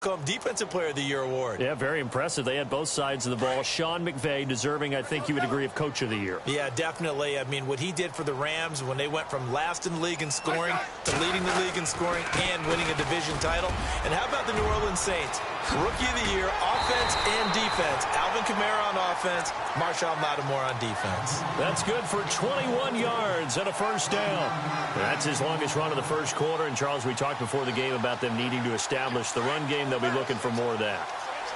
Defensive Player of the Year award. Yeah, very impressive. They had both sides of the ball. Sean McVay deserving, I think you would agree, of Coach of the Year. Yeah, definitely. I mean, what he did for the Rams when they went from last in the league in scoring to leading the league in scoring and winning a division title. And how about the New Orleans Saints? Rookie of the Year, offense and defense. Alvin Kamara on offense, Marshall Lattimore on defense. That's good for 21 yards and a first down. That's his longest run of the first quarter. And, Charles, we talked before the game about them needing to establish the run game. They'll be looking for more of that.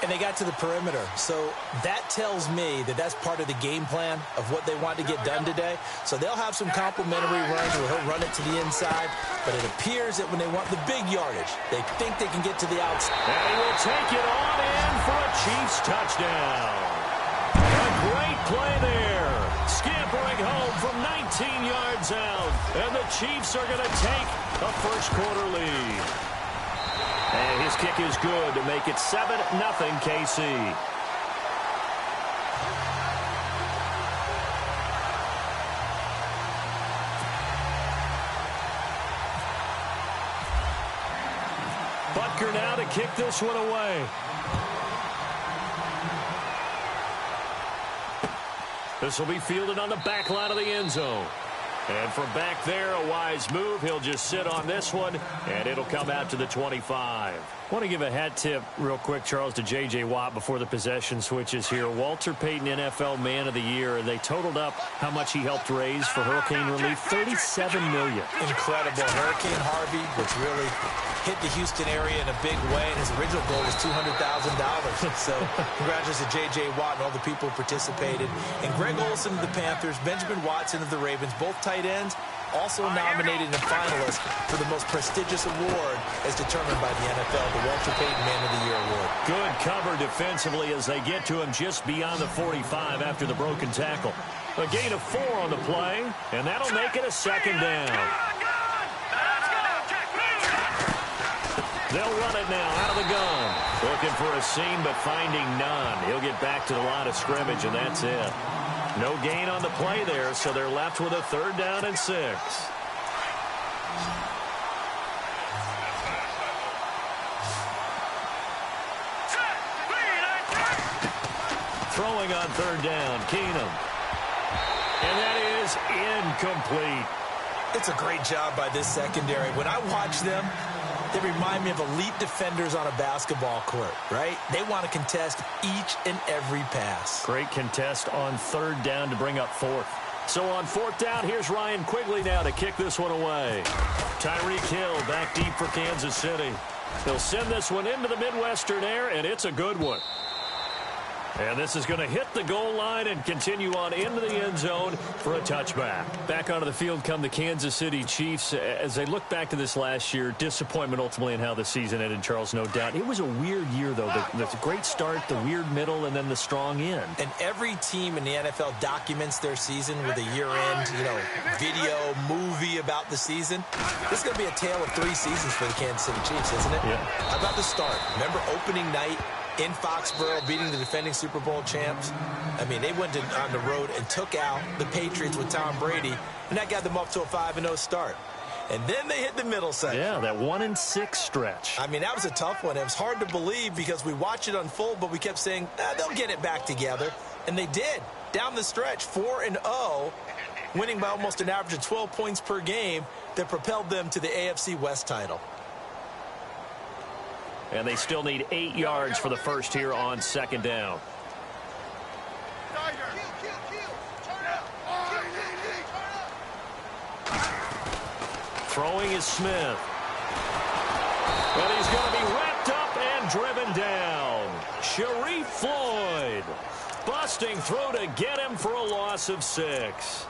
And they got to the perimeter. So that tells me that that's part of the game plan of what they want to get done today. So they'll have some complimentary runs where he'll run it to the inside. But it appears that when they want the big yardage, they think they can get to the outside. And he will take it on in for a Chiefs touchdown. A great play there. Scampering home from 19 yards out. And the Chiefs are going to take a first quarter lead. And his kick is good to make it 7-0 KC. Butker now to kick this one away. This will be fielded on the back line of the end zone. And from back there, a wise move. He'll just sit on this one, and it'll come out to the 25. I want to give a hat tip real quick, Charles, to J.J. Watt before the possession switches here. Walter Payton, NFL Man of the Year. They totaled up how much he helped raise for hurricane relief, $37 million. Incredible. Hurricane Harvey, which really hit the Houston area in a big way, and his original goal was $200,000. So congratulations to J.J. Watt and all the people who participated. And Greg Olsen of the Panthers, Benjamin Watson of the Ravens, both tight ends, also nominated and finalists for the most prestigious award as determined by the NFL, the Walter Payton Man of the Year award. Good cover defensively as they get to him just beyond the 45 after the broken tackle. A gain of 4 on the play, and that'll make it a second down. They'll run it now out of the gun. Looking for a seam, but finding none. He'll get back to the line of scrimmage, and that's it. No gain on the play there, so they're left with a 3rd down and 6. Throwing on 3rd down, Keenum. And that is incomplete. It's a great job by this secondary. When I watch them, they remind me of elite defenders on a basketball court, right? They want to contest each and every pass. Great contest on 3rd down to bring up 4th. So on 4th down, here's Ryan Quigley now to kick this one away. Tyreek Hill back deep for Kansas City. They'll send this one into the Midwestern air, and it's a good one. And this is going to hit the goal line and continue on into the end zone for a touchback. Back onto the field come the Kansas City Chiefs. As they look back to this last year, disappointment ultimately in how the season ended, Charles, no doubt. It was a weird year, though. The great start, the weird middle, and then the strong end. And every team in the NFL documents their season with a year-end, video, movie about the season. This is going to be a tale of 3 seasons for the Kansas City Chiefs, isn't it? Yeah. How about the start? Remember opening night in Foxborough, beating the defending Super Bowl champs? I mean, they went on the road and took out the Patriots with Tom Brady, and that got them up to a 5-0 start. And then they hit the middle section. Yeah, that 1-6 stretch. I mean, that was a tough one. It was hard to believe because we watched it unfold, but we kept saying, they'll get it back together. And they did. Down the stretch, 4-0, winning by almost an average of 12 points per game that propelled them to the AFC West title. And they still need 8 yards for the first here on 2nd down. Throwing is Smith. And he's going to be wrapped up and driven down. Sharif Floyd busting through to get him for a loss of 6.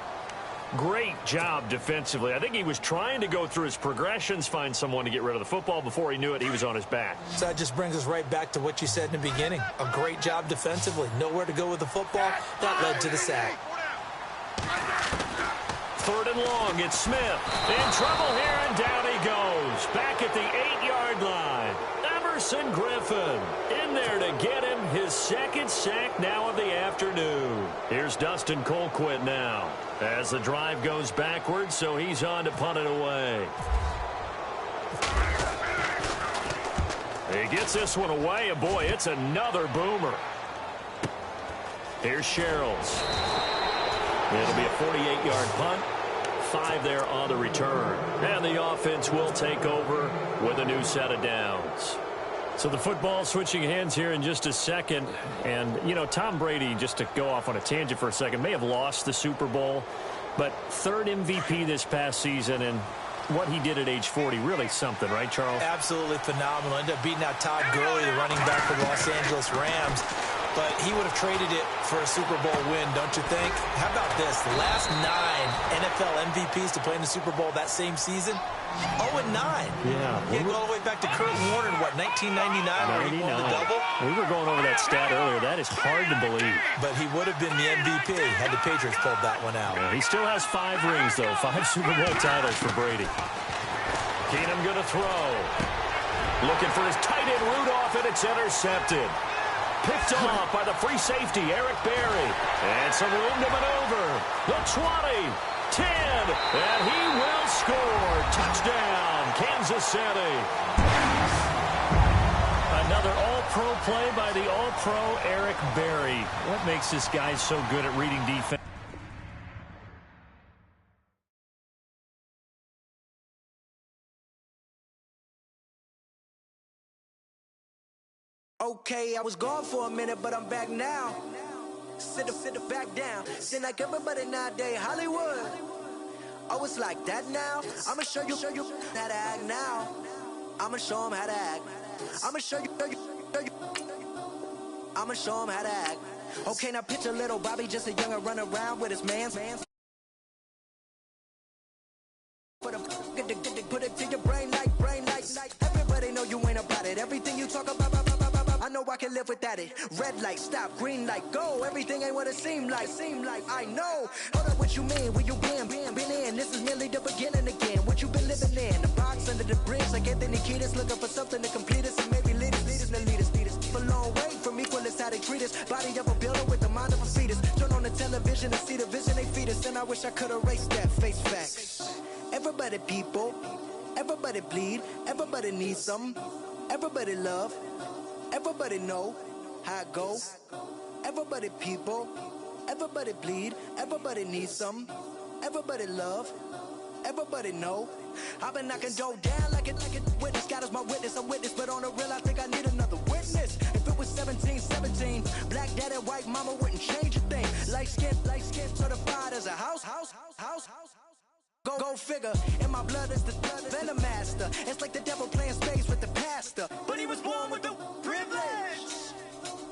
Great job defensively. I think he was trying to go through his progressions, find someone to get rid of the football. Before he knew it, he was on his back. So that just brings us right back to what you said in the beginning. A great job defensively. Nowhere to go with the football. That led to the sack. 3rd and long. It's Smith. In trouble here, and down he goes. Back at the 8-yard line. Emerson Griffin in there to get him his 2nd sack now of the afternoon. Here's Dustin Colquitt now as the drive goes backwards, so he's on to punt it away. He gets this one away, and boy, it's another boomer. Here's Sherrills. It'll be a 48-yard punt. 5 there on the return. And the offense will take over with a new set of downs. So the football switching hands here in just a second. And, you know, Tom Brady, just to go off on a tangent for a second, may have lost the Super Bowl. But third MVP this past season, and what he did at age 40, really something, right, Charles? Absolutely phenomenal. Ended up beating out Todd Gurley, the running back for the Los Angeles Rams. But he would have traded it for a Super Bowl win, don't you think? How about this? The last 9 NFL MVPs to play in the Super Bowl that same season, 0-9. Yeah. You go all the way back to Kurt Warner in, what, 1999 when he won the double? We were going over that stat earlier. That is hard to believe. But he would have been the MVP had the Patriots pulled that one out. Yeah, he still has 5 rings, though. 5 Super Bowl titles for Brady. Keenum going to throw. Looking for his tight end Rudolph, and it's intercepted. Picked off by the free safety, Eric Berry. And some room to maneuver. The 20, 10, and he will score. Touchdown, Kansas City. Another all-pro play by the all-pro Eric Berry. What makes this guy so good at reading defense? Okay, I was gone for a minute, but I'm back now. Sit back down. Seem like everybody nowadays, Hollywood. Oh, it's like that now? I'ma show you how to act now. I'ma show them how to act. I'ma show you. I'ma show them how to act. Okay, now picture little Bobby, just a younger run around with his mans. Put it to your brain like. Everybody know you ain't about it. Everything you talk about. I know I can live without it. Red light, stop, green light, go. Everything ain't what it seemed like. I know. Hold up, what you mean? Where you been in? This is merely the beginning again. What you been living in? The box under the bridge, like Anthony Kiedis, looking for something to complete us and maybe lead us. A long way from equal is how they treat us. Body of a builder with the mind of a fetus. Turn on the television and see the vision they feed us. And I wish I could erase that. Face facts. Everybody people, everybody bleed, everybody needs something, everybody love. Everybody know how it go. Everybody people, everybody bleed, everybody needs something, everybody love, everybody know. I've been knocking Joe down like it witness. God is my witness, I'm witness, but on the real I think I need another witness. If it was 17, black daddy, white mama wouldn't change a thing. Light skin, certified as a house. Go figure, in my blood is the venom master. It's like the devil playing space with the pastor. But he was born with the privilege.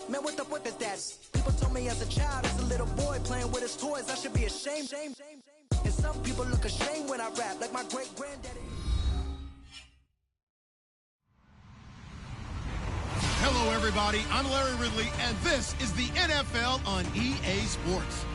Man, what is that? People told me as a child, as a little boy playing with his toys, I should be ashamed. And some people look ashamed when I rap, like my great-granddaddy. Hello, everybody. I'm Larry Ridley, and this is the NFL on EA Sports.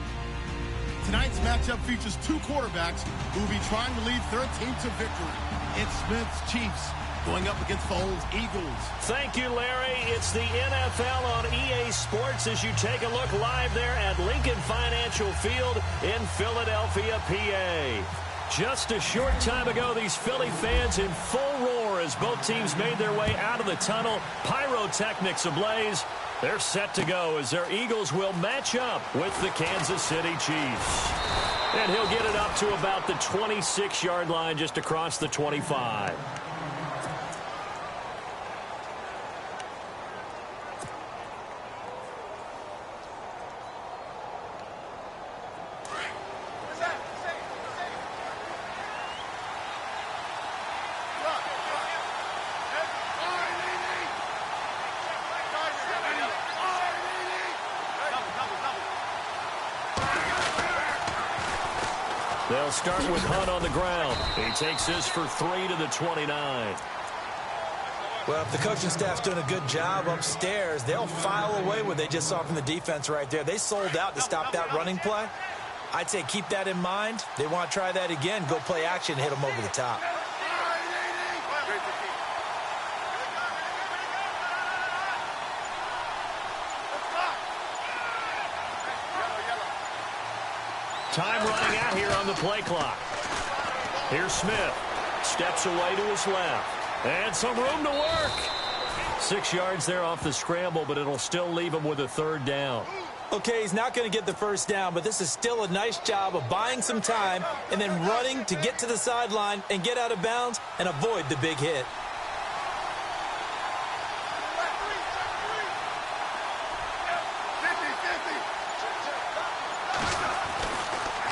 Tonight's matchup features 2 quarterbacks who will be trying to lead their team to victory. It's Smith's Chiefs going up against Foles' Eagles. Thank you, Larry. It's the NFL on EA Sports as you take a look live there at Lincoln Financial Field in Philadelphia, PA. Just a short time ago, these Philly fans in full roar as both teams made their way out of the tunnel. Pyrotechnics ablaze. They're set to go as their Eagles will match up with the Kansas City Chiefs. And he'll get it up to about the 26-yard line just across the 25. They'll start with Hunt on the ground. He takes this for 3 to the 29. Well, if the coaching staff's doing a good job upstairs, they'll file away what they just saw from the defense right there. They sold out to stop that running play. I'd say keep that in mind. They want to try that again. Go play action, hit them over the top. Time running out here on the play clock. Here's Smith. Steps away to his left. And some room to work. 6 yards there off the scramble, but it'll still leave him with a 3rd down. Okay, he's not going to get the 1st down, but this is still a nice job of buying some time and then running to get to the sideline and get out of bounds and avoid the big hit.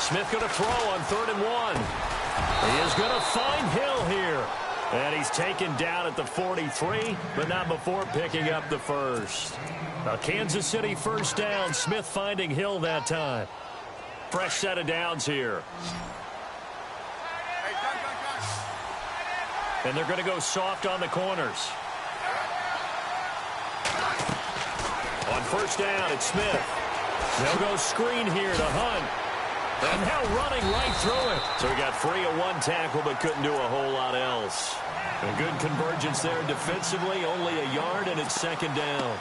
Smith going to throw on 3rd and 1. He is going to find Hill here. And he's taken down at the 43, but not before picking up the 1st. A Kansas City 1st down. Smith finding Hill that time. Fresh set of downs here. And they're going to go soft on the corners. On 1st down, it's Smith. They'll go screen here to Hunt. And now running right through it. So he got free of 1 tackle, but couldn't do a whole lot else. A good convergence there defensively, only a yard, and it's 2nd down.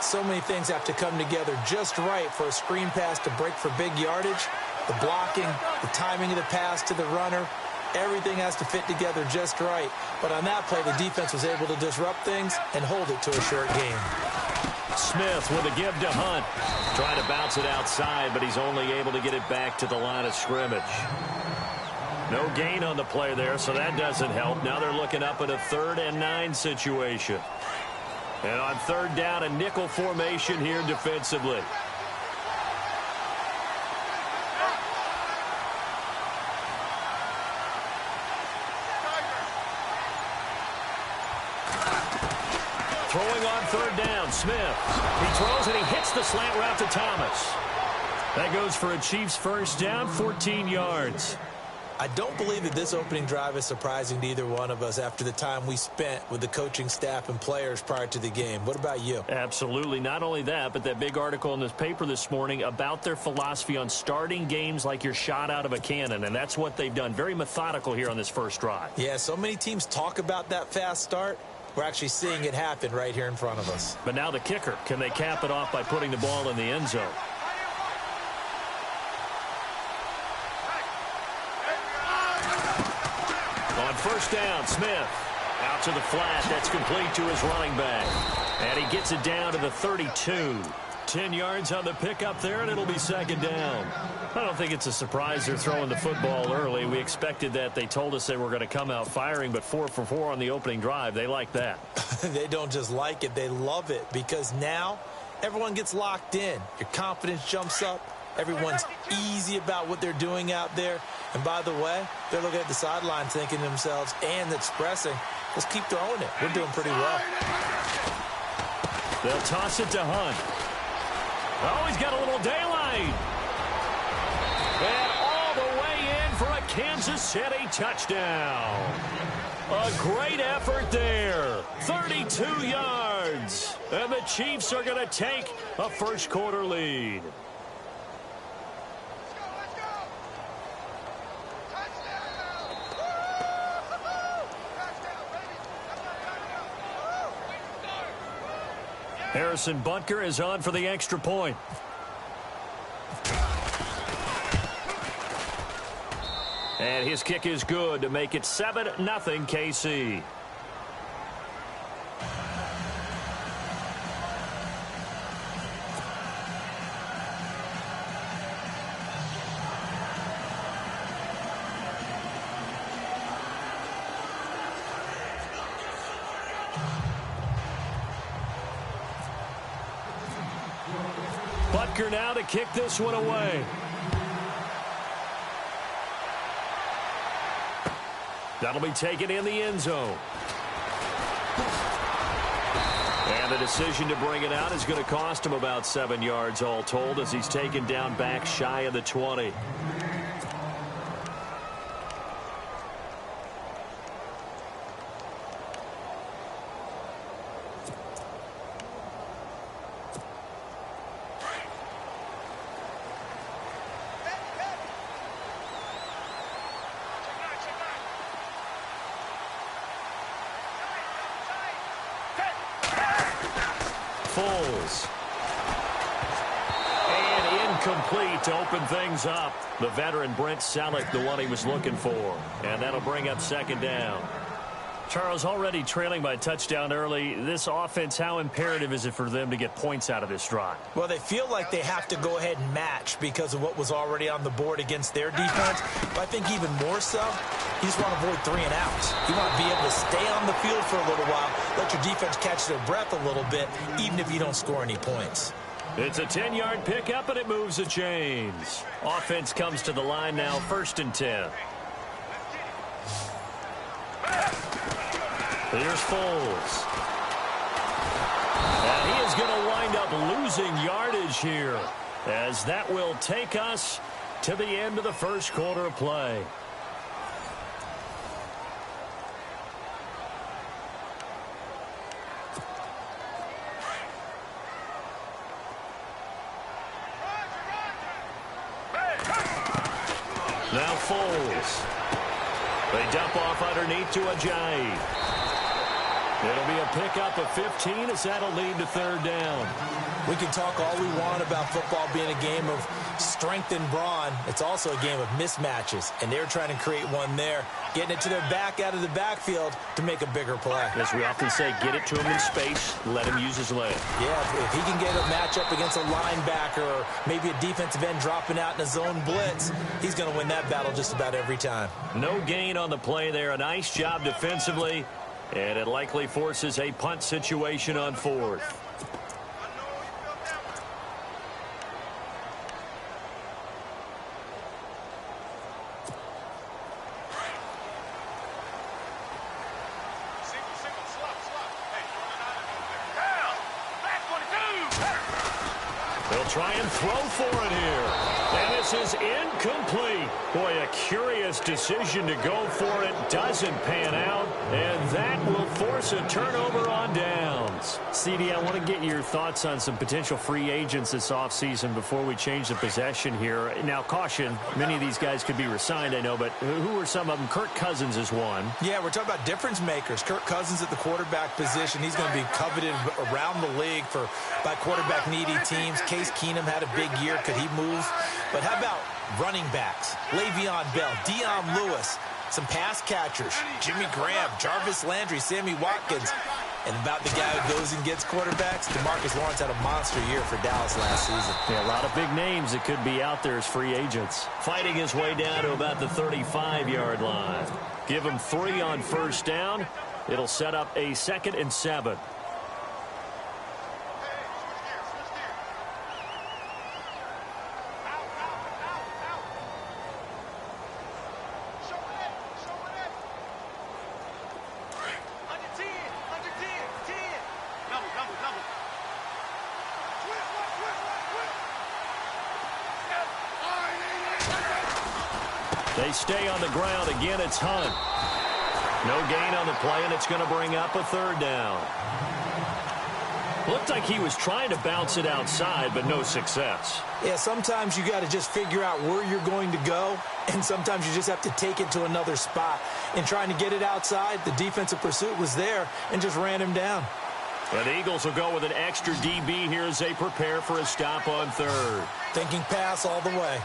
So many things have to come together just right for a screen pass to break for big yardage. The blocking, the timing of the pass to the runner, everything has to fit together just right. But on that play, the defense was able to disrupt things and hold it to a short game. Smith with a give to Hunt. Trying to bounce it outside, but he's only able to get it back to the line of scrimmage. No gain on the play there, so that doesn't help. Now they're looking up at a 3rd and 9 situation. And on 3rd down, a nickel formation here defensively. Throwing on 3rd down, Smith. He throws and he hits the slant route to Thomas. That goes for a Chiefs 1st down, 14 yards. I don't believe that this opening drive is surprising to either one of us after the time we spent with the coaching staff and players prior to the game. What about you? Absolutely. Not only that, but that big article in this paper this morning about their philosophy on starting games like you're shot out of a cannon, and that's what they've done. Very methodical here on this 1st drive. Yeah, so many teams talk about that fast start. We're actually seeing it happen right here in front of us. But now the kicker. Can they cap it off by putting the ball in the end zone? On 1st down, Smith. Out to the flat. That's complete to his running back. And he gets it down to the 32. 10 yards on the pickup there, and it'll be 2nd down. I don't think it's a surprise they're throwing the football early. We expected that. They told us they were going to come out firing, but 4 for 4 on the opening drive. They like that. They don't just like it. They love it because now everyone gets locked in. Your confidence jumps up. Everyone's easy about what they're doing out there. And by the way, they're looking at the sideline thinking to themselves and expressing, let's keep throwing it. We're doing pretty well. They'll toss it to Hunt. Oh, he's got a little daylight. And all the way in for a Kansas City touchdown. A great effort there. 32 yards. And the Chiefs are going to take a 1st quarter lead. Harrison Butker is on for the extra point. And his kick is good to make it 7-0 KC. Butker now to kick this one away. That'll be taken in the end zone. And the decision to bring it out is going to cost him about 7 yards all told as he's taken down back shy of the 20. And incomplete to open things up. The veteran Brent Selleck, the one he was looking for. And that'll bring up 2nd down. Charles, already trailing by touchdown early. This offense, how imperative is it for them to get points out of this drive? Well, they feel like they have to go ahead and match because of what was already on the board against their defense. But I think even more so, you just want to avoid 3 and outs. You want to be able to stay on the field for a little while, let your defense catch their breath a little bit, even if you don't score any points. It's a 10-yard pickup, and it moves the chains. Offense comes to the line now, 1st and 10. Here's Foles. And he is going to wind up losing yardage here, as that will take us to the end of the first quarter of play. Now Foles. They dump off underneath to Ajayi. It'll be a pickup of 15 as that'll lead to 3rd down. We can talk all we want about football being a game of strength and brawn. It's also a game of mismatches, and they're trying to create one there, getting it to their back out of the backfield to make a bigger play. As we often say, get it to him in space, let him use his leg. Yeah, if he can get a matchup against a linebacker or maybe a defensive end dropping out in a zone blitz, he's going to win that battle just about every time. No gain on the play there. A nice job defensively, and it likely forces a punt situation on 4th. They'll try and throw for it here. And this is incomplete. Boy, a curious decision to go for it. Doesn't pan out. And that will force a turnover on downs. CD, I want to get your thoughts on some potential free agents this offseason before we change the possession here. Now, caution, many of these guys could be re-signed, I know, but who are some of them? Kirk Cousins is one. Yeah, we're talking about difference makers. Kirk Cousins at the quarterback position. He's going to be coveted around the league by quarterback-needy teams. Case Keenum had a big year. Could he move? But how about running backs? Le'Veon Bell, Dion Lewis, some pass catchers, Jimmy Graham, Jarvis Landry, Sammy Watkins. And about the guy who goes and gets quarterbacks, DeMarcus Lawrence had a monster year for Dallas last season. Yeah, a lot of big names that could be out there as free agents. Fighting his way down to about the 35-yard line. Give him 3 on 1st down. It'll set up a 2nd and 7. They stay on the ground. Again, it's Hunt. No gain on the play, and it's going to bring up a 3rd down. Looked like he was trying to bounce it outside, but no success. Yeah, sometimes you got to just figure out where you're going to go, and sometimes you just have to take it to another spot. And trying to get it outside, the defensive pursuit was there and just ran him down. And the Eagles will go with an extra DB here as they prepare for a stop on 3rd. Thinking pass all the way.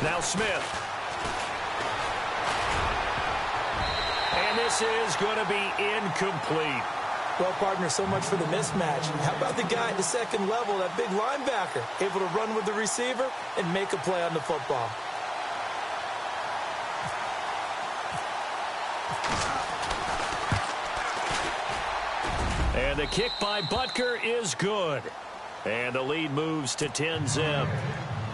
Now Smith. And this is going to be incomplete. Well, partner, so much for the mismatch. How about the guy at the 2nd level, that big linebacker, able to run with the receiver and make a play on the football? And the kick by Butker is good. And the lead moves to 10-zip.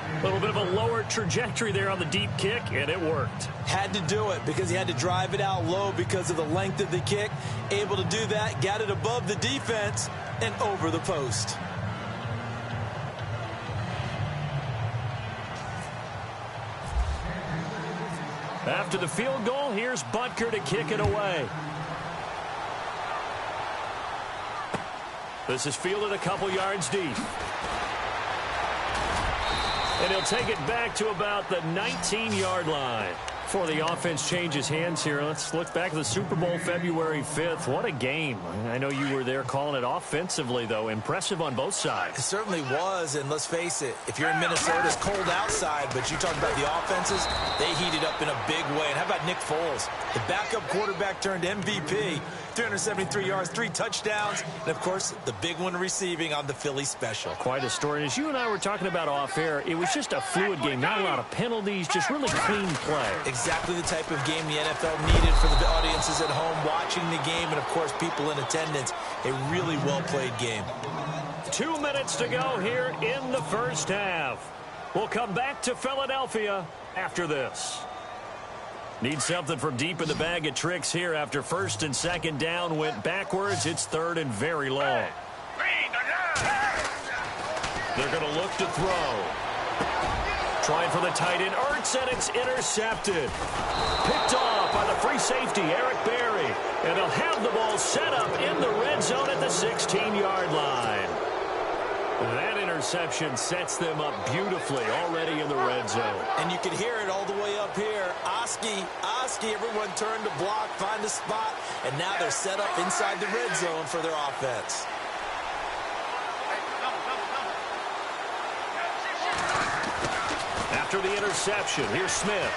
A little bit of a lower trajectory there on the deep kick, and it worked. Had to do it because he had to drive it out low because of the length of the kick. Able to do that, got it above the defense and over the post. After the field goal, here's Butker to kick it away. This is fielded a couple yards deep. And he'll take it back to about the 19-yard line. Before the offense changes hands here, let's look back at the Super Bowl February 5th. What a game. I know you were there calling it offensively, though. Impressive on both sides. It certainly was, and let's face it, if you're in Minnesota, it's cold outside, but you talk about the offenses, they heated up in a big way. And how about Nick Foles? The backup quarterback turned MVP, 373 yards, 3 touchdowns, and, of course, the big one receiving on the Philly special. Quite a story. And as you and I were talking about off air, it was just a fluid game, not a lot of penalties, just really clean play. Exactly the type of game the NFL needed for the audiences at home watching the game and, of course, people in attendance. A really well-played game. 2 minutes to go here in the first half. We'll come back to Philadelphia after this. Need something from deep in the bag of tricks here after first and second down went backwards. It's third and very long. They're going to look to throw. Trying for the tight end, Ertz, and it's intercepted. Picked off by the free safety, Eric Berry. And they'll have the ball set up in the red zone at the 16-yard line. That interception sets them up beautifully already in the red zone. And you can hear it all the way up here. Oski, everyone turned to block, find a spot, and now they're set up inside the red zone for their offense. After the interception, here's Smith.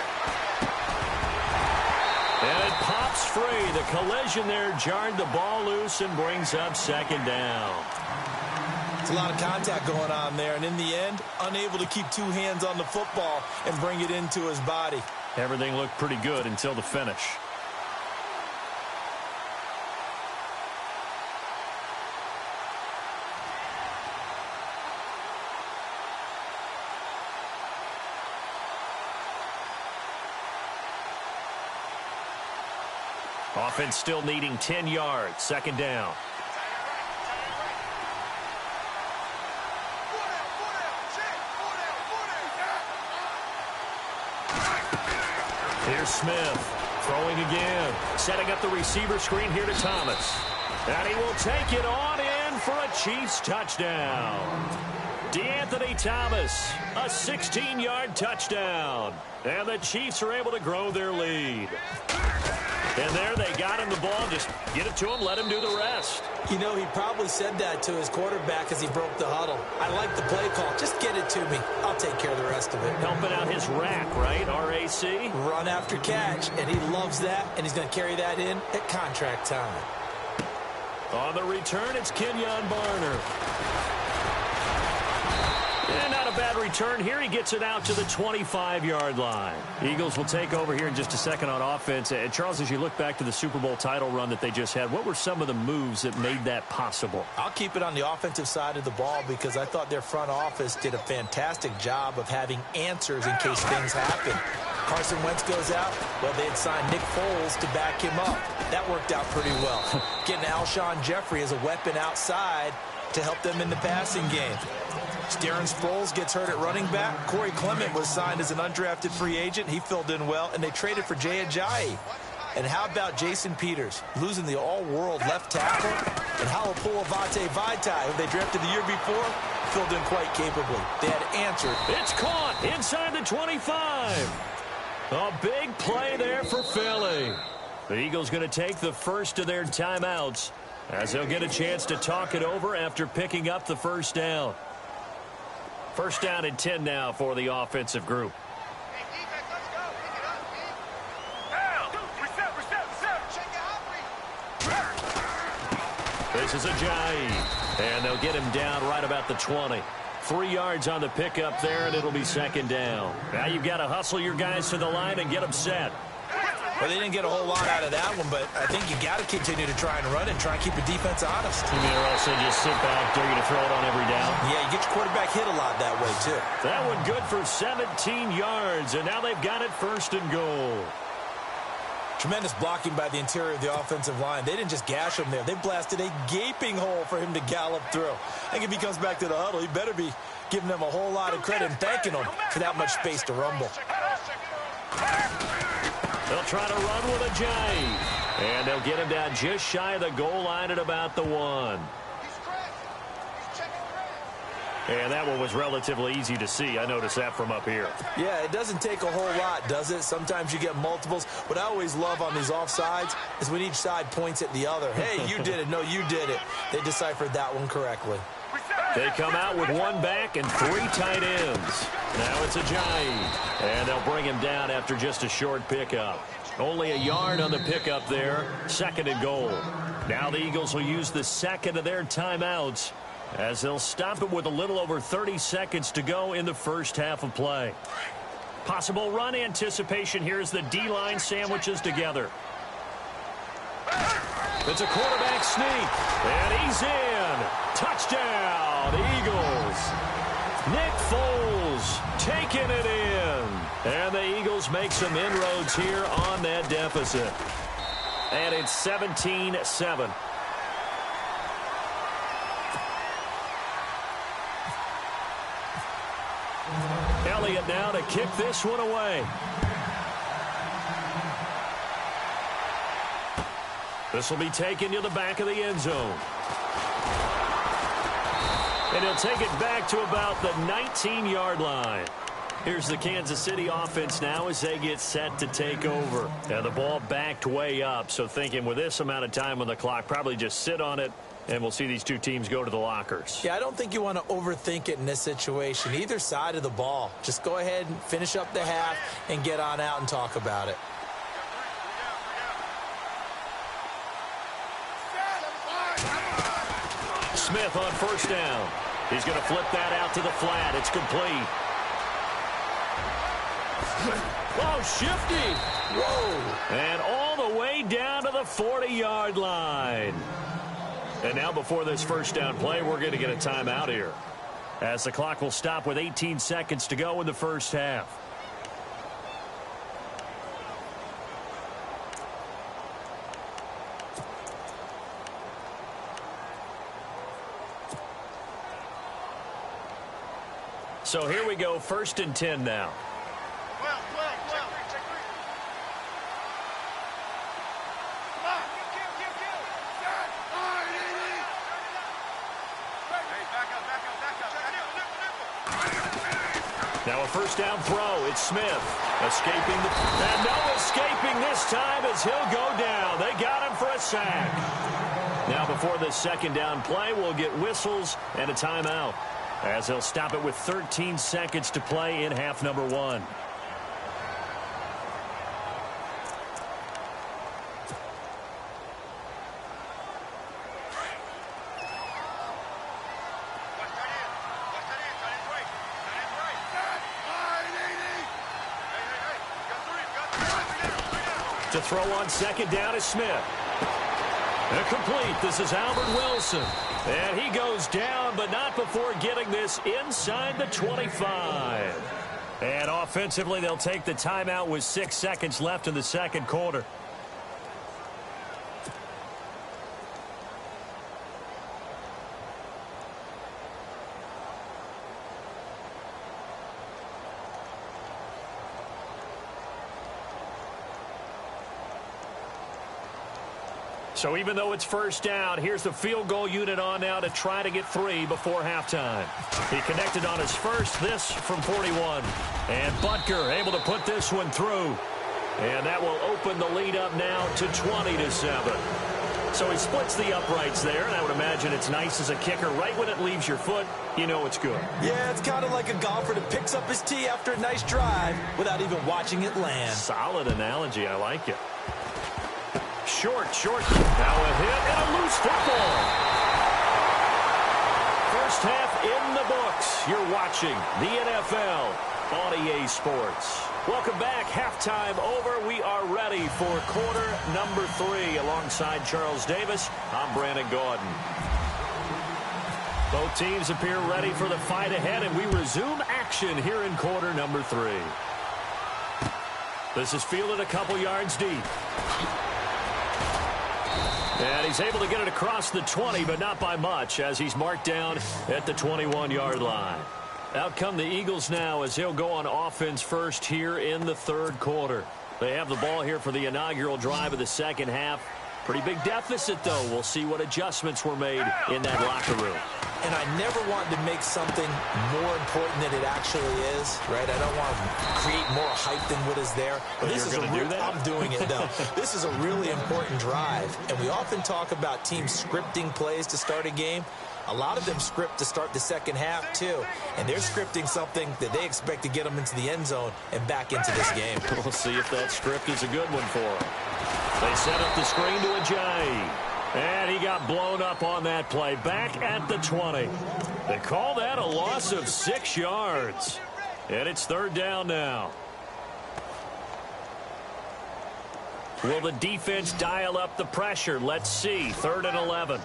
And it pops free. The collision there jarred the ball loose and brings up second down. It's a lot of contact going on there, and in the end, unable to keep 2 hands on the football and bring it into his body. Everything looked pretty good until the finish. Offense still needing 10 yards. Second down. Here's Smith throwing again. Setting up the receiver screen here to Thomas. And he will take it on in for a Chiefs touchdown. DeAnthony Thomas, a 16-yard touchdown. And the Chiefs are able to grow their lead. And there they got him the ball. Just get it to him, let him do the rest. You know, he probably said that to his quarterback as he broke the huddle. I like the play call. Just get it to me. I'll take care of the rest of it. Helping out his rack, right? RAC? Run after catch, and he loves that, and he's going to carry that in at contract time. On the return, it's Kenyon Barner. And not a bad return here. He gets it out to the 25-yard line. Eagles will take over here in just a second on offense. And Charles, as you look back to the Super Bowl title run that they just had, what were some of the moves that made that possible? I'll keep it on the offensive side of the ball because I thought their front office did a fantastic job of having answers in case things happen. Carson Wentz goes out. Well, they had signed Nick Foles to back him up. That worked out pretty well. Getting Alshon Jeffrey as a weapon outside to help them in the passing game. Darren Sproles gets hurt at running back. Corey Clement was signed as an undrafted free agent. He filled in well, and they traded for Jay Ajayi. And how about Jason Peters losing the all-world left tackle? And Halapoulivaati Vaitai, who they drafted the year before, filled in quite capably. They had answered. It's caught inside the 25. A big play there for Philly. The Eagles going to take the first of their timeouts as they'll get a chance to talk it over after picking up the first down. First down and 10 now for the offensive group. This is Ajayi. And they'll get him down right about the 20. 3 yards on the pickup there, and it'll be second down. Now you've got to hustle your guys to the line and get them set. Well, they didn't get a whole lot out of that one, but I think you got to continue to try and run and try and keep the defense honest. You mean, or also just sit back, dare you to throw it on every down? Yeah, you get your quarterback hit a lot that way, too. That one good for 17 yards, and now they've got it first and goal. Tremendous blocking by the interior of the offensive line. They didn't just gash him there. They blasted a gaping hole for him to gallop through. I think if he comes back to the huddle, he better be giving them a whole lot of credit and thanking them for that much space to rumble. They'll try to run with Ajayi. And they'll get him down just shy of the goal line at about the 1. And that one was relatively easy to see. I noticed that from up here. Yeah, it doesn't take a whole lot, does it? Sometimes you get multiples. What I always love on these offsides is when each side points at the other. Hey, you did it. No, you did it. They deciphered that one correctly. They come out with one back and 3 tight ends. Now it's Ajayi, and they'll bring him down after just a short pickup. Only a yard on the pickup there, 2nd and goal. Now the Eagles will use the second of their timeouts as they'll stop it with a little over 30 seconds to go in the first half of play. Possible run anticipation here as the D-line sandwiches together. It's a quarterback sneak, and he's in. Touchdown, Eagles. Nick Foles taking it in. And the Eagles make some inroads here on that deficit. And it's 17-7. Elliott now to kick this one away. This will be taken to the back of the end zone. And he'll take it back to about the 19-yard line. Here's the Kansas City offense now as they get set to take over. And the ball backed way up, so thinking with this amount of time on the clock, probably just sit on it, and we'll see these two teams go to the lockers. Yeah, I don't think you want to overthink it in this situation. Either side of the ball. Just go ahead and finish up the half and get on out and talk about it. Smith on first down. He's going to flip that out to the flat. It's complete. Oh, shifty. Whoa. And all the way down to the 40-yard line. And now before this first down play, we're going to get a timeout here, as the clock will stop with 18 seconds to go in the first half. So here we go, 1st and 10 now. Now a first down throw. It's Smith escaping and no escaping this time as he'll go down. They got him for a sack. Now before this second down play, we'll get whistles and a timeout, as they'll stop it with 13 seconds to play in half number 1. To throw on second down is Smith. And complete. This is Albert Wilson. And he goes down, but not before getting this inside the 25. And offensively, they'll take the timeout with 6 seconds left in the second quarter. So even though it's first down, here's the field goal unit on now to try to get 3 before halftime. He connected on his first, this from 41. And Butker able to put this one through. And that will open the lead up now to 20-7. So he splits the uprights there, and I would imagine it's nice as a kicker. Right when it leaves your foot, you know it's good. Yeah, it's kind of like a golfer that picks up his tee after a nice drive without even watching it land. Solid analogy. I like it. Short. Now a hit and a loose football. First half in the books. You're watching the NFL on EA Sports. Welcome back. Halftime over. We are ready for quarter number 3. Alongside Charles Davis, I'm Brandon Gordon. Both teams appear ready for the fight ahead, and we resume action here in quarter number 3. This is fielded a couple yards deep. And he's able to get it across the 20, but not by much, as he's marked down at the 21-yard line. Out come the Eagles now as he'll go on offense first here in the third quarter. They have the ball here for the inaugural drive of the second half. Pretty big deficit, though. We'll see what adjustments were made in that locker room. and I never want to make something more important than it actually is, right? I don't want to create more hype than what is there. But this is I'm doing it, though. This is a really important drive, and we often talk about teams scripting plays to start a game. A lot of them script to start the second half, too. And they're scripting something that they expect to get them into the end zone and back into this game. We'll see if that script is a good one for them. They set up the screen to Ajayi. And he got blown up on that play. Back at the 20. They call that a loss of 6 yards. And it's third down now. Will the defense dial up the pressure? Let's see. 3rd and 11.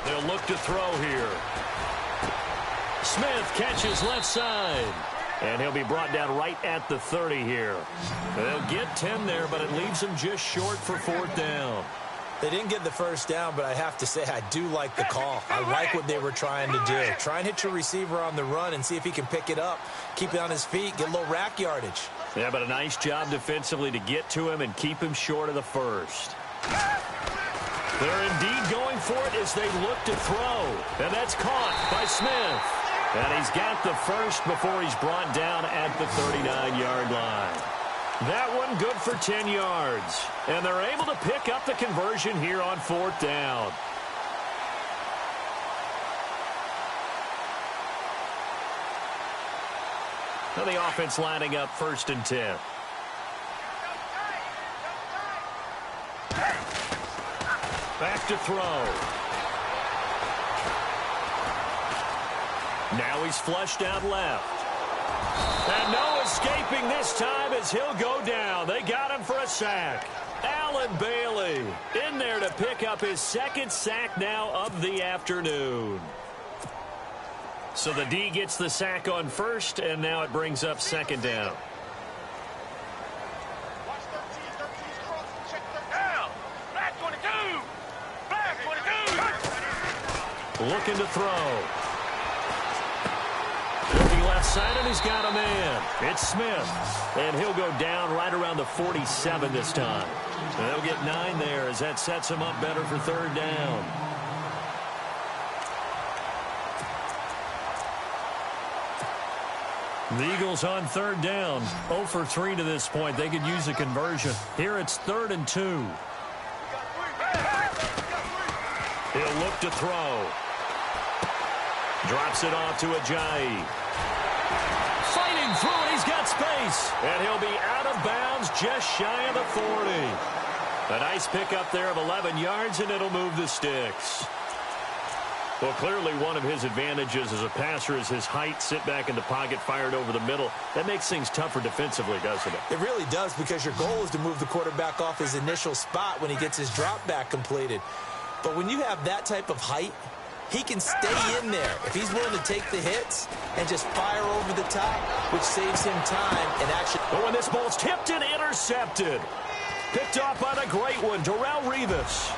They'll look to throw here. Smith catches left side. And he'll be brought down right at the 30 here. They'll get 10 there, but it leaves them just short for 4th down. They didn't get the first down, but I have to say I do like the call. I like what they were trying to do. Try and hit your receiver on the run and see if he can pick it up, keep it on his feet, get a little rack yardage. Yeah, but a nice job defensively to get to him and keep him short of the first. They're indeed going for it as they look to throw. And that's caught by Smith. And he's got the first before he's brought down at the 39-yard line. That one good for 10 yards. And they're able to pick up the conversion here on 4th down. Now the offense lining up 1st and 10. Back to throw. Now he's flushed out left. And no escaping this time as he'll go down. They got him for a sack. Allen Bailey in there to pick up his 2nd sack now of the afternoon. So the D gets the sack on 1st, and now it brings up 2nd down. Looking to throw. Looking left side, and he's got a man. It's Smith. And he'll go down right around the 47 this time. And they'll get 9 there as that sets him up better for 3rd down. The Eagles on 3rd down. 0 for 3 to this point. They could use a conversion. Here it's 3rd and 2. He'll look to throw. Drops it off to Ajayi. Fighting through it, he's got space. And he'll be out of bounds just shy of the 40. A nice pickup there of 11 yards, and it'll move the sticks. Well, clearly one of his advantages as a passer is his height. Sit back in the pocket, fired over the middle. That makes things tougher defensively, doesn't it? It really does, because your goal is to move the quarterback off his initial spot when he gets his drop back completed. But when you have that type of height, he can stay in there if he's willing to take the hits and just fire over the top, which saves him time and action. But when this ball's tipped and intercepted, picked off by the great one, Darrelle Revis.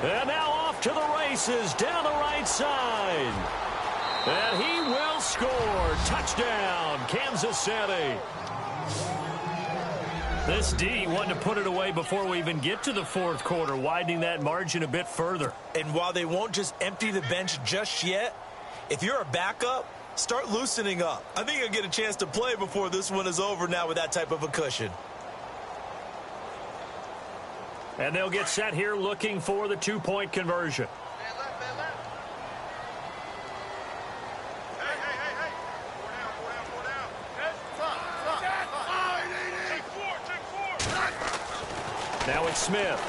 And now off to the races down the right side. And he will score. Touchdown, Kansas City. This D wanted to put it away before we even get to the 4th quarter, widening that margin a bit further. And while they won't just empty the bench just yet, if you're a backup, start loosening up. I think you'll get a chance to play before this one is over now with that type of a cushion. And they'll get set here looking for the 2-point conversion. Now it's Smith.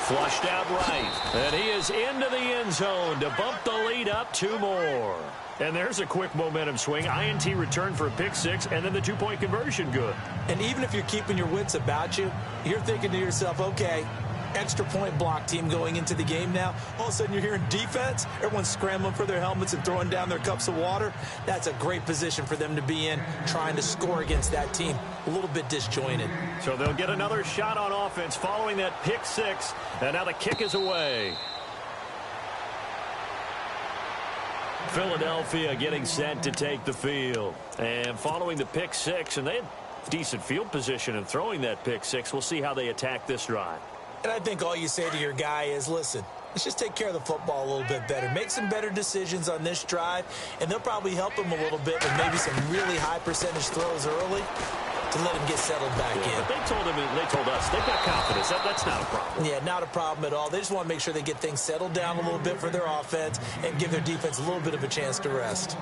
Flushed out right. And he is into the end zone to bump the lead up 2 more. And there's a quick momentum swing. INT return for a pick 6, and then the 2-point conversion good. And even if you're keeping your wits about you, you're thinking to yourself, okay, extra point block team going into the game now. All of a sudden you're hearing defense. Everyone's scrambling for their helmets and throwing down their cups of water. That's a great position for them to be in, trying to score against that team. A little bit disjointed. So they'll get another shot on offense following that pick 6. And now the kick is away. Philadelphia getting set to take the field. And following the pick six, and they had decent field position in throwing that pick six. We'll see how they attack this drive. And I think all you say to your guy is, listen, let's just take care of the football a little bit better. Make some better decisions on this drive, and they'll probably help him a little bit with maybe some really high percentage throws early to let him get settled back in. But they told us they've got confidence. That's not a problem. Yeah, not a problem at all. They just want to make sure they get things settled down a little bit for their offense and give their defense a little bit of a chance to rest.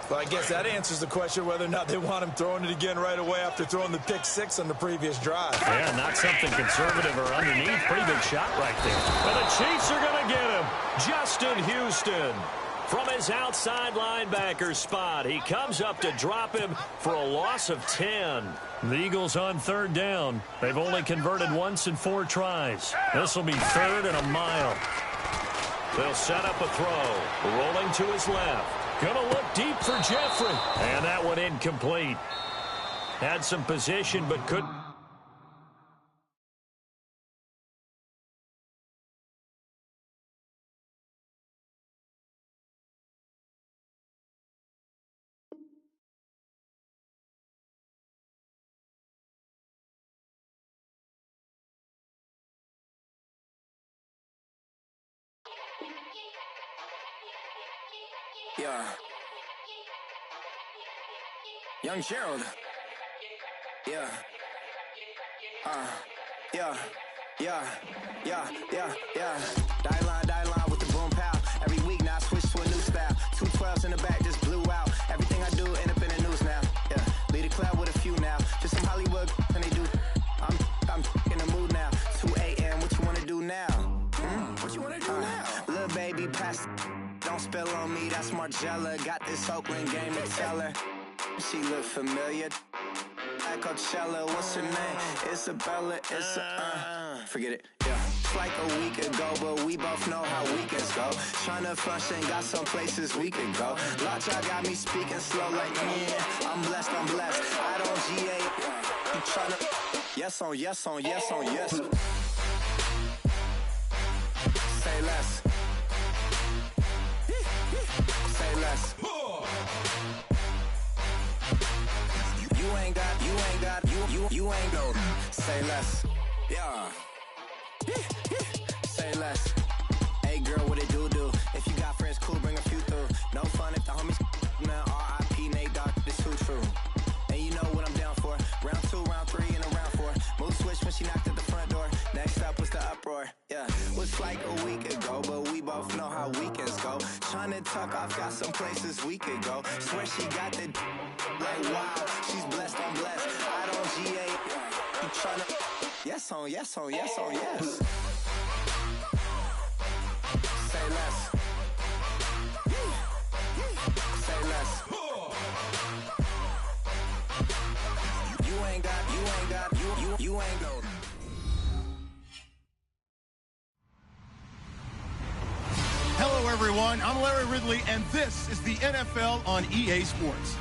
Well, I guess that answers the question whether or not they want him throwing it again right away after throwing the pick six on the previous drive. Yeah, not something conservative or underneath. Pretty big shot right there. And the Chiefs are going to get him. Justin Houston. From his outside linebacker spot, he comes up to drop him for a loss of 10. The Eagles on third down. They've only converted once in 4 tries. This will be 3rd and a mile. They'll set up a throw. Rolling to his left. Gonna look deep for Jeffrey. And that one incomplete. Had some position, but couldn't. Yeah. Young Gerald. Yeah. Yeah. Die line with the boom pow. Every week now I switch to a new style. 2 12s in the back just blew out. Everything I do end up in the news now. Yeah. Lead a club with a few now. Just some Hollywood and they do. I'm in the mood now. 2 a.m. What you wanna do now? What you wanna do now? Little baby pass. Don't spill on me, that's Margella. Got this Oakland game to tell her. She look familiar. At Coachella, what's her name? Isabella, forget it, yeah. It's like a week ago, but we both know how weekends go. Tryna function, got some places we could go. Lot y'all got me speaking slow like, yeah, I'm blessed. I don't GA. You tryna, yes on yes. Say less. Say less. You ain't go. Say less. Yeah. Say less. Hey girl, what it do? If you got friends, cool, bring a few through. No fun if the homies man. R.I.P. Nate Dogg, this too true. And you know what I'm down for. Round 2, round 3, and a round 4. Mood switch when she knocked at the front door. Next up was the uproar. Yeah, was like a week ago, but we both know how weekends go. Tryna tuck off, got some places we could go. Swear she got the like wow, she's blessed, I'm blessed. I don't GA. You tryna yes on yes. Say less. Say less. You ain't go. Hello, everyone. I'm Larry Ridley, and this is the NFL on EA Sports.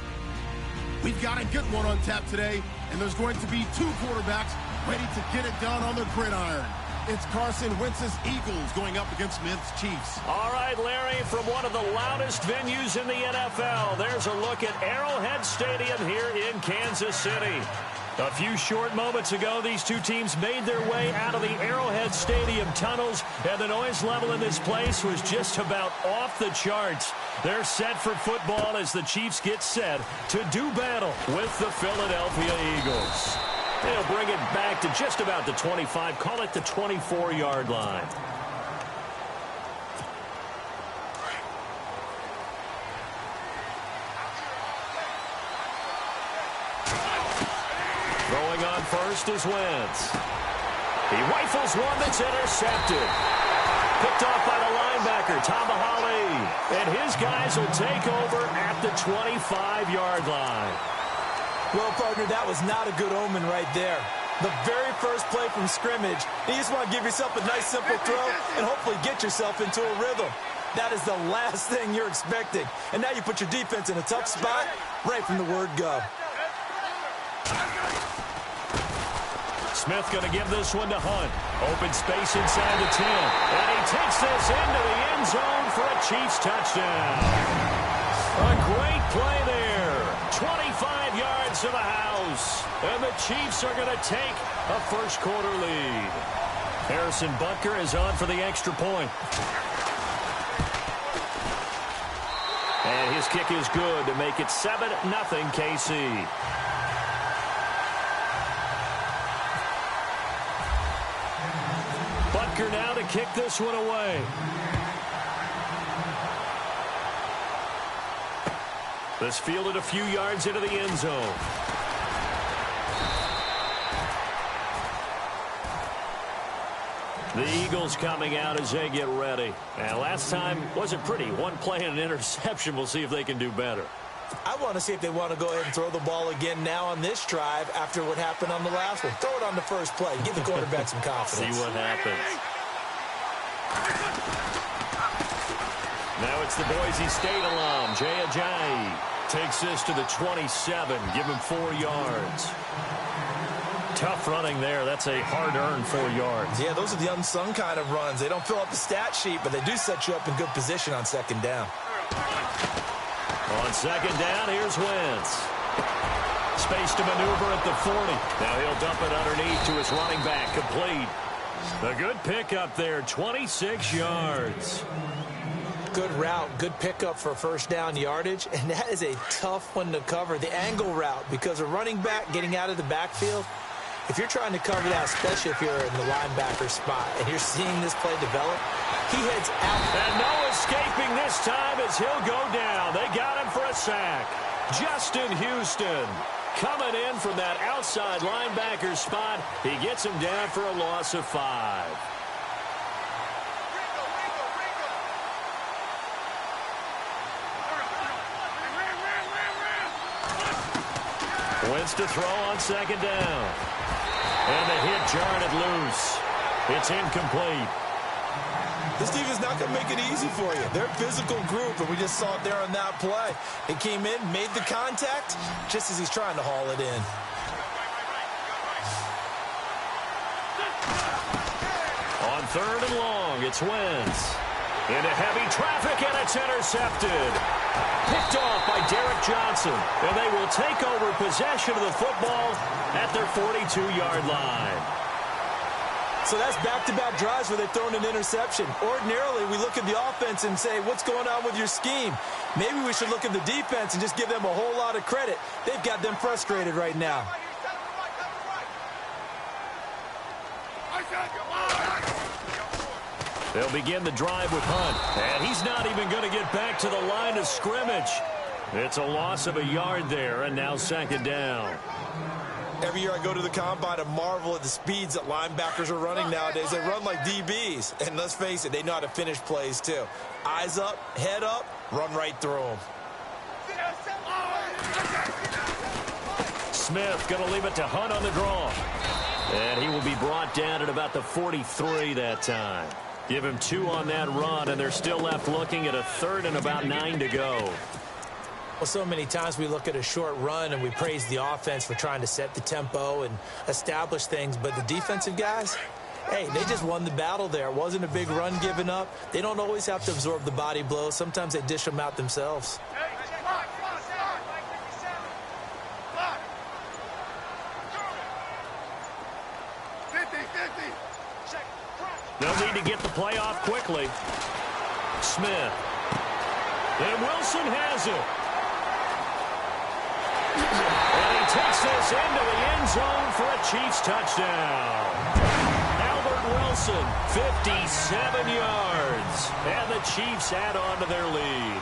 We've got a good one on tap today, and there's going to be 2 quarterbacks ready to get it done on the gridiron. It's Carson Wentz's Eagles going up against Smith's Chiefs. All right, Larry, from one of the loudest venues in the NFL, there's a look at Arrowhead Stadium here in Kansas City. A few short moments ago, these two teams made their way out of the Arrowhead Stadium tunnels, and the noise level in this place was just about off the charts. They're set for football as the Chiefs get set to do battle with the Philadelphia Eagles. They'll bring it back to just about the 25, call it the 24-yard line. Throwing on first is Wentz. He rifles one that's intercepted. Picked off by the linebacker, Tomahawley. And his guys will take over at the 25-yard line. Well, partner, that was not a good omen right there. The very first play from scrimmage, you just want to give yourself a nice, simple throw and hopefully get yourself into a rhythm. That is the last thing you're expecting. And now you put your defense in a tough spot right from the word go. Smith going to give this one to Hunt. Open space inside the 10. And he takes this into the end zone for a Chiefs touchdown. A great play there. 25 yards to the house. And the Chiefs are going to take a first-quarter lead. Harrison Butker is on for the extra point. And his kick is good to make it 7-0 KC. Butker now to kick this one away. This fielded a few yards into the end zone. The Eagles coming out as they get ready. And last time wasn't pretty. One play and an interception. We'll see if they can do better. I want to see if they want to go ahead and throw the ball again now on this drive after what happened on the last one. Throw it on the first play. Give the quarterback some confidence. See what happens. Now it's the Boise State alum, Jay Ajayi. Takes this to the 27. Give him 4 yards. Tough running there. That's a hard-earned 4 yards. Yeah, those are the unsung kind of runs. They don't fill up the stat sheet, but they do set you up in good position on second down. On second down, here's Wentz. Space to maneuver at the 40. Now he'll dump it underneath to his running back. Complete. A good pickup there, 26 yards. Good route, good pickup for first down yardage, and that is a tough one to cover, the angle route, because a running back getting out of the backfield, if you're trying to cover that, especially if you're in the linebacker spot, and you're seeing this play develop, he heads out. And no escaping this time as he'll go down. They got him for a sack. Justin Houston coming in from that outside linebacker spot. He gets him down for a loss of 5. Wentz to throw on second down. And the hit jarred it loose. It's incomplete. This defense is not going to make it easy for you. They're a physical group, and we just saw it there on that play. It came in, made the contact, just as he's trying to haul it in. On third and long, it's Wentz. Into heavy traffic, and it's intercepted. Picked off by Derek Johnson. And they will take over possession of the football at their 42-yard line. So that's back-to-back drives where they've thrown an interception. Ordinarily, we look at the offense and say, what's going on with your scheme? Maybe we should look at the defense and just give them a whole lot of credit. They've got them frustrated right now. They'll begin the drive with Hunt. And he's not even going to get back to the line of scrimmage. It's a loss of a yard there, and now second down. Every year I go to the combine and marvel at the speeds that linebackers are running nowadays. They run like DBs. And let's face it, they know how to finish plays too. Eyes up, head up, run right through them. Smith going to leave it to Hunt on the draw. And he will be brought down at about the 43 that time. Give him 2 on that run, and they're still left looking at a third and about 9 to go. Well, so many times we look at a short run and we praise the offense for trying to set the tempo and establish things, but the defensive guys, hey, they just won the battle there. It wasn't a big run given up. They don't always have to absorb the body blows. Sometimes they dish them out themselves. They'll need to get the play off quickly. Smith. And Wilson has it. And he takes this into the end zone for a Chiefs touchdown. Albert Wilson, 57 yards. And the Chiefs add on to their lead.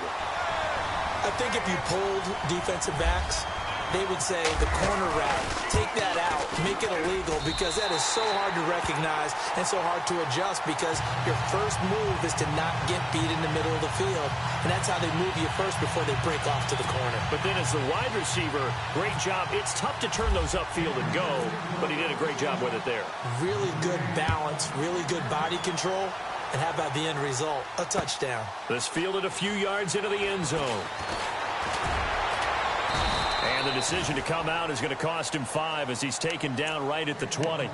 I think if you pulled defensive backs, they would say the corner route, take that out, make it illegal, because that is so hard to recognize and so hard to adjust, because your first move is to not get beat in the middle of the field, and that's how they move you first before they break off to the corner. But then as the wide receiver, great job. It's tough to turn those upfield and go, but he did a great job with it there. Really good balance, really good body control, and how about the end result? A touchdown. This fielded a few yards into the end zone. And And the decision to come out is going to cost him 5 as he's taken down right at the 20.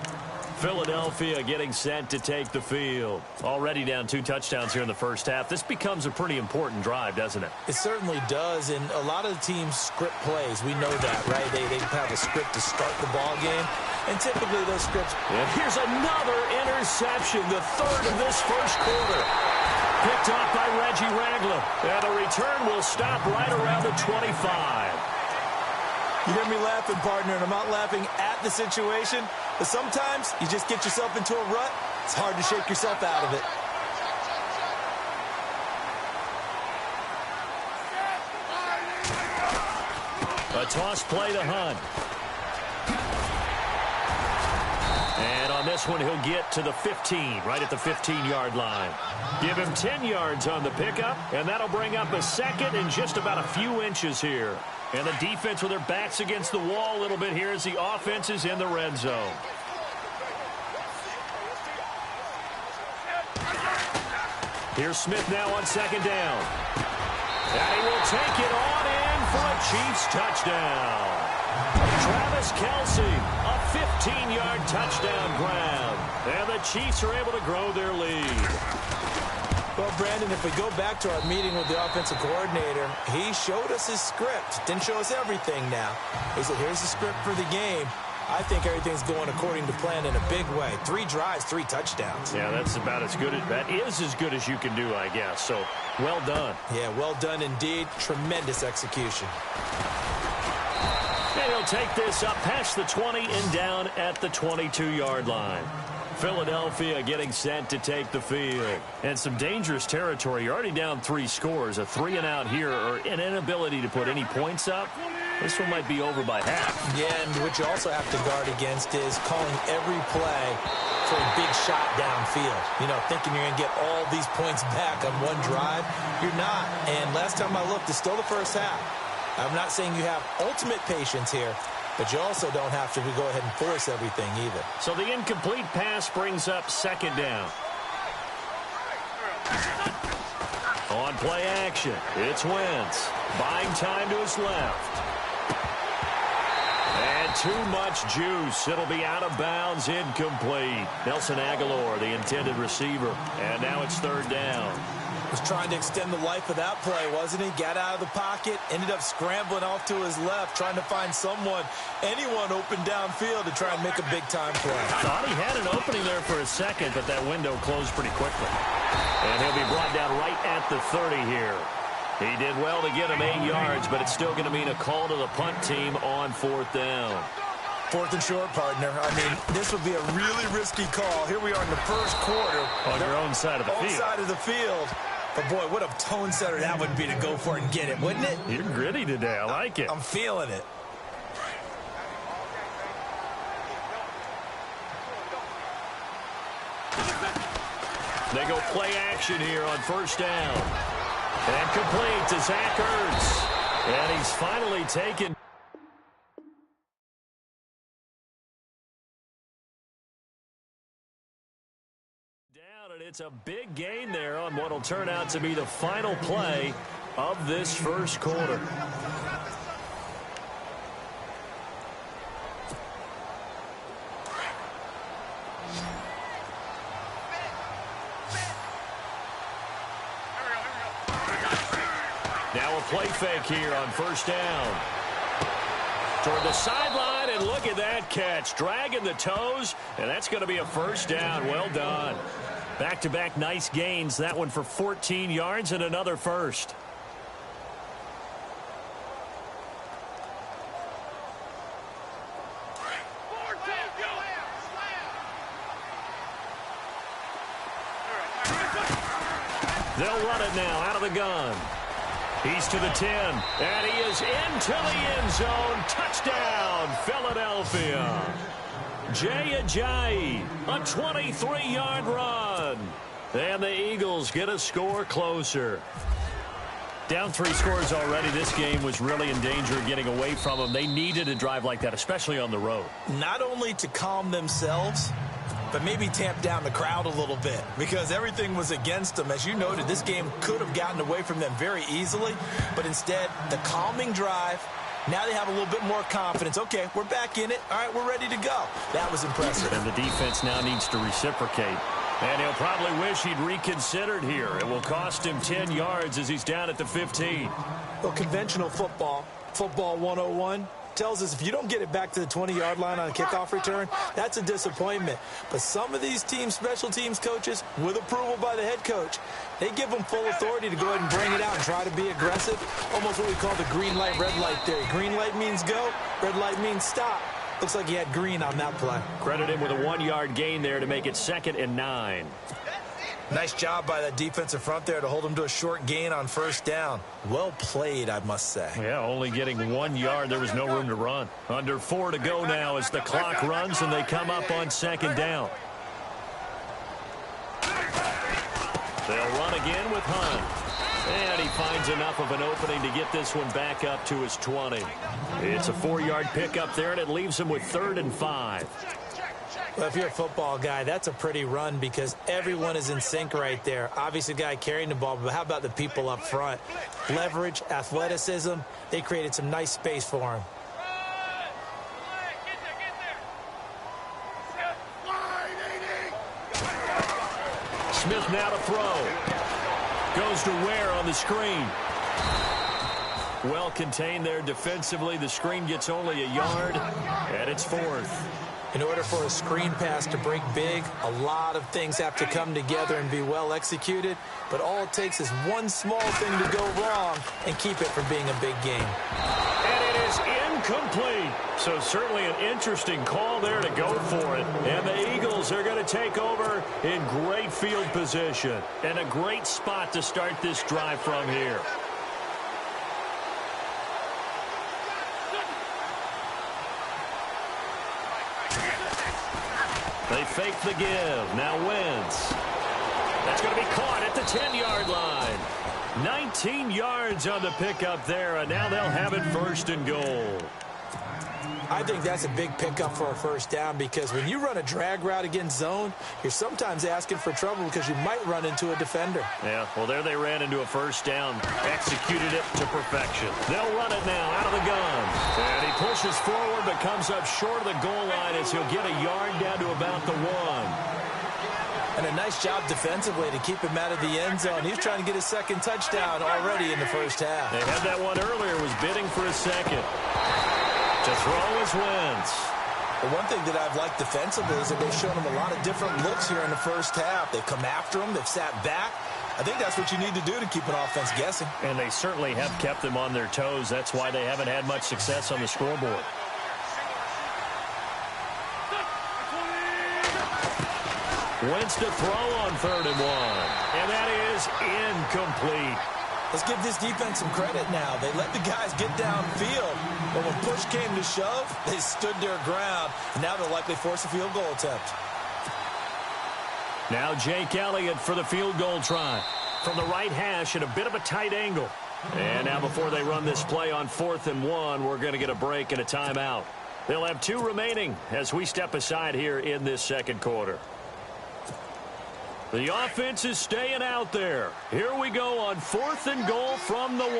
Philadelphia getting set to take the field. Already down 2 touchdowns here in the first half. This becomes a pretty important drive, doesn't it? It certainly does, and a lot of the teams script plays. We know that, right? They have a script to start the ball game, and typically those scripts... And here's another interception, the 3rd of this first quarter. Picked off by Reggie Ragland, and the return will stop right around the 25. You hear me laughing, partner, and I'm not laughing at the situation, but sometimes you just get yourself into a rut. It's hard to shake yourself out of it. A toss play to Hunt. And on this one, he'll get to the 15, right at the 15-yard line. Give him 10 yards on the pickup, and that'll bring up a second in just about a few inches here. And the defense with their backs against the wall a little bit here as the offense is in the red zone. Here's Smith now on 2nd down. And he will take it on in for a Chiefs touchdown. Travis Kelce, a 15-yard touchdown grab. And the Chiefs are able to grow their lead. Well, Brandon, if we go back to our meeting with the offensive coordinator, he showed us his script. Didn't show us everything now. He said, here's the script for the game. I think everything's going according to plan in a big way. 3 drives, 3 touchdowns. Yeah, that's about as good. That is as good as you can do, I guess. So, well done. Yeah, well done indeed. Tremendous execution. And he'll take this up past the 20 and down at the 22-yard line. Philadelphia getting set to take the field. And some dangerous territory. You're already down 3 scores. A 3-and-out here, or an inability to put any points up. This one might be over by half. Yeah, and what you also have to guard against is calling every play for a big shot downfield. You know, thinking you're going to get all these points back on one drive. You're not. And last time I looked, it's still the first half. I'm not saying you have ultimate patience here, but you also don't have to go ahead and force everything either. So the incomplete pass brings up 2nd down. On play action, it's Wentz. Buying time to his left. And too much juice. It'll be out of bounds, incomplete. Nelson Aguilar, the intended receiver. And now it's 3rd down. Was trying to extend the life of that play, wasn't he? Got out of the pocket, ended up scrambling off to his left, trying to find anyone open downfield to try and make a big-time play. Thought he had an opening there for a second, but that window closed pretty quickly. And he'll be brought down right at the 30 here. He did well to get him 8 yards, but it's still going to mean a call to the punt team on 4th down. 4th and short, partner. I mean, this would be a really risky call. Here we are in the first quarter. On your own side of the field. Own side of the field. But, boy, what a tone setter that would be to go for it and get it, wouldn't it? You're gritty today. I like it. I'm feeling it. They go play action here on 1st down. And complete to Zach Ertz. And he's finally taken. Down, and it's a big gain there on what will turn out to be the final play of this first quarter. Now a play fake here on 1st down. Toward the sideline, and look at that catch. Dragging the toes, and that's going to be a 1st down. Well done. Back-to-back nice gains. That one for 14 yards and another first. They'll run it now out of the gun. He's to the 10, and he is into the end zone. Touchdown, Philadelphia. Jay Ajayi, a 23-yard run. And the Eagles get a score closer. Down 3 scores already. This game was really in danger of getting away from them. They needed a drive like that, especially on the road. Not only to calm themselves, but maybe tamp down the crowd a little bit because everything was against them. As you noted, this game could have gotten away from them very easily, but instead, the calming drive Now they have a little bit more confidence. Okay, we're back in it. All right, we're ready to go. That was impressive. And the defense now needs to reciprocate. And he'll probably wish he'd reconsidered here. It will cost him 10 yards as he's down at the 15. Well, conventional football 101, tells us if you don't get it back to the 20-yard line on a kickoff return, that's a disappointment. But some of these teams, special teams coaches, with approval by the head coach, they give them full authority to go ahead and bring it out and try to be aggressive. Almost what we call the green light, red light theory. Green light means go, red light means stop. Looks like he had green on that play. Credit him with a 1-yard gain there to make it 2nd and 9. Nice job by that defensive front there to hold him to a short gain on first down. Well played, I must say. Yeah, only getting 1 yard. There was no room to run. Under 4 to go now as the clock runs and they come up on 2nd down. They'll run again with Hunt. And he finds enough of an opening to get this one back up to his 20. It's a 4-yard pickup there, and it leaves him with 3rd and 5. Well, if you're a football guy, that's a pretty run because everyone is in sync right there. Obviously, the guy carrying the ball, but how about the people up front? Leverage, athleticism, they created some nice space for him. Smith now to throw. Goes to Ware on the screen. Well contained there defensively. The screen gets only a yard, and it's 4th. In order for a screen pass to break big, a lot of things have to come together and be well executed. But all it takes is one small thing to go wrong and keep it from being a big game. And it is incomplete. So certainly an interesting call there to go for it. And the Eagles are going to take over in great field position. And a great spot to start this drive from here. They fake the give. Now Wentz. That's going to be caught at the 10-yard line. 19 yards on the pickup there, and now they'll have it 1st and goal. I think that's a big pickup for a first down because when you run a drag route against zone, you're sometimes asking for trouble because you might run into a defender. Yeah, well, there they ran into a first down, executed it to perfection. They'll run it now out of the gun. And he pushes forward but comes up short of the goal line as he'll get a yard down to about the 1. And a nice job defensively to keep him out of the end zone. He's trying to get his 2nd touchdown already in the first half. They had that one earlier, was bidding for a 2nd. To throw is Wentz. Well, one thing that I've liked defensively is that they've shown him a lot of different looks here in the first half. They've come after him. They've sat back. I think that's what you need to do to keep an offense guessing. And they certainly have kept them on their toes. That's why they haven't had much success on the scoreboard. Wentz to throw on 3rd and 1. And that is incomplete. Let's give this defense some credit now. They let the guys get downfield, but when push came to shove, they stood their ground, and now they'll likely force a field goal attempt. Now Jake Elliott for the field goal try. From the right hash at a bit of a tight angle. And now before they run this play on 4th and 1, we're going to get a break and a timeout. They'll have 2 remaining as we step aside here in this 2nd quarter. The offense is staying out there. Here we go on 4th and goal from the 1.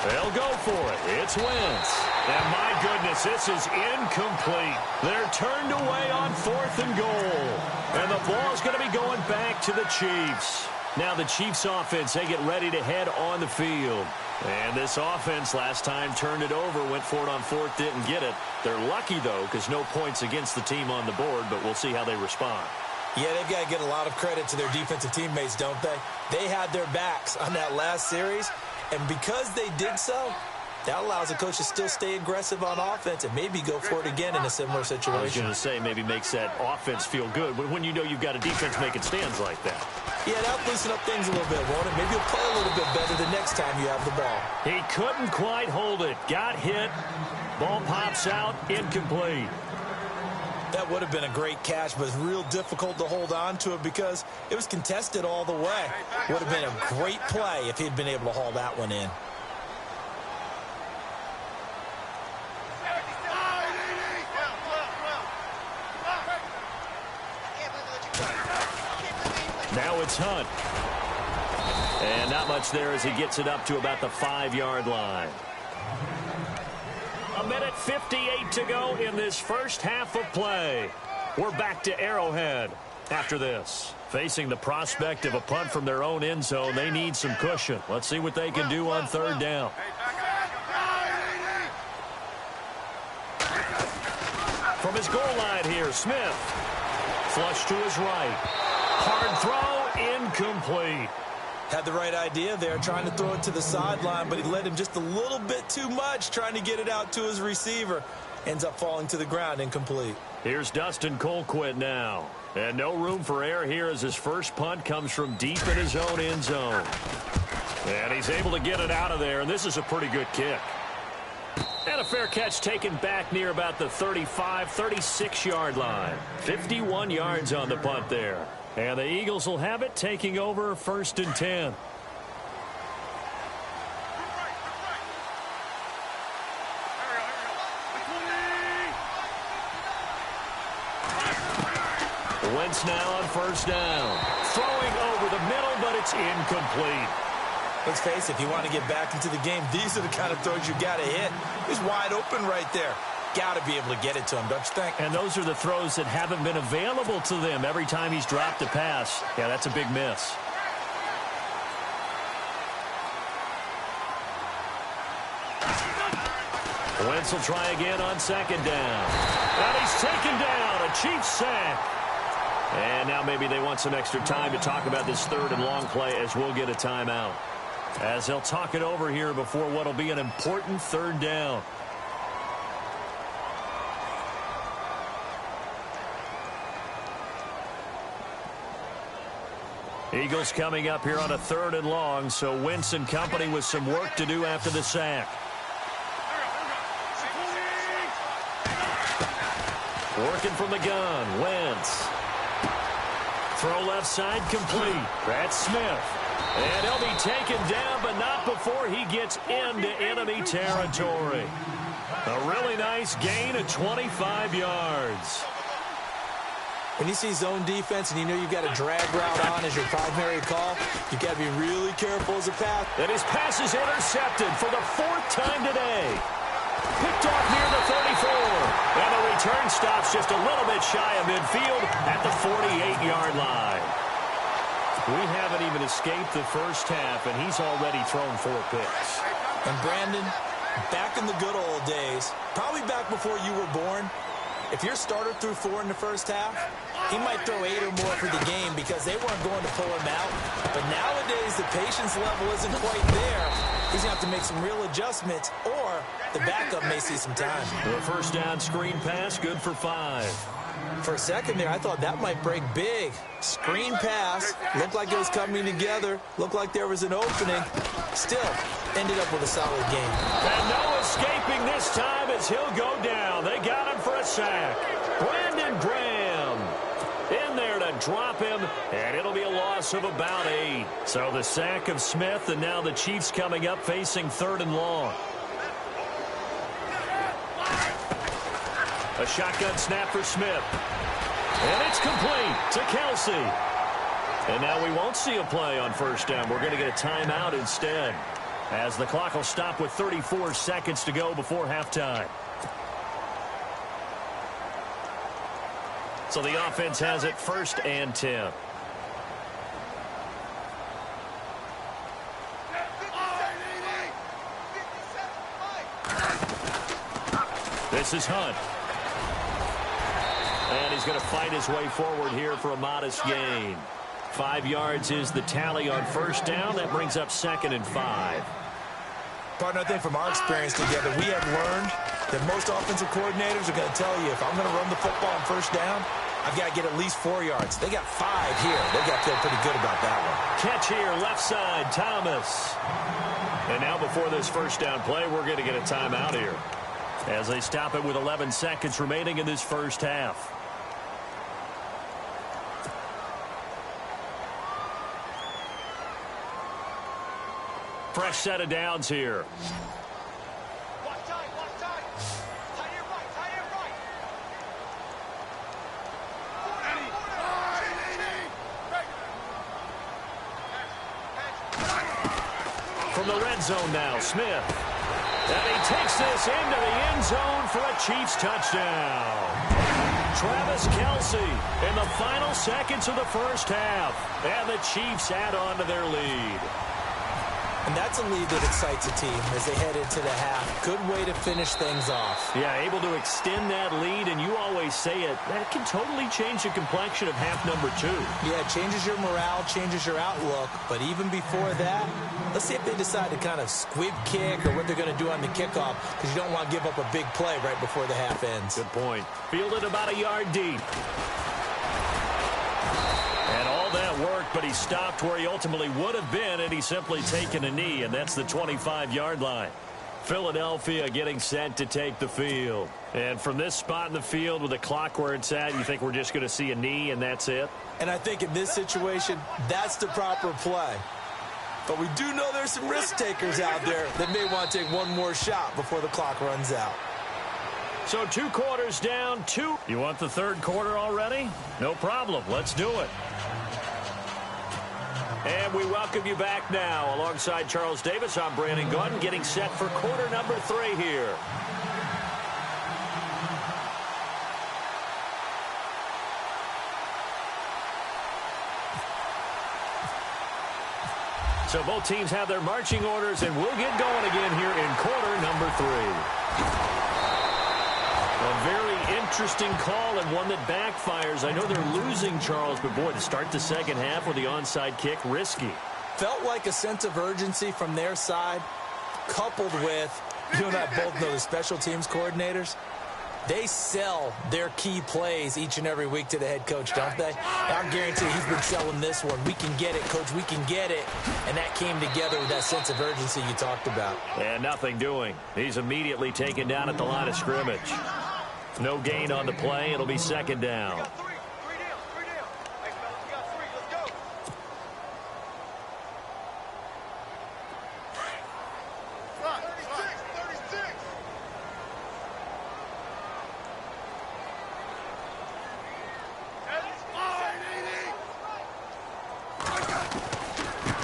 They'll go for it. It's Wentz. And my goodness, this is incomplete. They're turned away on 4th and goal. And the ball's going to be going back to the Chiefs. Now the Chiefs offense, they get ready to head on the field. And this offense last time turned it over, went for it on 4th, didn't get it. They're lucky, though, because no points against the team on the board, but we'll see how they respond. Yeah, they've got to get a lot of credit to their defensive teammates, don't they? They had their backs on that last series, and because they did so, that allows the coach to still stay aggressive on offense and maybe go for it again in a similar situation. I was going to say maybe makes that offense feel good when you know you've got a defense making stands like that. Yeah, that'll loosen up things a little bit, won't it? Maybe you'll play a little bit better the next time you have the ball. He couldn't quite hold it. Got hit. Ball pops out. Incomplete. That would have been a great catch, but it's real difficult to hold on to it because it was contested all the way. Would have been a great play if he'd been able to haul that one in. Now it's Hunt. And not much there as he gets it up to about the 5-yard line. 1:58 to go in this first half of play. We're back to Arrowhead after this. Facing the prospect of a punt from their own end zone, they need some cushion. Let's see what they can do on 3rd down. From his goal line here, Smith. Flush to his right. Hard throw, incomplete. Had the right idea there, trying to throw it to the sideline, but he led him just a little bit too much, trying to get it out to his receiver. Ends up falling to the ground, incomplete. Here's Dustin Colquitt now. And no room for error here as his first punt comes from deep in his own end zone. And he's able to get it out of there, and this is a pretty good kick. And a fair catch taken back near about the 35, 36-yard line. 51 yards on the punt there. And the Eagles will have it, taking over 1st and 10. Wentz now on 1st down. Throwing over the middle, but it's incomplete. Let's face it, if you want to get back into the game, these are the kind of throws you got to hit. He's wide open right there. Got to be able to get it to him, don't you think? And those are the throws that haven't been available to them every time he's dropped a pass. Yeah, that's a big miss. Wentz will try again on 2nd down. And he's taken down, a Chiefs sack. And now maybe they want some extra time to talk about this 3rd and long play as we'll get a timeout. As they'll talk it over here before what will be an important 3rd down. Eagles coming up here on a 3rd and long, so Wentz and company with some work to do after the sack. Working from the gun, Wentz. Throw left side complete. That's Smith. And he'll be taken down, but not before he gets into enemy territory. A really nice gain of 25 yards. When you see zone defense and you know you've got a drag route on as your primary call, you've got to be really careful as a pass. And his pass is intercepted for the 4th time today. Picked off near the 34. And the return stops just a little bit shy of midfield at the 48-yard line. We haven't even escaped the first half, and he's already thrown 4 picks. And Brandon, back in the good old days, probably back before you were born, if your starter threw 4 in the first half, he might throw 8 or more for the game because they weren't going to pull him out. But nowadays, the patience level isn't quite there. He's going to have to make some real adjustments, or the backup may see some time. The 1st down screen pass, good for 5. For a second there, I thought that might break big. Screen pass, looked like it was coming together, looked like there was an opening. Still, ended up with a solid game. And no escaping this time as he'll go down. They got him for a sack. Brandon Graham in there to drop him, and it'll be a loss of about 8. So the sack of Smith, and now the Chiefs coming up facing 3rd and long. A shotgun snap for Smith. And it's complete to Kelsey. And now we won't see a play on 1st down. We're going to get a timeout instead, as the clock will stop with 34 seconds to go before halftime. So the offense has it 1st and 10. This is Hunt. And he's going to fight his way forward here for a modest gain. 5 yards is the tally on 1st down. That brings up 2nd and 5. Partner, I think from our experience together, we have learned that most offensive coordinators are going to tell you, if I'm going to run the football on 1st down, I've got to get at least 4 yards. They got 5 here. They've got to feel pretty good about that one. Catch here, left side, Thomas. And now before this 1st down play, we're going to get a timeout here, as they stop it with 11 seconds remaining in this first half. Fresh set of downs here. From the red zone now, Smith. And he takes this into the end zone for a Chiefs touchdown. Travis Kelce in the final seconds of the first half. And the Chiefs add on to their lead. And that's a lead that excites a team as they head into the half. Good way to finish things off. Yeah, able to extend that lead, and you always say it, that can totally change the complexion of half number 2. Yeah, it changes your morale, changes your outlook. But even before that, let's see if they decide to kind of squib kick or what they're going to do on the kickoff, because you don't want to give up a big play right before the half ends. Good point. Fielded about a yard deep. And all that worked, but he stopped where he ultimately would have been, and he's simply taken a knee, and that's the 25-yard line. Philadelphia getting set to take the field. And from this spot in the field with the clock where it's at, you think we're just going to see a knee and that's it? And I think in this situation, that's the proper play. But we do know there's some risk takers out there that may want to take one more shot before the clock runs out. So 2 quarters down, 2. You want the third quarter already? No problem. Let's do it. And we welcome you back now. Alongside Charles Davis, I'm Brandon Gaudin, getting set for quarter number 3 here. So both teams have their marching orders, and we'll get going again here in quarter number 3. A very interesting call and one that backfires. I know they're losing, Charles, but boy, to start the second half with the onside kick, risky. Felt like a sense of urgency from their side, coupled with, you and I both know the special teams coordinators. They sell their key plays each and every week to the head coach, don't they? I guarantee he's been selling this one. We can get it, coach, we can get it. And that came together with that sense of urgency you talked about. And nothing doing. He's immediately taken down at the line of scrimmage. No gain on the play. It'll be second down.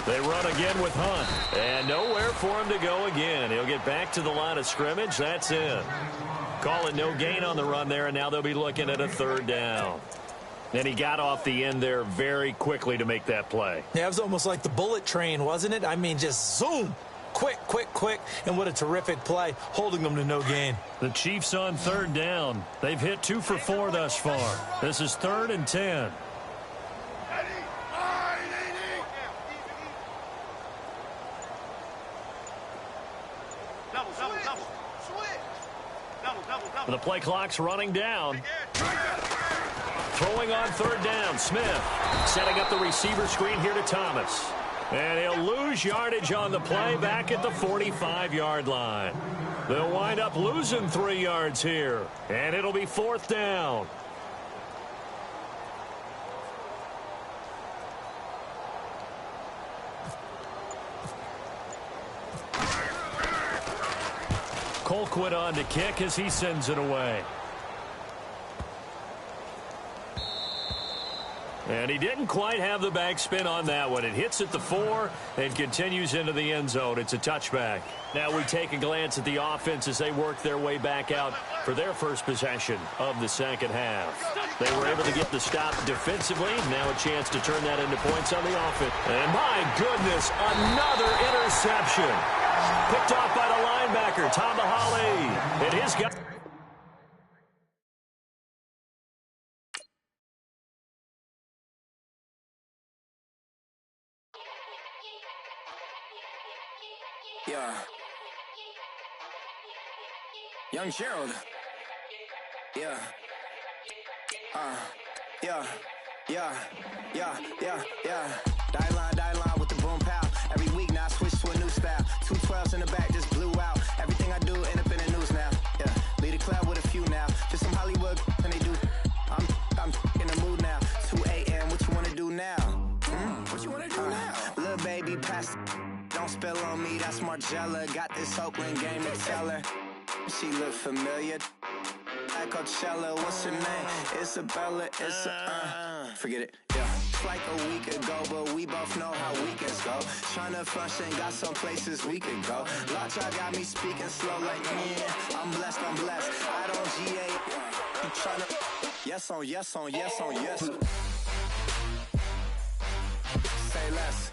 They run again with Hunt. And nowhere for him to go again. He'll get back to the line of scrimmage. That's it. Calling no gain on the run there, and now they'll be looking at a third down. And he got off the end there very quickly to make that play. Yeah, it was almost like the bullet train, wasn't it? I mean, just zoom. Quick, quick, quick. And what a terrific play, holding them to no gain. The Chiefs on third down. They've hit 2 for 4 thus far. This is 3rd and 10. The play clock's running down. Throwing on third down, Smith. Setting up the receiver screen here to Thomas. And he'll lose yardage on the play back at the 45-yard line. They'll wind up losing 3 yards here. And it'll be 4th down. Colquitt on to kick as he sends it away. And he didn't quite have the backspin on that one. It hits at the 4 and continues into the end zone. It's a touchback. Now we take a glance at the offense as they work their way back out for their first possession of the second half. They were able to get the stop defensively. Now a chance to turn that into points on the offense. And my goodness, another interception. Picked off by the linebacker, Tamahali. It is got. Yeah. Young Gerald. Yeah. Yeah. Die line with the boom pow. Every week now I switch to a new style. 2 12s in the back just blew out. Everything I do end up in the news now. Yeah. Lead a club with a few now. Just some Hollywood and they do. I'm in the mood now. 2 a.m. What you wanna do now? What you wanna do now? Little baby pass. Don't spill on me, that's Margella. Got this Oakland game to tell her. She look familiar. At Coachella, what's her name? Isabella, forget it, yeah. just like a week ago, but we both know how weekends go. Tryna function, got some places we could go. Watch, I got me speaking slow like, yeah, I'm blessed, I don't GA. You tryna, yes on yes on yes on yes. Say less.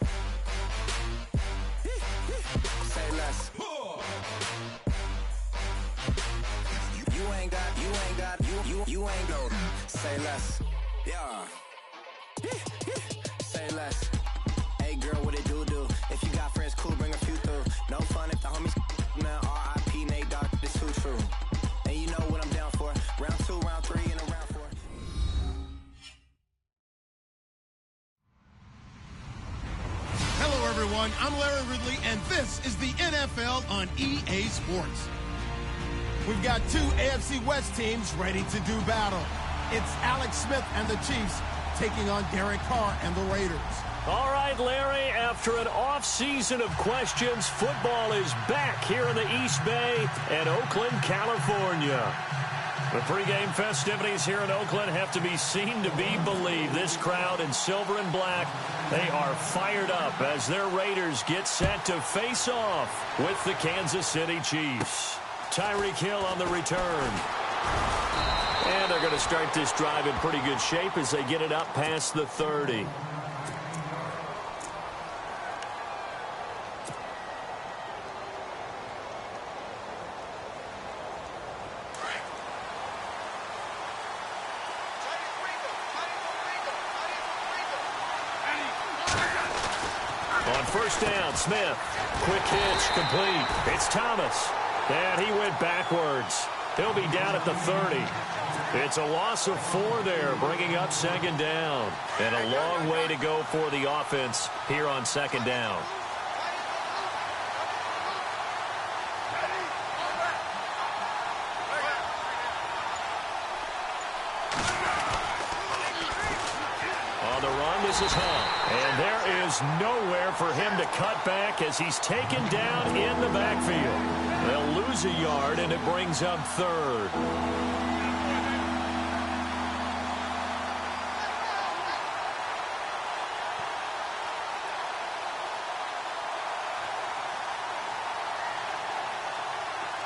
Say less. You ain't got, you ain't go. Say less. Yeah. Say less. Hey girl, what it do? If you got friends, cool, bring a few through. No fun if the homies, man, R.I.P. Nate Dogg, this too true. And you know what I'm down for. Round 2, round 3, and a round 4. Hello, everyone. I'm Larry Ridley, and this is the NFL on EA Sports. We've got two AFC West teams ready to do battle. It's Alex Smith and the Chiefs taking on Derek Carr and the Raiders. All right, Larry, after an off-season of questions, football is back here in the East Bay at Oakland, California. The pregame festivities here in Oakland have to be seen to be believed. This crowd in silver and black, they are fired up as their Raiders get set to face off with the Kansas City Chiefs. Tyreek Hill on the return. And they're going to start this drive in pretty good shape as they get it up past the 30. On first down, Smith. Quick hitch, complete. It's Thomas. And he went backwards. He'll be down at the 30. It's a loss of 4 there, bringing up second down. And a long way to go for the offense here on second down. On the run, this is Hunt. And there is nowhere for him to cut back as he's taken down in the backfield. They'll lose a yard, and it brings up third.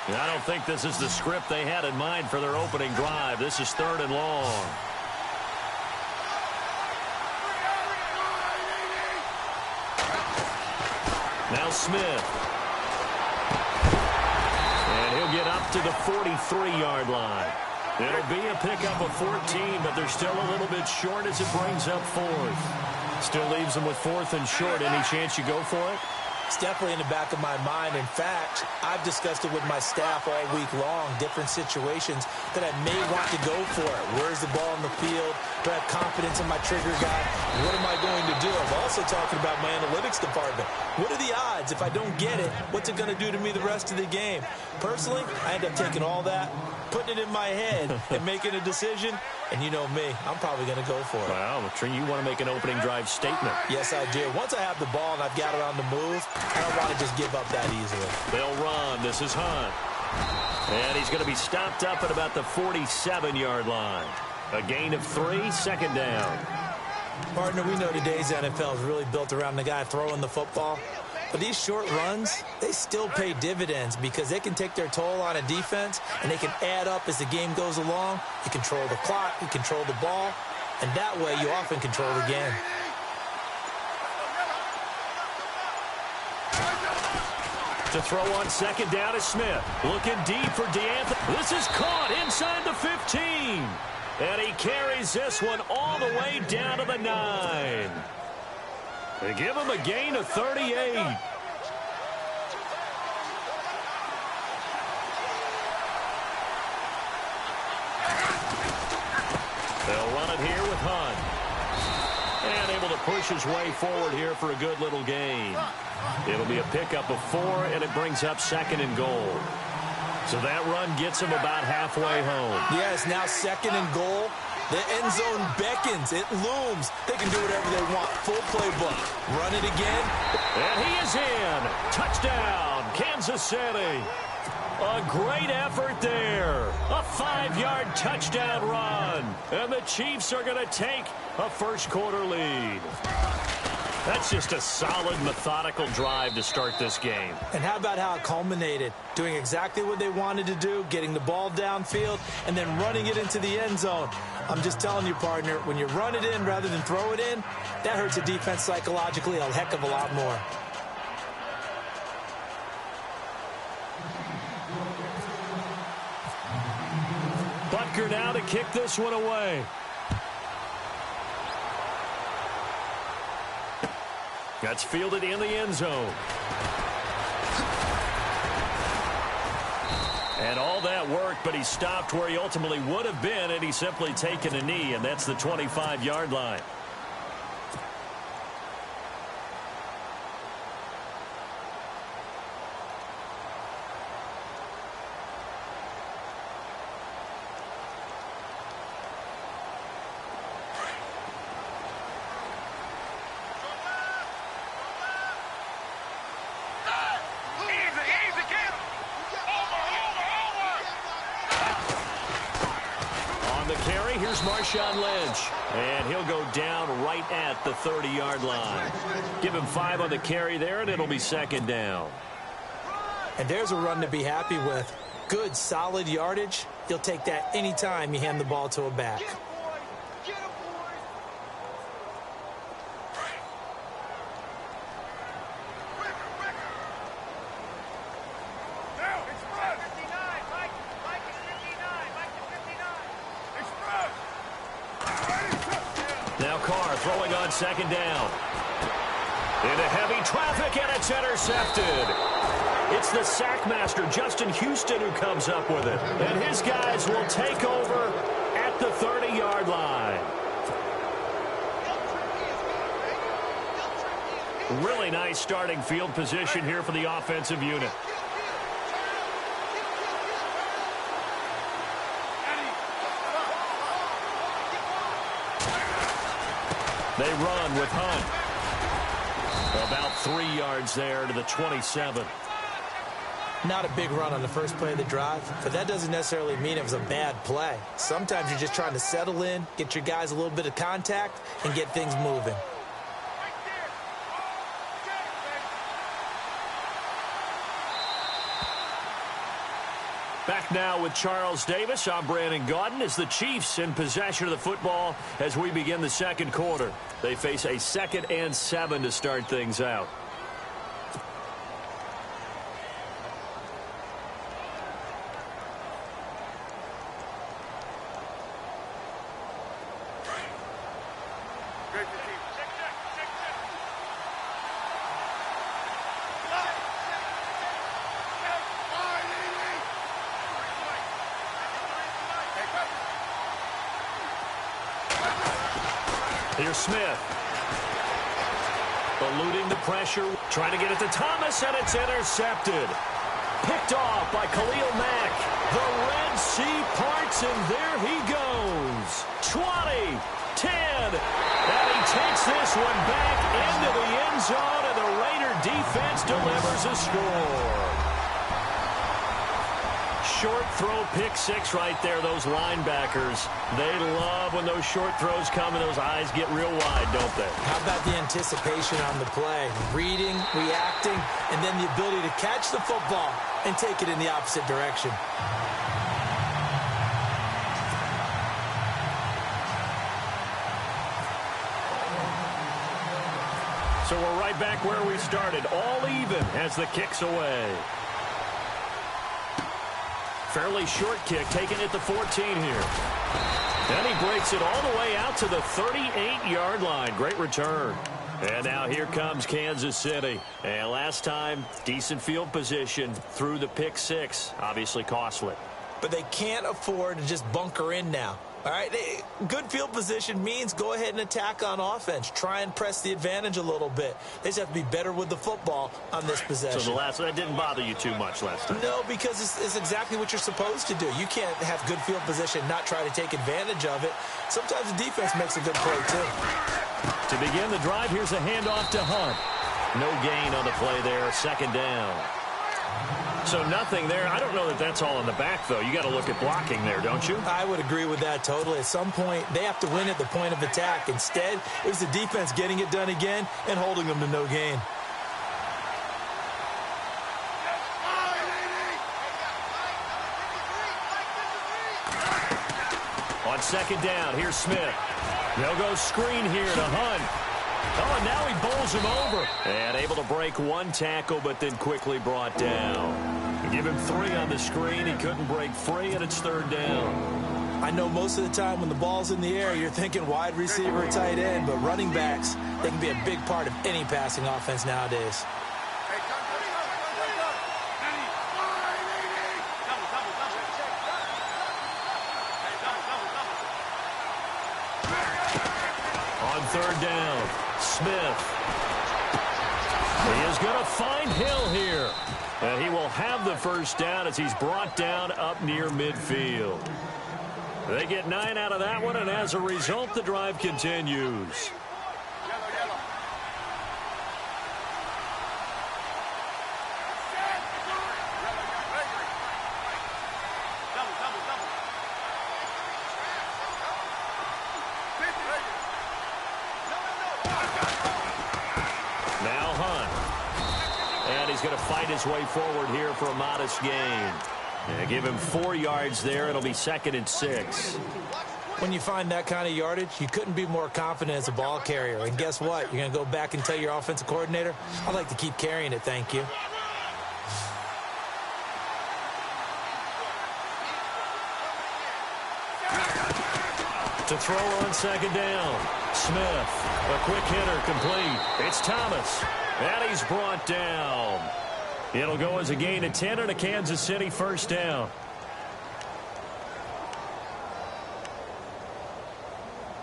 I don't think this is the script they had in mind for their opening drive. This is 3rd and long. Now Smith. And he'll get up to the 43-yard line. It'll be a pickup of 14, but they're still a little bit short as it brings up 4th. Still leaves them with 4th and short. Any chance you go for it? It's definitely in the back of my mind. In fact, I've discussed it with my staff all week long, different situations that I may want to go for it. Where's the ball on the field? Do I have confidence in my trigger guy? What am I going to do? I'm also talking about my analytics department. What are the odds? If I don't get it, what's it going to do to me the rest of the game? Personally, I end up taking all that, putting it in my head, and making a decision. And you know me, I'm probably going to go for it. Wow, you want to make an opening drive statement. Yes, I do. Once I have the ball and I've got it on the move, I don't want to just give up that easily. They'll run. This is Hunt. And he's going to be stopped up at about the 47-yard line. A gain of 3, second down. Partner, we know today's NFL is really built around the guy throwing the football. But these short runs, they still pay dividends because they can take their toll on a defense and they can add up as the game goes along. You control the clock, you control the ball, and that way you often control the game. To throw on second down is Smith. Looking deep for DeAnthony. This is caught inside the 15. And he carries this one all the way down to the 9. They give him a gain of 38. They'll run it here with Hunt. And able to push his way forward here for a good little gain. It'll be a pickup of 4, and it brings up 2nd and goal. So that run gets him about halfway home. Yes, now 2nd and goal. The end zone beckons. It looms. They can do whatever they want. Full playbook. Run it again. And he is in. Touchdown, Kansas City. A great effort there. A 5-yard touchdown run. And the Chiefs are going to take a first-quarter lead. That's just a solid, methodical drive to start this game. And how about how it culminated? Doing exactly what they wanted to do, getting the ball downfield, and then running it into the end zone. I'm just telling you, partner, when you run it in rather than throw it in, that hurts a defense psychologically a heck of a lot more. Butker now to kick this one away. That's fielded in the end zone. And all that worked, but he stopped where he ultimately would have been, and he's simply taken a knee, and that's the 25-yard line. Here's Marshawn Lynch, and he'll go down right at the 30-yard line. Give him 5 on the carry there, and it'll be second down. And there's a run to be happy with. Good, solid yardage. You'll take that anytime you hand the ball to a back. Throwing on second down. Into heavy traffic, and it's intercepted. It's the sackmaster, Justin Houston, who comes up with it. And his guys will take over at the 30-yard line. Really nice starting field position here for the offensive unit. They run with Hunt. About 3 yards there to the 27. Not a big run on the first play of the drive, but that doesn't necessarily mean it was a bad play. Sometimes you're just trying to settle in, get your guys a little bit of contact, and get things moving. Back now with Charles Davis. I'm Brandon Gaudin as the Chiefs in possession of the football as we begin the second quarter. They face a 2nd and 7 to start things out. Here's Smith. Eluding the pressure. Trying to get it to Thomas, and it's intercepted. Picked off by Khalil Mack. The Red Sea parts, and there he goes. 20, 10. And he takes this one back into the end zone, and the Raider defense delivers a score. Short throw, pick 6 right there, those linebackers. They love when those short throws come and those eyes get real wide, don't they? How about the anticipation on the play? Reading, reacting, and then the ability to catch the football and take it in the opposite direction. So we're right back where we started, all even as the kick's away. Fairly short kick, taken at the 14 here. And he breaks it all the way out to the 38-yard line. Great return. And now here comes Kansas City. And last time, decent field position through the pick 6. Obviously costly. But they can't afford to just bunker in now. All right, good field position means go ahead and attack on offense. Try and press the advantage a little bit. They just have to be better with the football on this possession. So that didn't bother you too much last time? No, because it's exactly what you're supposed to do. You can't have good field position, not try to take advantage of it. Sometimes the defense makes a good play, too. To begin the drive, here's a handoff to Hunt. No gain on the play there, second down. So nothing there. I don't know that that's all in the back, though. You got to look at blocking there, don't you? I would agree with that totally. At some point, they have to win at the point of attack. Instead, it was the defense getting it done again and holding them to no gain. On second down, here's Smith. They'll go screen here to Hunt. Oh, and now he bowls him over. And able to break one tackle, but then quickly brought down. Give him 3 on the screen. He couldn't break free, and it's third down. I know most of the time when the ball's in the air, you're thinking wide receiver or tight end, but running backs, they can be a big part of any passing offense nowadays. On third down, Smith. He is going to find Hill here. And he will have the first down as he's brought down up near midfield. They get 9 out of that one, and as a result, the drive continues. Now Hunt. And he's going to fight his way forward here for a modest gain. And give him 4 yards there. It'll be 2nd and 6. When you find that kind of yardage, you couldn't be more confident as a ball carrier. And guess what? You're going to go back and tell your offensive coordinator, I'd like to keep carrying it, thank you. To throw on second down. Smith, a quick hitter, complete. It's Thomas, and he's brought down. It'll go as a gain of 10 and a Kansas City first down.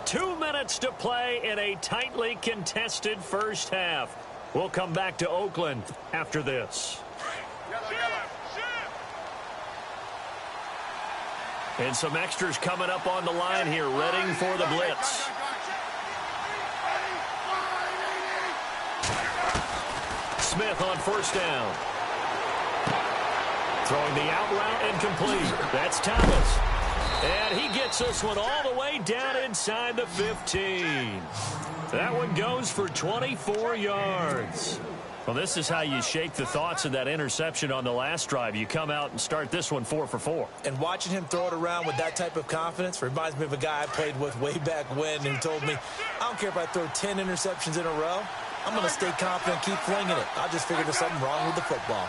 Two minutes to play in a tightly contested first half. We'll come back to Oakland after this. And some extras coming up on the line here, readying for the blitz. Smith on first down. Throwing the out route incomplete. That's Thomas. And he gets this one all the way down inside the 15. That one goes for 24 yards. Well, this is how you shake the thoughts of that interception on the last drive. You come out and start this one 4 for 4. And watching him throw it around with that type of confidence reminds me of a guy I played with way back when who told me, I don't care if I throw 10 interceptions in a row. I'm going to stay confident, keep flinging it. I just figured there's something wrong with the football.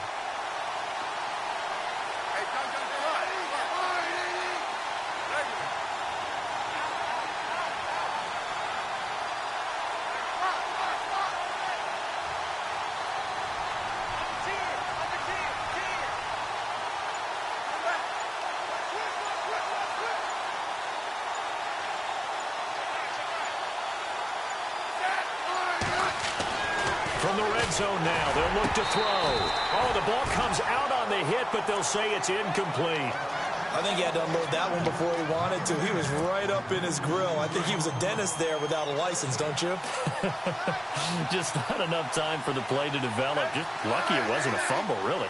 From the red zone now, they'll look to throw. Oh, the ball comes out on the hit, but they'll say it's incomplete. I think he had to unload that one before he wanted to. He was right up in his grill. I think he was a dentist there without a license, don't you? Just not enough time for the play to develop. Just lucky it wasn't a fumble, really.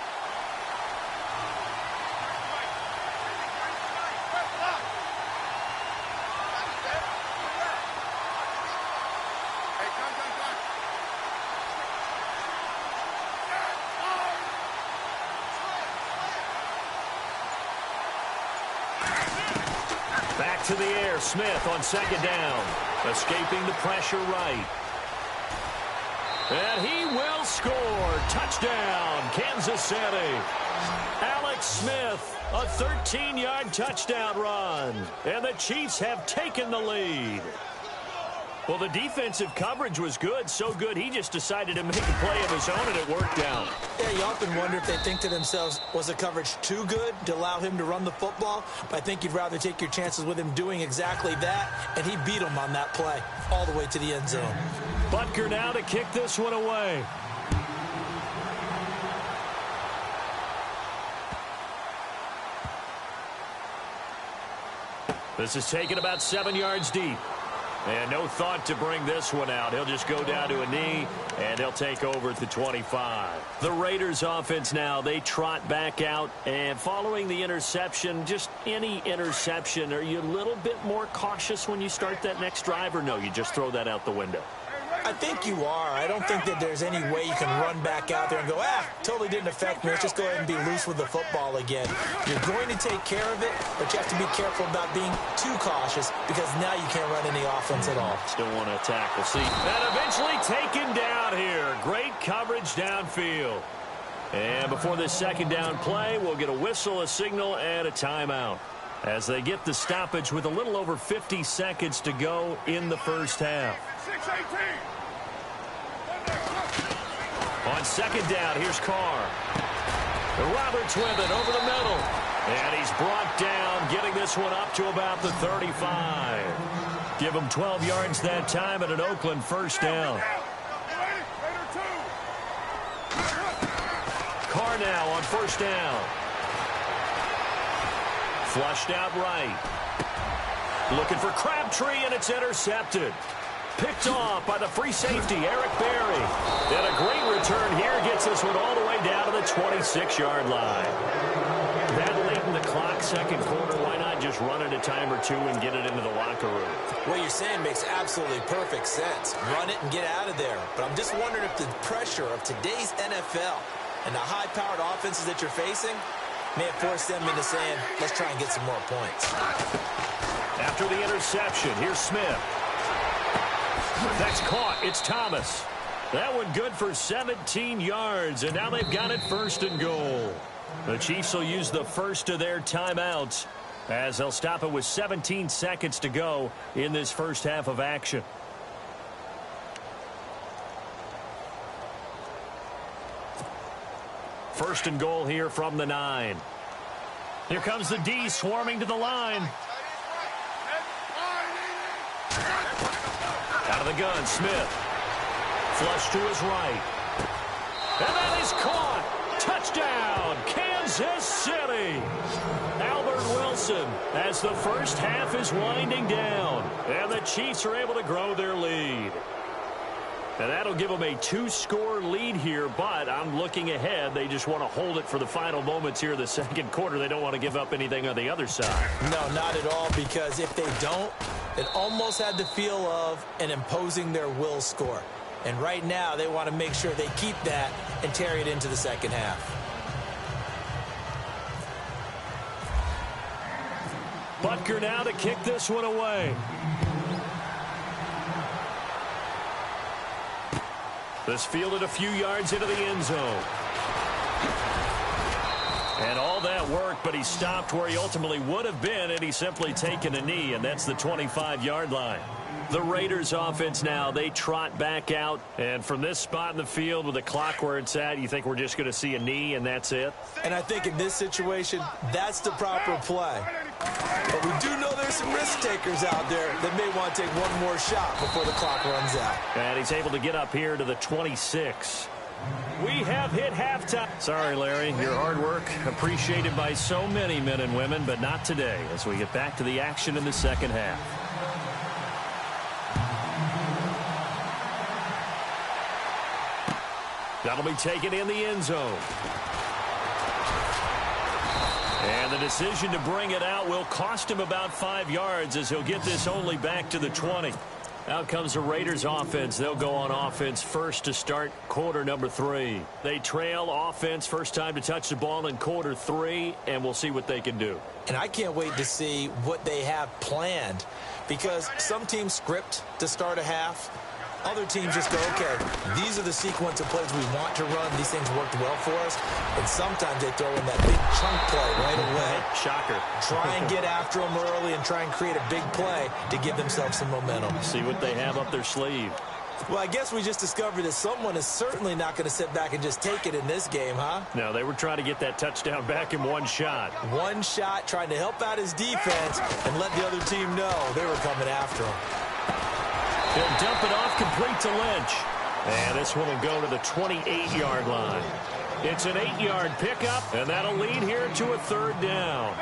Back to the air, Smith on second down. Escaping the pressure right. And he will score. Touchdown, Kansas City. Alex Smith, a 13-yard touchdown run. And the Chiefs have taken the lead. Well, the defensive coverage was good, so good he just decided to make a play of his own, and it worked out. Yeah, you often wonder if they think to themselves, was the coverage too good to allow him to run the football? But I think you'd rather take your chances with him doing exactly that, and he beat him on that play all the way to the end zone. Butker now to kick this one away. This is taken about 7 yards deep. And no thought to bring this one out. He'll just go down to a knee, and he'll take over at the 25. The Raiders offense now, they trot back out. And following the interception, just any interception, are you a little bit more cautious when you start that next drive, or no, you just throw that out the window? I think you are. I don't think that there's any way you can run back out there and go, totally didn't affect me. Let's just go ahead and be loose with the football again. You're going to take care of it, but you have to be careful about being too cautious because now you can't run any offense at all. Still want to attack. We'll see. And eventually taken down here. Great coverage downfield. And before this second down play, we'll get a whistle, a signal, and a timeout as they get the stoppage with a little over 50 seconds to go in the first half. 6-18. On second down, here's Carr. Roberts with it over the middle. And he's brought down, getting this one up to about the 35. Give him 12 yards that time and an Oakland first down. Carr now on first down. Flushed out right. Looking for Crabtree, and it's intercepted. Picked off by the free safety, Eric Berry. And a great return here gets this one all the way down to the 26-yard line. That late in the clock, second quarter, why not just run it a time or two and get it into the locker room? What you're saying makes absolutely perfect sense. Run it and get out of there. But I'm just wondering if the pressure of today's NFL and the high-powered offenses that you're facing may have forced them into saying, let's try and get some more points. After the interception, here's Smith. That's caught. It's Thomas. That one good for 17 yards, and now they've got it first and goal. The Chiefs will use the first of their timeouts as they'll stop it with 17 seconds to go in this first half of action. First and goal here from the 9. Here comes the D swarming to the line. Out of the gun, Smith. Flush to his right. And that is caught. Touchdown, Kansas City. Albert Wilson as the first half is winding down. And the Chiefs are able to grow their lead. And that'll give them a 2-score lead here, but I'm looking ahead. They just want to hold it for the final moments here of the second quarter. They don't want to give up anything on the other side. No, not at all, because if they don't, it almost had the feel of an imposing their will score. And right now, they want to make sure they keep that and carry it into the second half. Butker now to kick this one away. This fielded a few yards into the end zone. And all that work, but he stopped where he ultimately would have been, and he's simply taken a knee, and that's the 25-yard line. The Raiders offense now, they trot back out, and from this spot in the field with the clock where it's at, you think we're just going to see a knee and that's it? And I think in this situation, that's the proper play. But we do know there's some risk takers out there that may want to take one more shot before the clock runs out. And he's able to get up here to the 26. We have hit halftime. Sorry, Larry, your hard work appreciated by so many men and women, but not today as we get back to the action in the second half. That'll be taken in the end zone. And the decision to bring it out will cost him about 5 yards as he'll get this only back to the 20. Out comes the Raiders offense. They'll go on offense first to start quarter number 3. They trail offense first time to touch the ball in quarter 3, and we'll see what they can do. And I can't wait to see what they have planned, because some teams script to start a half. Other teams just go, okay, these are the sequence of plays we want to run. These things worked well for us. And sometimes they throw in that big chunk play right away. Shocker. Try and get after them early and try and create a big play to give themselves some momentum. See what they have up their sleeve. Well, I guess we just discovered that someone is certainly not going to sit back and just take it in this game, huh? No, they were trying to get that touchdown back in one shot. One shot, trying to help out his defense and let the other team know they were coming after him. He'll dump it off complete to Lynch. And this one will go to the 28-yard line. It's an 8-yard pickup, and that'll lead here to a third down.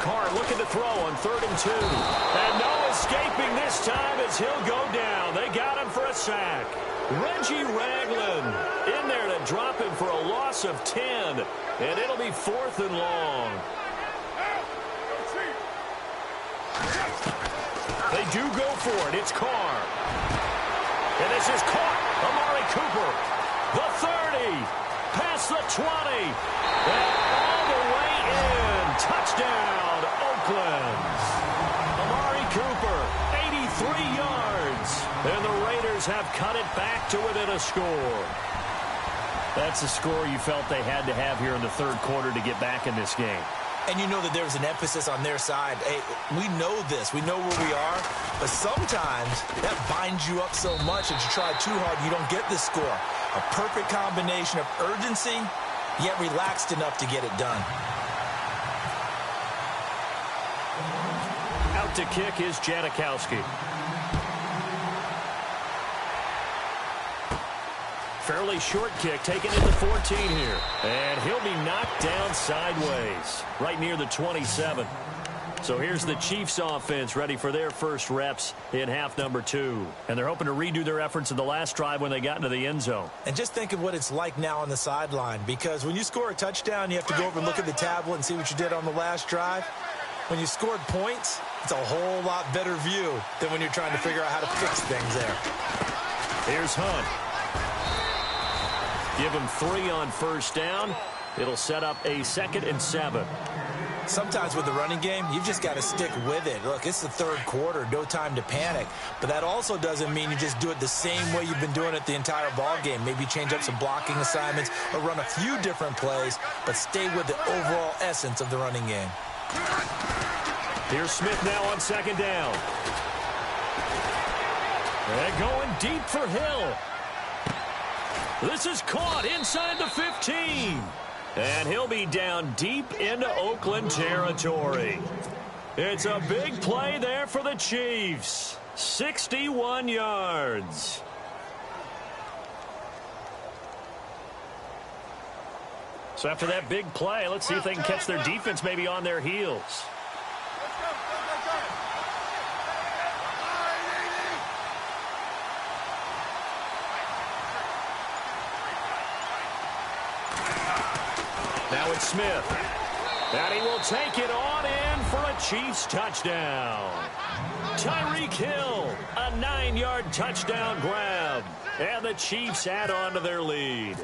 Carr looking to to throw on 3rd and 2. And no escaping this time as he'll go down. They got him for a sack. Reggie Ragland in there to drop him for a loss of 10. And it'll be 4th and long. They do go for it. It's Carr. And this is caught. Amari Cooper. The 30. Past the 20. And all the way in. Touchdown, Oakland. Amari Cooper, 83 yards. And the Raiders have cut it back to within a score. That's a score you felt they had to have here in the 3rd quarter to get back in this game. And you know that there's an emphasis on their side. Hey, we know this. We know where we are. But sometimes that binds you up so much that you try too hard, you don't get the score. A perfect combination of urgency, yet relaxed enough to get it done. Out to kick is Janikowski. Fairly short kick, taken at the 14 here. And he'll be knocked down sideways, right near the 27. So here's the Chiefs offense ready for their first reps in half number 2. And they're hoping to redo their efforts in the last drive when they got into the end zone. And just think of what it's like now on the sideline, because when you score a touchdown, you have to go over and look at the tablet and see what you did on the last drive. When you scored points, it's a whole lot better view than when you're trying to figure out how to fix things there. Here's Hunt. Give him 3 on first down. It'll set up a 2nd and 7. Sometimes with the running game, you've just got to stick with it. Look, it's the 3rd quarter, no time to panic. But that also doesn't mean you just do it the same way you've been doing it the entire ball game. Maybe change up some blocking assignments or run a few different plays, but stay with the overall essence of the running game. Here's Smith now on 2nd down. And going deep for Hill. This is caught inside the 15. And he'll be down deep into Oakland territory. It's a big play there for the Chiefs. 61 yards. So after that big play, let's see if they can catch their defense maybe on their heels. Now it's Smith. And he will take it on in for a Chiefs touchdown. Tyreek Hill, a 9-yard touchdown grab. And the Chiefs add on to their lead.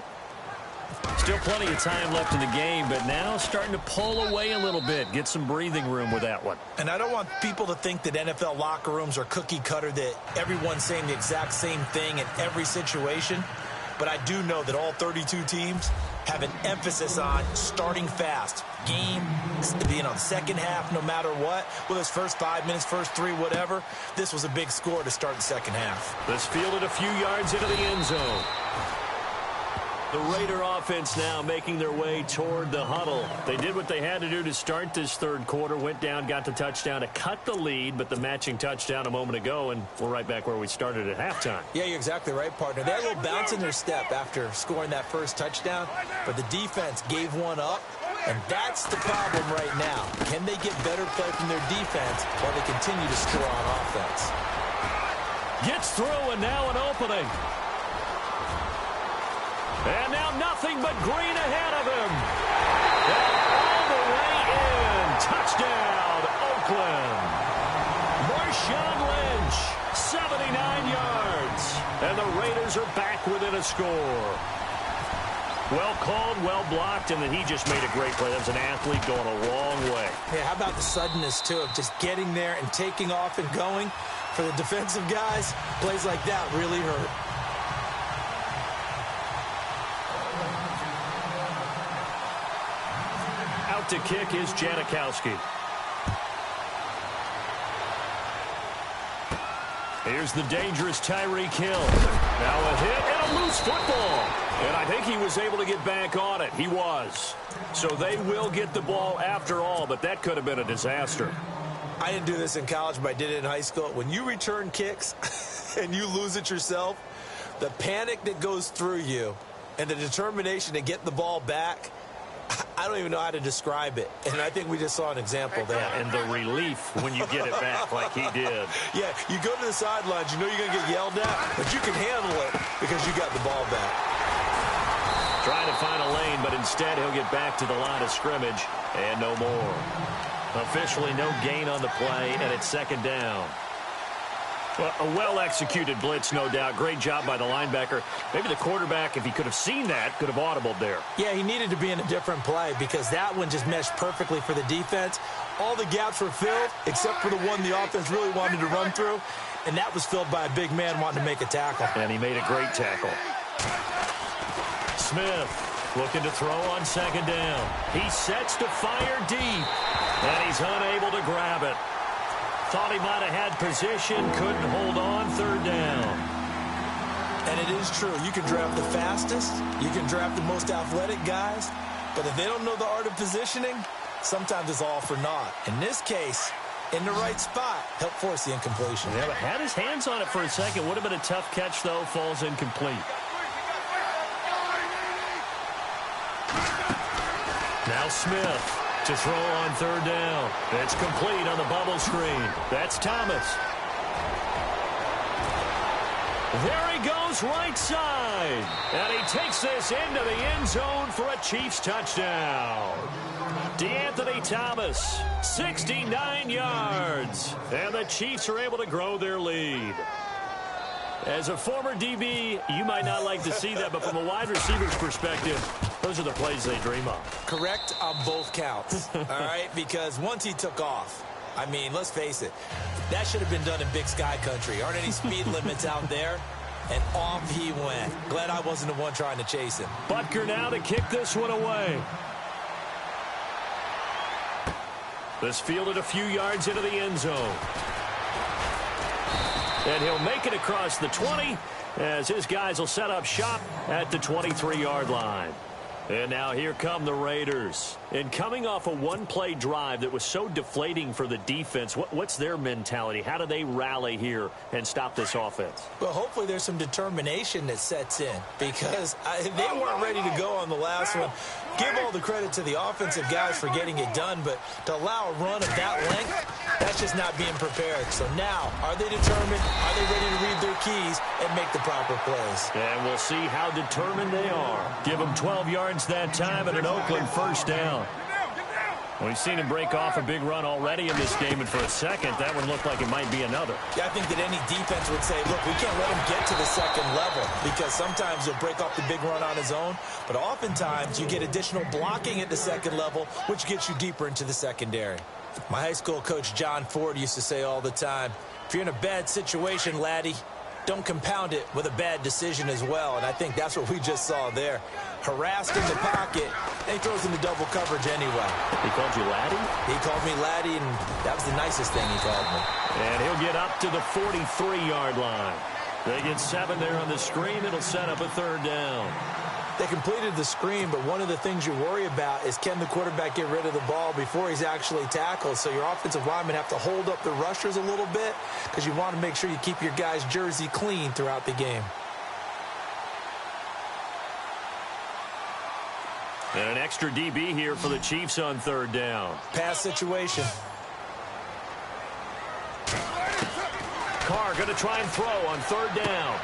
Still plenty of time left in the game, but now starting to pull away a little bit. Get some breathing room with that one. And I don't want people to think that NFL locker rooms are cookie cutter, that everyone's saying the exact same thing in every situation. But I do know that all 32 teams have an emphasis on starting fast. Game, the second half, no matter what. Whether it's first 5 minutes, first 3, whatever. This was a big score to start the second half. This fielded a few yards into the end zone. The Raider offense now making their way toward the huddle. They did what they had to do to start this 3rd quarter. Went down, got the touchdown to cut the lead, but the matching touchdown a moment ago, and we're right back where we started at halftime. Yeah, you're exactly right, partner. They had a little bounce in their step after scoring that first touchdown, but the defense gave one up, and that's the problem right now. Can they get better play from their defense while they continue to score on offense? Gets through, and now an opening. And now nothing but green ahead of him. And all the way in. Touchdown, Oakland. Marshawn Lynch, 79 yards. And the Raiders are back within a score. Well called, well blocked, and then he just made a great play. That was an athlete going a long way. Yeah, how about the suddenness, too, of just getting there and taking off and going? For the defensive guys, plays like that really hurt. To kick is Janikowski. Here's the dangerous Tyreek Hill. Now a hit and a loose football. And I think he was able to get back on it. He was. So they will get the ball after all, but that could have been a disaster. I didn't do this in college, but I did it in high school. When you return kicks and you lose it yourself, the panic that goes through you and the determination to get the ball back, I don't even know how to describe it. And I think we just saw an example there. Yeah, and the relief when you get it back like he did. Yeah, you go to the sidelines, you know you're going to get yelled at, but you can handle it because you got the ball back. Trying to find a lane, but instead he'll get back to the line of scrimmage and no more. Officially no gain on the play, and it's second down. Well, a well-executed blitz, no doubt. Great job by the linebacker. Maybe the quarterback, if he could have seen that, could have audibled there. Yeah, he needed to be in a different play because that one just meshed perfectly for the defense. All the gaps were filled except for the one the offense really wanted to run through, and that was filled by a big man wanting to make a tackle. And he made a great tackle. Smith looking to throw on second down. He sets to fire deep, and he's unable to grab it. Thought he might have had position, couldn't hold on, third down. And it is true. You can draft the fastest, you can draft the most athletic guys, but if they don't know the art of positioning, sometimes it's all for naught. In this case, in the right spot, helped force the incompletion. Yeah, but had his hands on it for a second. Would have been a tough catch, though. Falls incomplete. Now Smith to throw on third down. It's complete on the bubble screen. That's Thomas. There he goes right side. And he takes this into the end zone for a Chiefs touchdown. DeAnthony Thomas, 69 yards. And the Chiefs are able to grow their lead. As a former DB, you might not like to see that, but from a wide receiver's perspective, those are the plays they dream of. Correct on both counts, all right? Because once he took off, I mean, let's face it, that should have been done in Big Sky Country. Aren't any speed limits out there? And off he went. Glad I wasn't the one trying to chase him. Butker now to kick this one away. This fielded a few yards into the end zone. And he'll make it across the 20 as his guys will set up shop at the 23-yard line. And now here come the Raiders. And coming off a one-play drive that was so deflating for the defense, what's their mentality? How do they rally here and stop this offense? Well, hopefully there's some determination that sets in because they weren't ready to go on the last one. Give all the credit to the offensive guys for getting it done, but to allow a run of that length, that's just not being prepared. So now, are they determined? Are they ready to read their keys and make the proper plays? And we'll see how determined they are. Give them 12 yards that time and an Oakland first down. We've seen him break off a big run already in this game, and for a second, that one looked like it might be another. Yeah, I think that any defense would say, look, we can't let him get to the second level because sometimes he'll break off the big run on his own, but oftentimes you get additional blocking at the second level, which gets you deeper into the secondary. My high school coach, John Ford, used to say all the time, if you're in a bad situation, laddie, don't compound it with a bad decision as well, and I think that's what we just saw there. Harassed in the pocket, and he throws into double coverage anyway. He called you laddie? He called me laddie, and that was the nicest thing he called me. And he'll get up to the 43-yard line. They get 7 there on the screen. It'll set up a third down. They completed the screen, but one of the things you worry about is can the quarterback get rid of the ball before he's actually tackled? So your offensive linemen have to hold up the rushers a little bit because you want to make sure you keep your guy's jersey clean throughout the game. And an extra DB here for the Chiefs on third down. Pass situation. Carr going to try and throw on third down.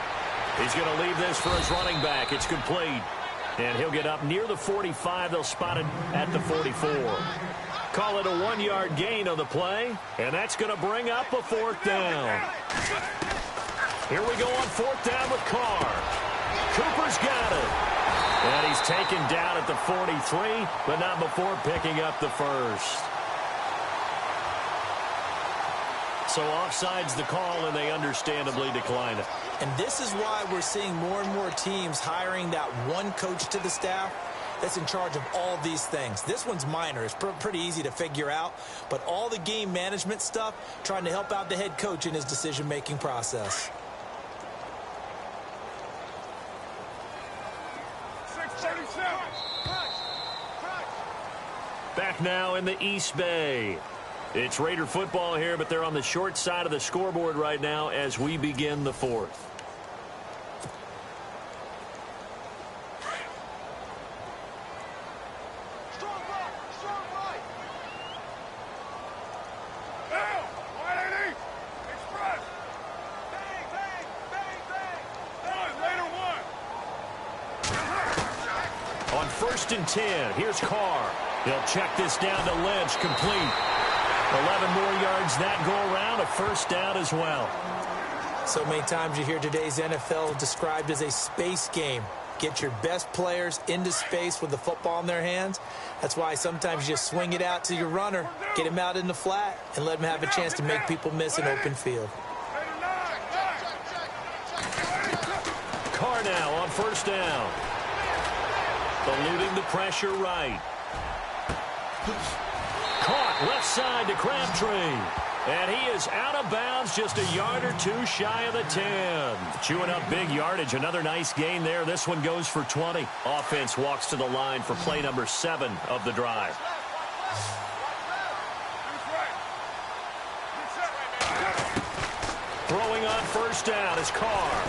He's going to leave this for his running back. It's complete. And he'll get up near the 45. They'll spot it at the 44. Call it a 1-yard gain on the play. And that's going to bring up a fourth down. Here we go on fourth down with Carr. Cooper's got it. And he's taken down at the 43, but not before picking up the first. So offside's the call, and they understandably decline it. And this is why we're seeing more and more teams hiring that one coach to the staff that's in charge of all these things. This one's minor. It's pretty easy to figure out. But all the game management stuff, trying to help out the head coach in his decision-making process. Back now in the East Bay. It's Raider football here, but they're on the short side of the scoreboard right now as we begin the fourth. 1st and 10. Here's Carr. He'll check this down to Lynch. Complete. 11 more yards that go around. A 1st down as well. So many times you hear today's NFL described as a space game. Get your best players into space with the football in their hands. That's why sometimes you just swing it out to your runner, get him out in the flat, and let him have a chance to make people miss an open field. Carr now on 1st down. Eluding the pressure right. Caught left side to Crabtree. And he is out of bounds, just a yard or two shy of the 10. Chewing up big yardage. Another nice gain there. This one goes for 20. Offense walks to the line for play number 7 of the drive. Throwing on 1st down is Carr.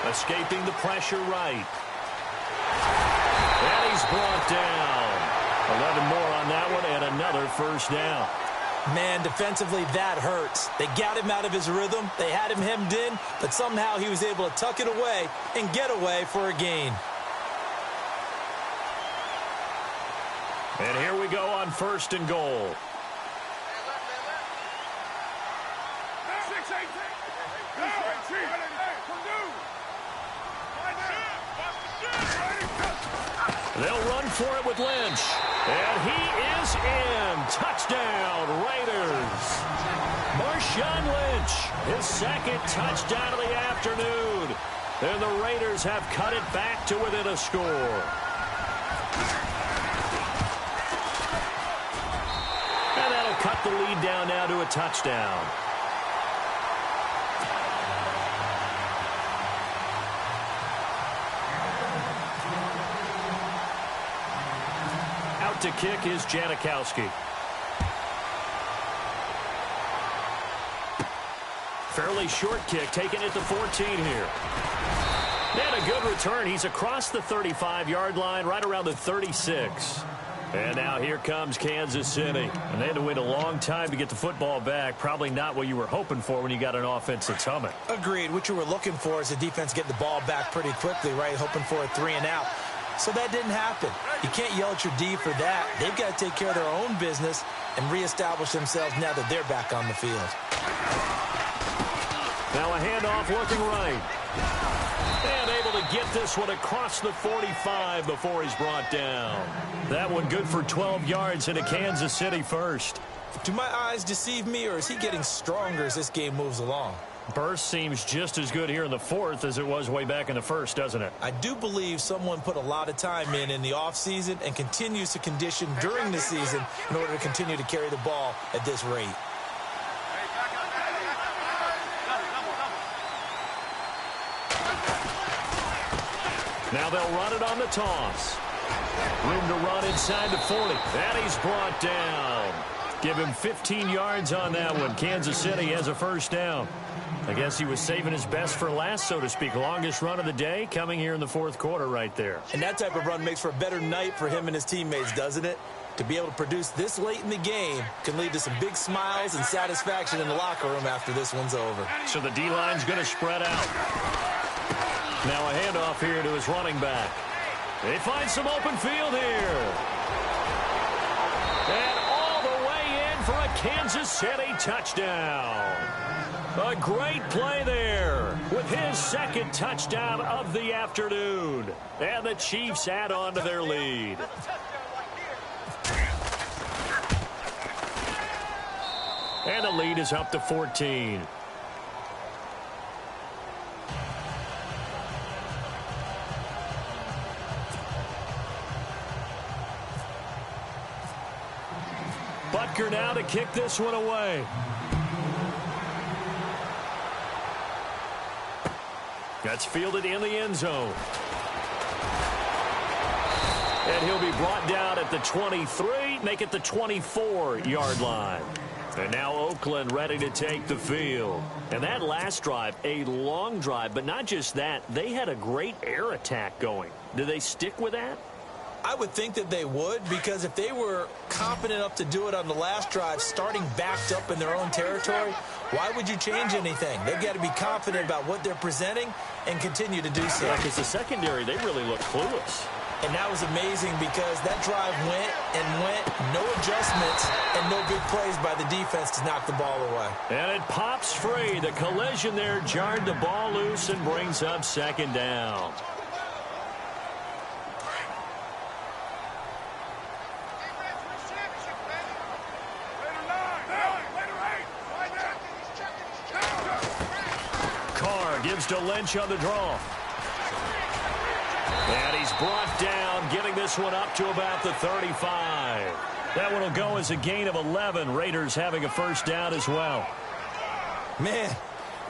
Escaping the pressure right. And he's brought down. 11 more on that one and another 1st down. Man, defensively, that hurts. They got him out of his rhythm. They had him hemmed in, but somehow he was able to tuck it away and get away for a gain. And here we go on 1st and goal. They'll run for it with Lynch. And he is in. Touchdown, Raiders. Marshawn Lynch, his 2nd touchdown of the afternoon. And the Raiders have cut it back to within a score. And that'll cut the lead down now to a touchdown. To kick is Janikowski. Fairly short kick, taken at the 14 here. And a good return. He's across the 35-yard line, right around the 36. And now here comes Kansas City. And they had to wait a long time to get the football back. Probably not what you were hoping for when you got an offense that's humming. Agreed. What you were looking for is the defense getting the ball back pretty quickly, right? Hoping for a 3 and out. So that didn't happen. You can't yell at your D for that. They've got to take care of their own business and reestablish themselves now that they're back on the field. Now a handoff looking right. And able to get this one across the 45 before he's brought down. That one good for 12 yards and a Kansas City 1st. Do my eyes deceive me, or is he getting stronger as this game moves along? Burst seems just as good here in the 4th as it was way back in the 1st, doesn't it? I do believe someone put a lot of time in the offseason and continues to condition during the season in order to continue to carry the ball at this rate. Now they'll run it on the toss. Room to run inside the 40. And he's brought down. Give him 15 yards on that one. Kansas City has a 1st down. I guess he was saving his best for last, so to speak. Longest run of the day coming here in the 4th quarter right there. And that type of run makes for a better night for him and his teammates, doesn't it? To be able to produce this late in the game can lead to some big smiles and satisfaction in the locker room after this one's over. So the D-line's going to spread out. Now a handoff here to his running back. They find some open field here. And all the way in for a Kansas City touchdown. A great play there with his 2nd touchdown of the afternoon. And the Chiefs add on to their lead. And the lead is up to 14. Butker now to kick this one away. That's fielded in the end zone. And he'll be brought down at the 23, make it the 24-yard line. And now Oakland ready to take the field. And that last drive, a long drive, but not just that. They had a great air attack going. Do they stick with that? I would think that they would, because if they were confident enough to do it on the last drive, starting backed up in their own territory, why would you change anything? They've got to be confident about what they're presenting and continue to do so. Yeah, because the secondary, they really look clueless. And that was amazing because that drive went and went, no adjustments and no big plays by the defense to knock the ball away. And it pops free. The collision there jarred the ball loose and brings up second down. Carr gives to Lynch on the draw. And he's brought down, getting this one up to about the 35. That one will go as a gain of 11. Raiders having a first down as well. Man,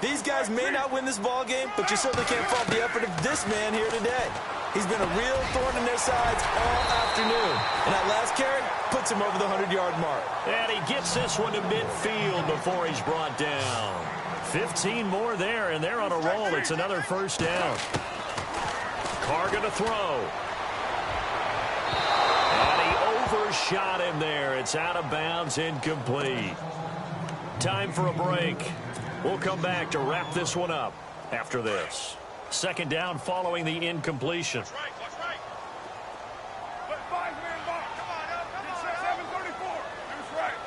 these guys may not win this ball game, but you certainly can't fault the effort of this man here today. He's been a real thorn in their sides all afternoon. And that last carry puts him over the 100-yard mark. And he gets this one to midfield before he's brought down. 15 more there, and they're on a roll. It's another first down. Carr going to throw. And he overshot him there. It's out of bounds, incomplete. Time for a break. We'll come back to wrap this one up after this. Second down following the incompletion. That's right. Put 5-man box. Come on, up. 734. That's right.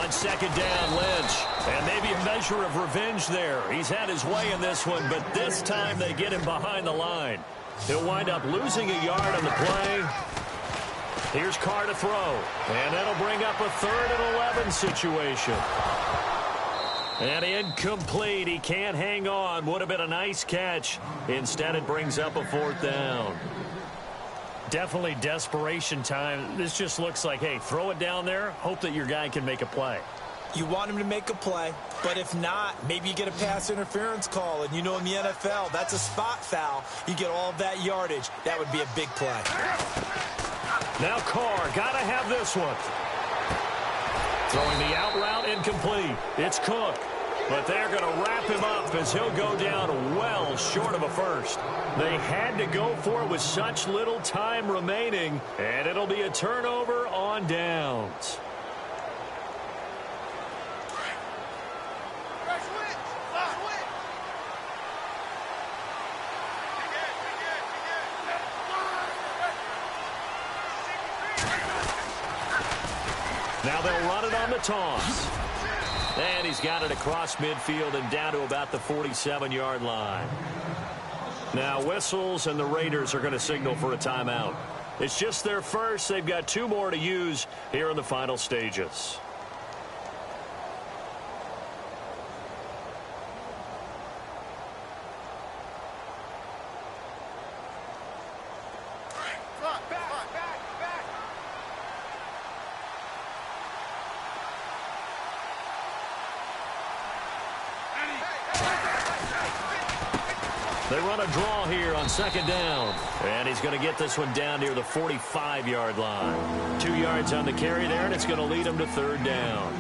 On second down, Lynch. And maybe a measure of revenge there. He's had his way in this one, but this time they get him behind the line. He'll wind up losing a yard on the play. Here's Carr to throw. And that'll bring up a 3rd and 11 situation. And incomplete. He can't hang on. Would have been a nice catch. Instead, it brings up a 4th down. Definitely desperation time. This just looks like, hey, throw it down there. Hope that your guy can make a play. You want him to make a play, but if not, maybe you get a pass interference call. And you know in the NFL, that's a spot foul. You get all of that yardage. That would be a big play. Now Carr, got to have this one. Throwing the out route incomplete. It's Cook. But they're going to wrap him up as he'll go down well short of a first. They had to go for it with such little time remaining, and it'll be a turnover on downs. Now they'll run it on the toss. And he's got it across midfield and down to about the 47-yard line. Now whistles, and the Raiders are going to signal for a timeout. It's just their first. They've got 2 more to use here in the final stages. They run a draw here on second down. And he's going to get this one down near the 45-yard line. 2 yards on the carry there, and it's going to lead him to 3rd down.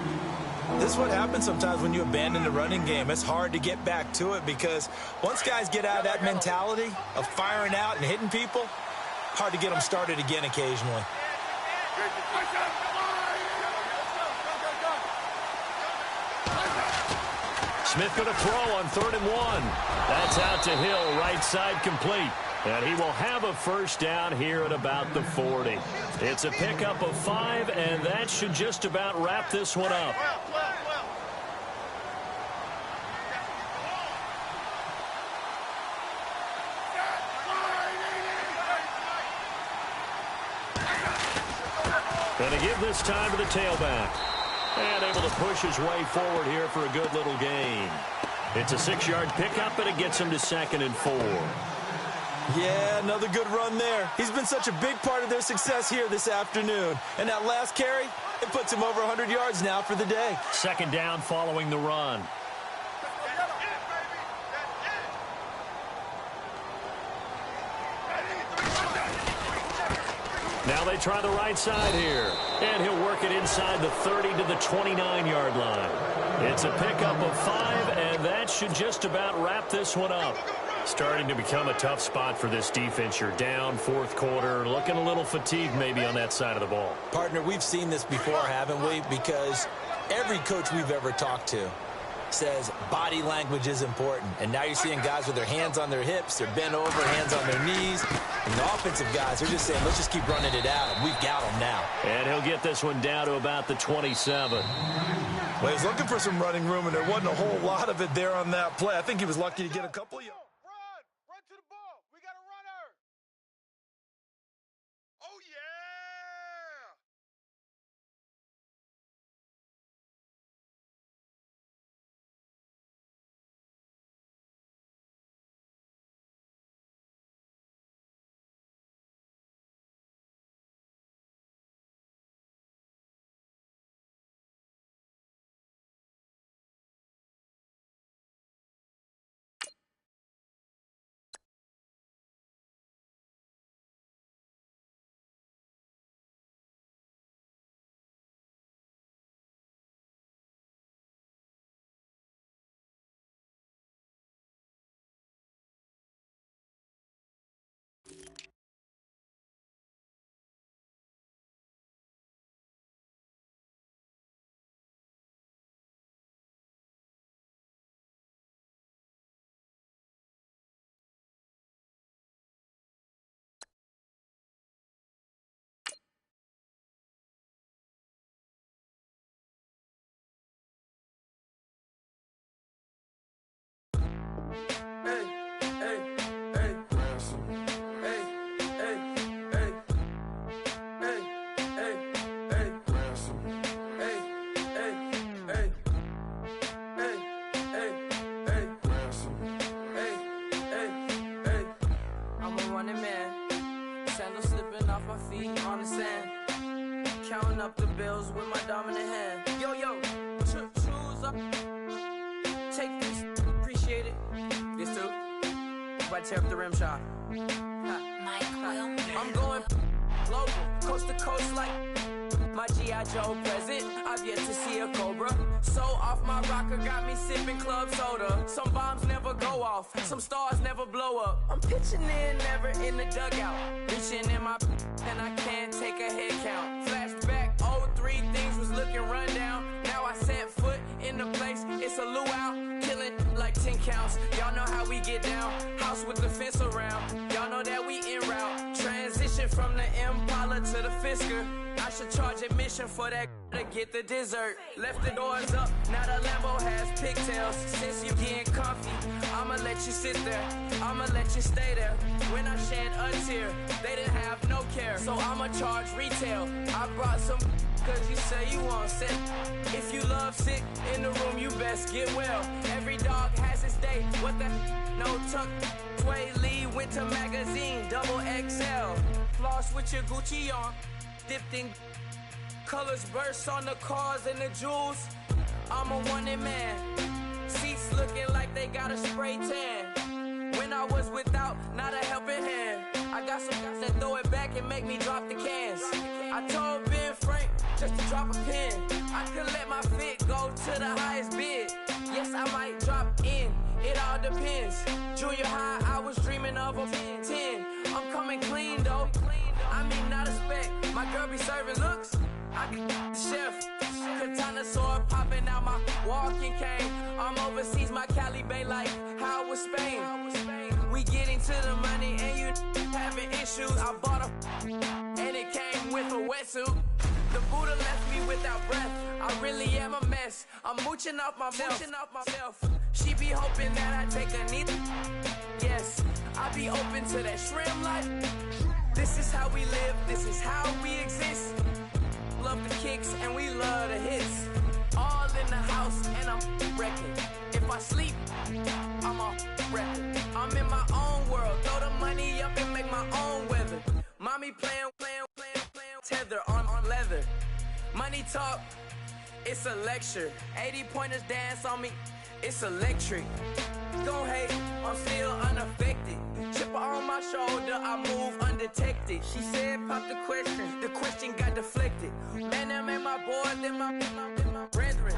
This is what happens sometimes when you abandon the running game. It's hard to get back to it because once guys get out of that mentality of firing out and hitting people, hard to get them started again occasionally. Smith going to throw on 3rd and 1. That's out to Hill, right side complete. And he will have a first down here at about the 40. It's a pickup of 5, and that should just about wrap this one up. Going to give this time to the tailback. And able to push his way forward here for a good little gain. It's a 6-yard pickup, and it gets him to 2nd and 4. Yeah, another good run there. He's been such a big part of their success here this afternoon. And that last carry, it puts him over 100 yards now for the day. 2nd down following the run. Now they try the right side here. And he'll work it inside the 30 to the 29-yard line. It's a pickup of 5, and that should just about wrap this one up. Starting to become a tough spot for this defense. You're down 4th quarter, looking a little fatigued maybe on that side of the ball. Partner, we've seen this before, haven't we? Because every coach we've ever talked to says body language is important. And now you're seeing guys with their hands on their hips, they're bent over, hands on their knees. And the offensive guys, they're just saying, let's just keep running it out, and we've got them now. And he'll get this one down to about the 27. Well, he was looking for some running room, and there wasn't a whole lot of it there on that play. I think he was lucky to get a couple of yards. Run to the ball. We got a runner. Oh, yeah. I'm a running man, sandals slipping off my feet on the sand, counting up the bills with my dominant hand. Yo, choose up, take this, appreciate it. This too, about to tear up the rim shot. I'm going global, coast to coast like my G.I. Joe present. I've yet to see a Cobra. So off my rocker got me sipping club soda. Some bombs never go off, some stars never blow up. I'm pitching in, never in the dugout. Reaching in my and I can't take a head count. Flashback, 03, things was looking run down. Now I set foot in the place, it's a luau. Killing like 10 counts, y'all know how we get down. House with the fence around, y'all know that we en route. Transition from the Impala to the Fisker. I should charge admission for that to get the dessert. Left the doors up, now the Lambo has pigtails. Since you getting comfy, I'ma let you sit there, I'ma let you stay there. When I shed a tear, they didn't have no care, so I'ma charge retail. I brought some cause you say you want sick. If you love sick in the room, you best get well. Every dog has its day, what the no tuck. Sway Lee, Winter Magazine, double XL. Floss with your Gucci on, dipped in colors burst on the cars and the jewels. I'm a wanted man, seats looking like they got a spray tan. When I was without, not a helping hand. I got some guys that throw it back and make me drop the cans. I told Ben Frank just to drop a pin. I could let my fit go to the highest bid. Yes, I might drop in, it all depends. Junior high, I was dreaming of a 10. I'm coming clean though, I mean not a spec. My girl be serving looks, I can the chef. Katana sword popping out my walking cane. I'm overseas, my Cali Bay like how was Spain. We getting to the money and you having issues. I bought a and it came with a wetsuit. The Buddha left me without breath. I really am a mess. I'm mooching off myself. She be hoping that I take a knee. Yes, I be open to that shrimp life. This is how we live. This is how we exist. Love the kicks and we love the hits. All in the house and I'm wrecking. If I sleep, I'm a record. I'm in my own world. Throw the money up and make my own weather. Mommy playing tether on leather. Money talk, it's a lecture. 80 pointers dance on me, it's electric. Don't hate, I'm still unaffected. Chipper on my shoulder, I move undetected. She said pop the question got deflected. Man, them ain't my boys, them my brethren.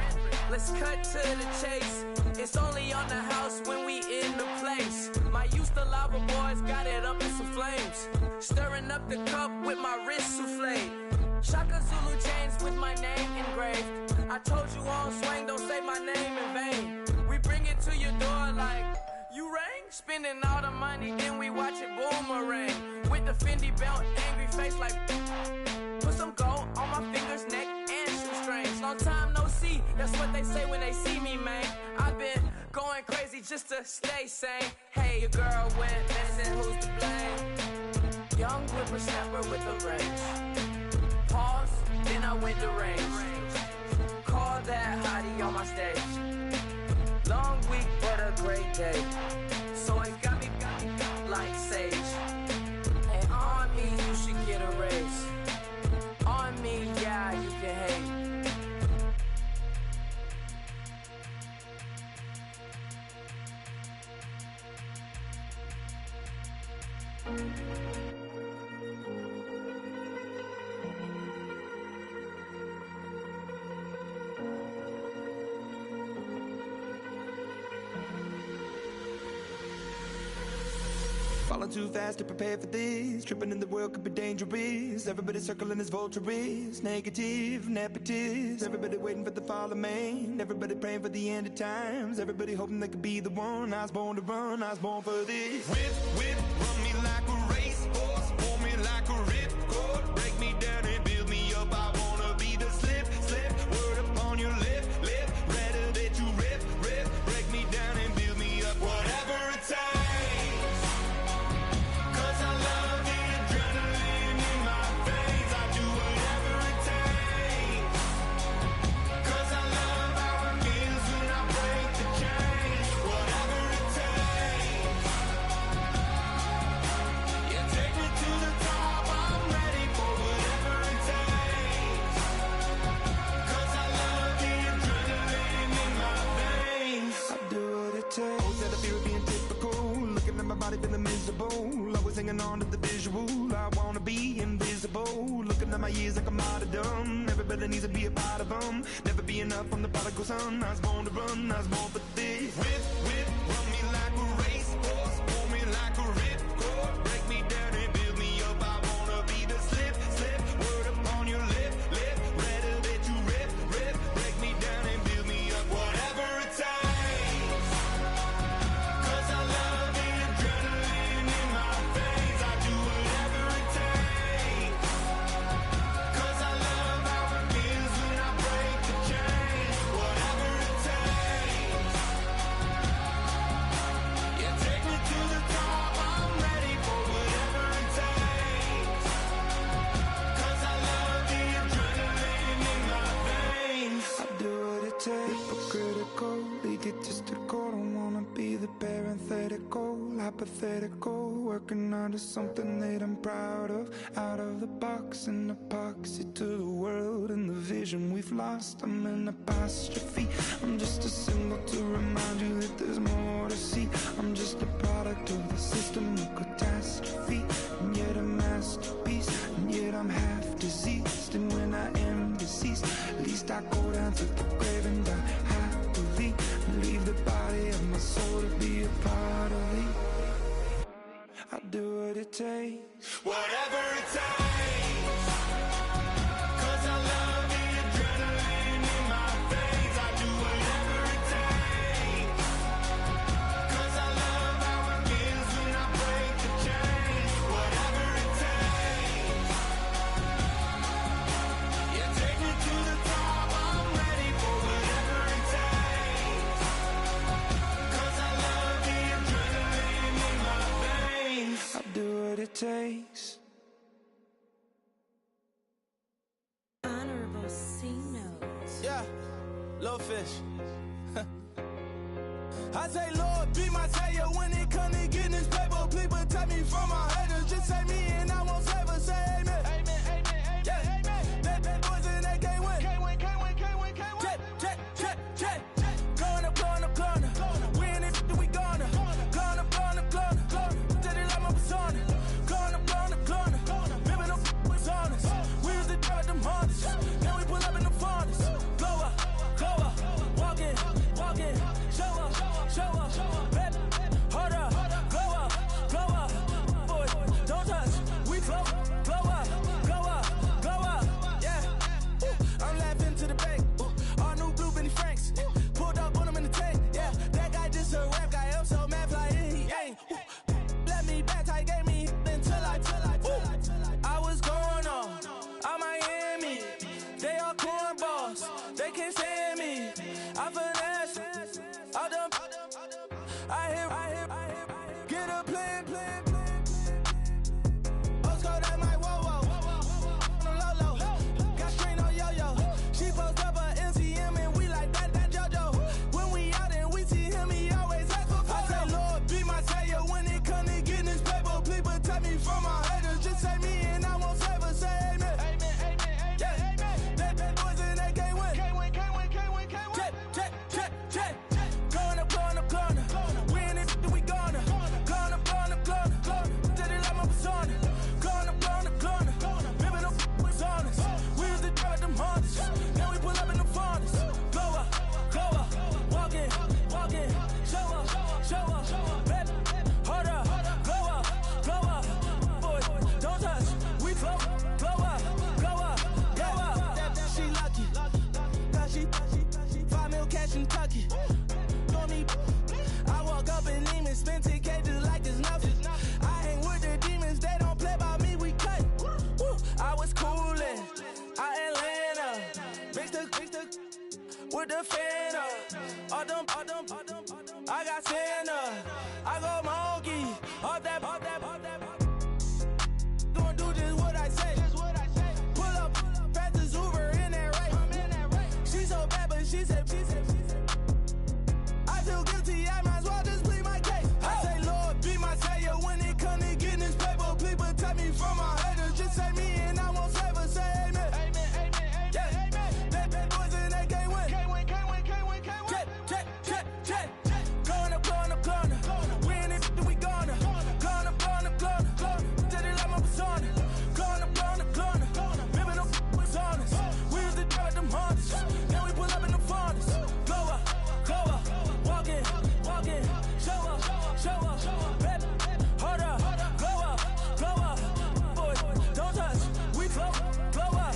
Let's cut to the chase. It's only on the house when we in the place. My used to lava boys got it up in some flames. Stirring up the cup with my wrist souffle. Shaka Zulu chains with my name engraved. I told you on swing, don't say my name in vain. spending all the money, then we watch it boomerang. With the Fendi belt, angry face like put some gold on my fingers, neck, and shoestrings. Long time no see, that's what they say when they see me, man. I've been going crazy just to stay sane. Hey, your girl went missing, who's to blame? Young whippersnapper with a range. Pause, then I went to range. Call that hottie on my stage. Long week, but a great day. So it got me like sage. And on me, you should get a raise. On me, yeah, you can hate. Falling too fast to prepare for this. Tripping in the world could be dangerous. Everybody circling as vultures. Negative, nepotist. Everybody waiting for the fall of man. Everybody praying for the end of times. Everybody hoping they could be the one. I was born to run, I was born for this. Whip, run me like a racehorse. Pull me like a ripcord. Break me down and build me up. I wanna be the slip. Word upon your lip. Rather that you rip. Break me down and build me up. Whatever it takes. Feeling miserable, always hanging on to the visual. I wanna be invisible, looking at my years like I'm martyrdom. Everybody needs to be a part of them. Never be enough from the prodigal son. I was born to run, I was born for this. Whip, run me like a racehorse. Pull me like a ripcord. Break me down and build me up. I wanna be the slip. Word upon your lip. Rather that you rip. Break me down and build me up. Whatever it takes. Cause I love the adrenaline in my veins. I do whatever it takes. Cause I love how it feels when I break the chains. Whatever it takes. Yeah, take me to the top. I'm ready for whatever it takes. Cause I love the adrenaline in my veins. I do what it takes. Hypocritical, egotistical. Don't wanna be the parenthetical, hypothetical. Working out of something that I'm proud of. Out of the box, an epoxy to the world and the vision we've lost. I'm an apostrophe. I'm just a symbol to remind you that there's more to see. I'm just a product of the system of catastrophe. And yet a masterpiece. And yet I'm half diseased. And when I am deceased, at least I go down to the grave and die happily. And leave the body of my soul to be a part of me. I do what it takes. Whatever it takes. Cause I love the adrenaline in my veins. I do whatever it takes. Cause I love how it feels when I break the chains. Whatever it takes. Yeah, take me to the top. I'm ready for whatever it takes. Cause I love the adrenaline in my veins. I do what it takes. Honorable C notes. Yeah, little fish. I say, Lord, be my savior when it comes to getting this paper. Please protect me from my haters. Just say me and I won't save her. Say amen. Amen, amen, yeah. Amen. That boys and they can't win. Can't win. Check. Going up. Win it, we gonna. Going up. Did it like my persona. Going up. Ripping up was honest. We was the drug them hardest. Then we pull up in the furnace. Glow up. Walk in. Show up. Baby, hold up. Glow up. Boy, don't touch. I finesse, all them, I hear, get a plan. Postcode at my whoa, on the low, got strain on yo-yo. She post up a MCM and we like that JoJo. When we out and we see him, he always ask for photo. I say, Lord, be my savior when it come to getting this paper. Please protect me from my haters. Just say me and I won't save her. Say amen. Yeah. That boys in that can't win. Check. Going up. We in it, we gonna. Going up. Did it like my persona. Going up. Baby, no was honest. We used to drive them Hondas. Now we pull up in the Fondas. Glow up. Walking. Show up. Baby, hold up. Glow up. Boys, don't touch. We flow. Glow up. She lucky. Cause she 5 mil cash in Tucky. For me, I walk up in demons, spend 10K just like it's nothing. I hang with the demons, they don't play by me, we cut. Woo. I was coolin', Atlanta, mixed with the Fanta. All them, I got Santa, I go monkey, all that. Gonna do just what I say. Pull up, pass the Uber in that race. She so bad, but she said. I feel guilty, I might as well just plead my case. I say, Lord, be my savior when it come to getting this paper. Please protect me from my haters. Just say me and I won't save her. Say amen. Yeah. That boys in that can't win. Check. Going up. We in it, we gonna. Going up. Did it like my persona. Going up. Baby, no was honest. We used to drive them Hondas. Now we pull up in the Fondas. Glow up. Walking. Show up. Baby, hold up. Glow up. Boys, don't touch. We flow. Glow up.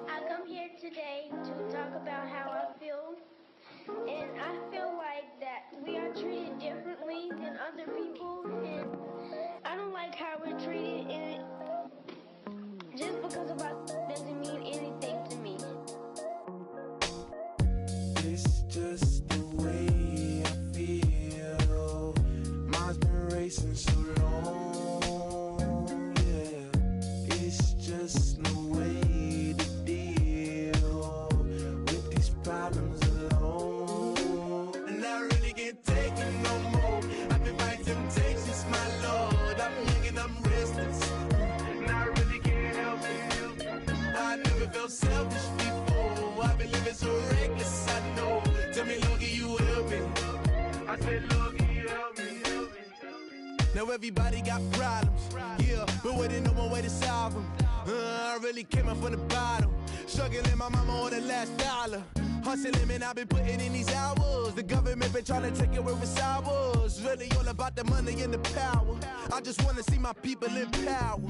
I come here today to talk about how I feel, and I feel like that we are treated differently than other people, and I don't like how we're treated, and just because of us doesn't mean anything to me. It's just the way I feel. Mine's been racing so long, yeah. It's just no way to deal with these problems alone. And I really can't take it no more. I've been fighting temptations, my Lord. I'm young and I'm restless, and I really can't help it. I never felt selfish before. I've been living so reckless, I know. Tell me, Lord, can you help me? I said, Lord, can you help me? Now everybody got problems, yeah, but waiting no one way to solve them. I really came up from the bottom, struggling my mama on the last dollar. Hustling, man, I've been putting in these hours. The government been trying to take away what's ours. Really all about the money and the power. I just wanna see my people in power.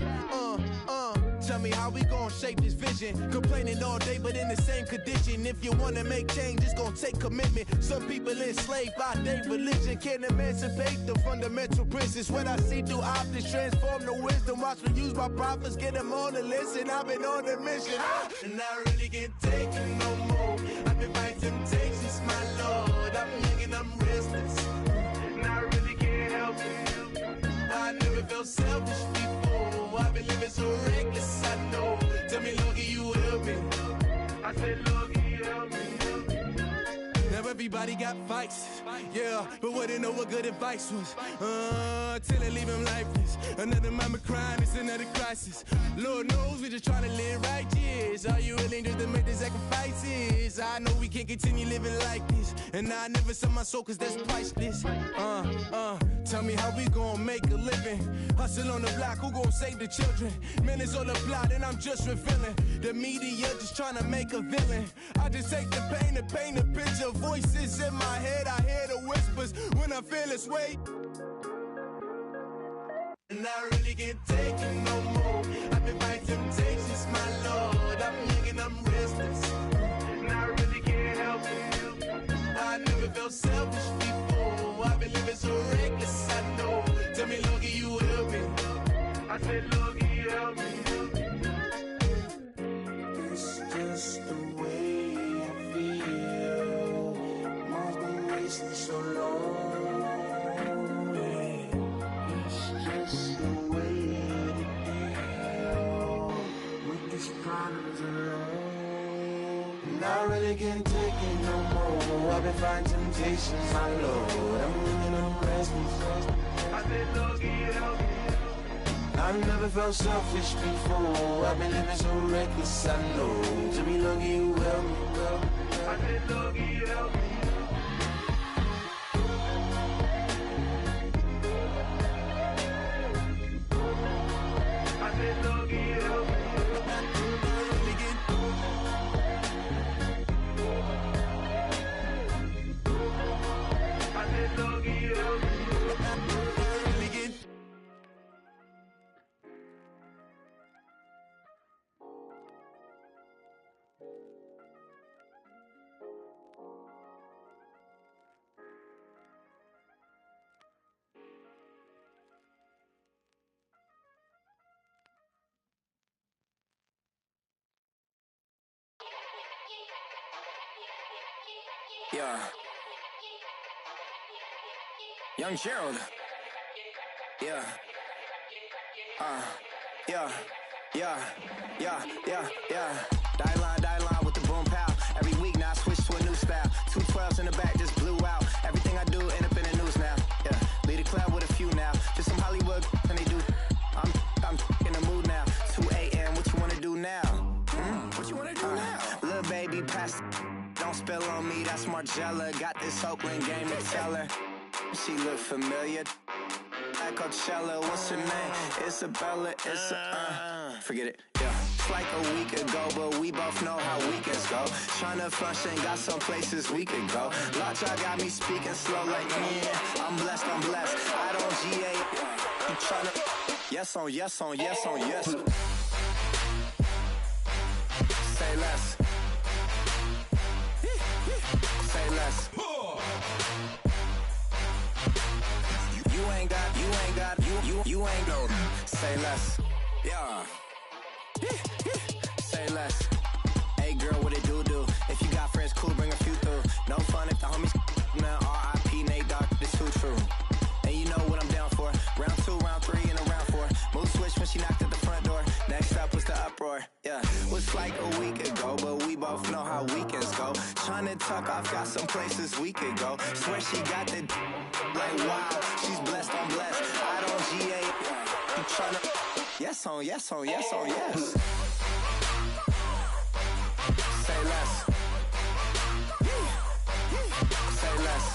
Tell me how we gon' shape this vision. Complaining all day, but in the same condition. If you wanna make change, it's gon' take commitment. Some people enslaved by their religion. Can't emancipate the fundamental principles. What I see through optics transform the wisdom. Watch me use my prophets, get them on the list, and I've been on a mission. And I really can't take it no more. I've been fighting temptations, my Lord. I'm young and I'm restless, and I really can't help it. I never felt selfish before. I've been living so reckless, I know. Tell me, Lord, can you help me? I said, Lord, can you help me? Now everybody got fights, yeah, but wouldn't know what good advice was. Till they leave him lifeless. Another mama crying, it's another crisis. Lord knows we just trying to live righteous. Are you willing to make the sacrifices? I know we can't continue living like this, and I never sell my soul cause that's priceless. Tell me how we gon' make a living. Hustle on the block, who gon' save the children? Man, it's all a plot and I'm just revealing. The media just trying to make a villain. I just take the pain and paint a picture. Voices in my head, I hear the whispers when I feel this way. And I really can't take it no more. I've been fighting temptations, my Lord. I'm young and I'm restless, and I really can't help it. I Not really getting taken no more. I've been fighting temptations, my Lord. I'm living on restless. I've been looking up. I've never felt selfish before. I've been living so reckless, I know. To be lucky you help me, well. I've been lucky, help me. I've been lucky, help me. Yeah. Young Gerald. Yeah. Yeah. Die line with the boom pow. Every week now I switch to a new style. 212s in the back just blew out. Everything I do end up in the news now. Yeah. Lead a club with a few now. Just some Hollywood and they do. I'm in the mood now. 2 a.m. What you wanna do now? What you wanna do now? Little baby pass. Don't spill on me, that's Margella. Got this Oakland game to tell her. She look familiar. At Coachella, what's her name? Isabella, forget it, yeah. It's like a week ago, but we both know how weekends go. Tryna function, got some places we could go. Lockjaw got me speaking slow like, yeah, I'm blessed. I don't GA, I'm tryna, yes on yes. Say less. Say less. You ain't no. Say less. Yeah. Say less. Hey girl, what it do? If you got friends, cool, bring a few through. No fun if the homies now. R.I.P. Nate Dogg, this too true. And you know what I'm down for. Round 2, round 3, and a round 4. Mood switch when she knocked at the front door. Next up was the uproar. Yeah, was like a week ago, but we both know how weekends go. Tryna tuck off, got some places we could go. Swear she got the like wow, she's blessed, I'm blessed. I don't GA, I'm tryna yes on yes. Say less. Say less.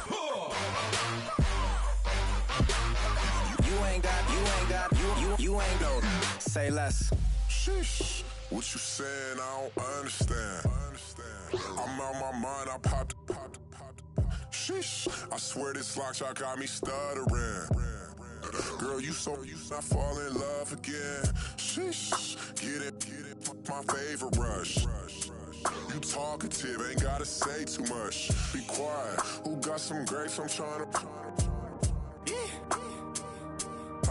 You ain't no. Say less. Sheesh. What you saying? I don't understand. I'm out my mind. I popped. Sheesh. I swear this lockjaw got me stuttering. Girl, you not fall in love again. Sheesh. Get it. My favorite rush. You talkative, ain't gotta say too much. Be quiet. Who got some grapes? I'm trying to.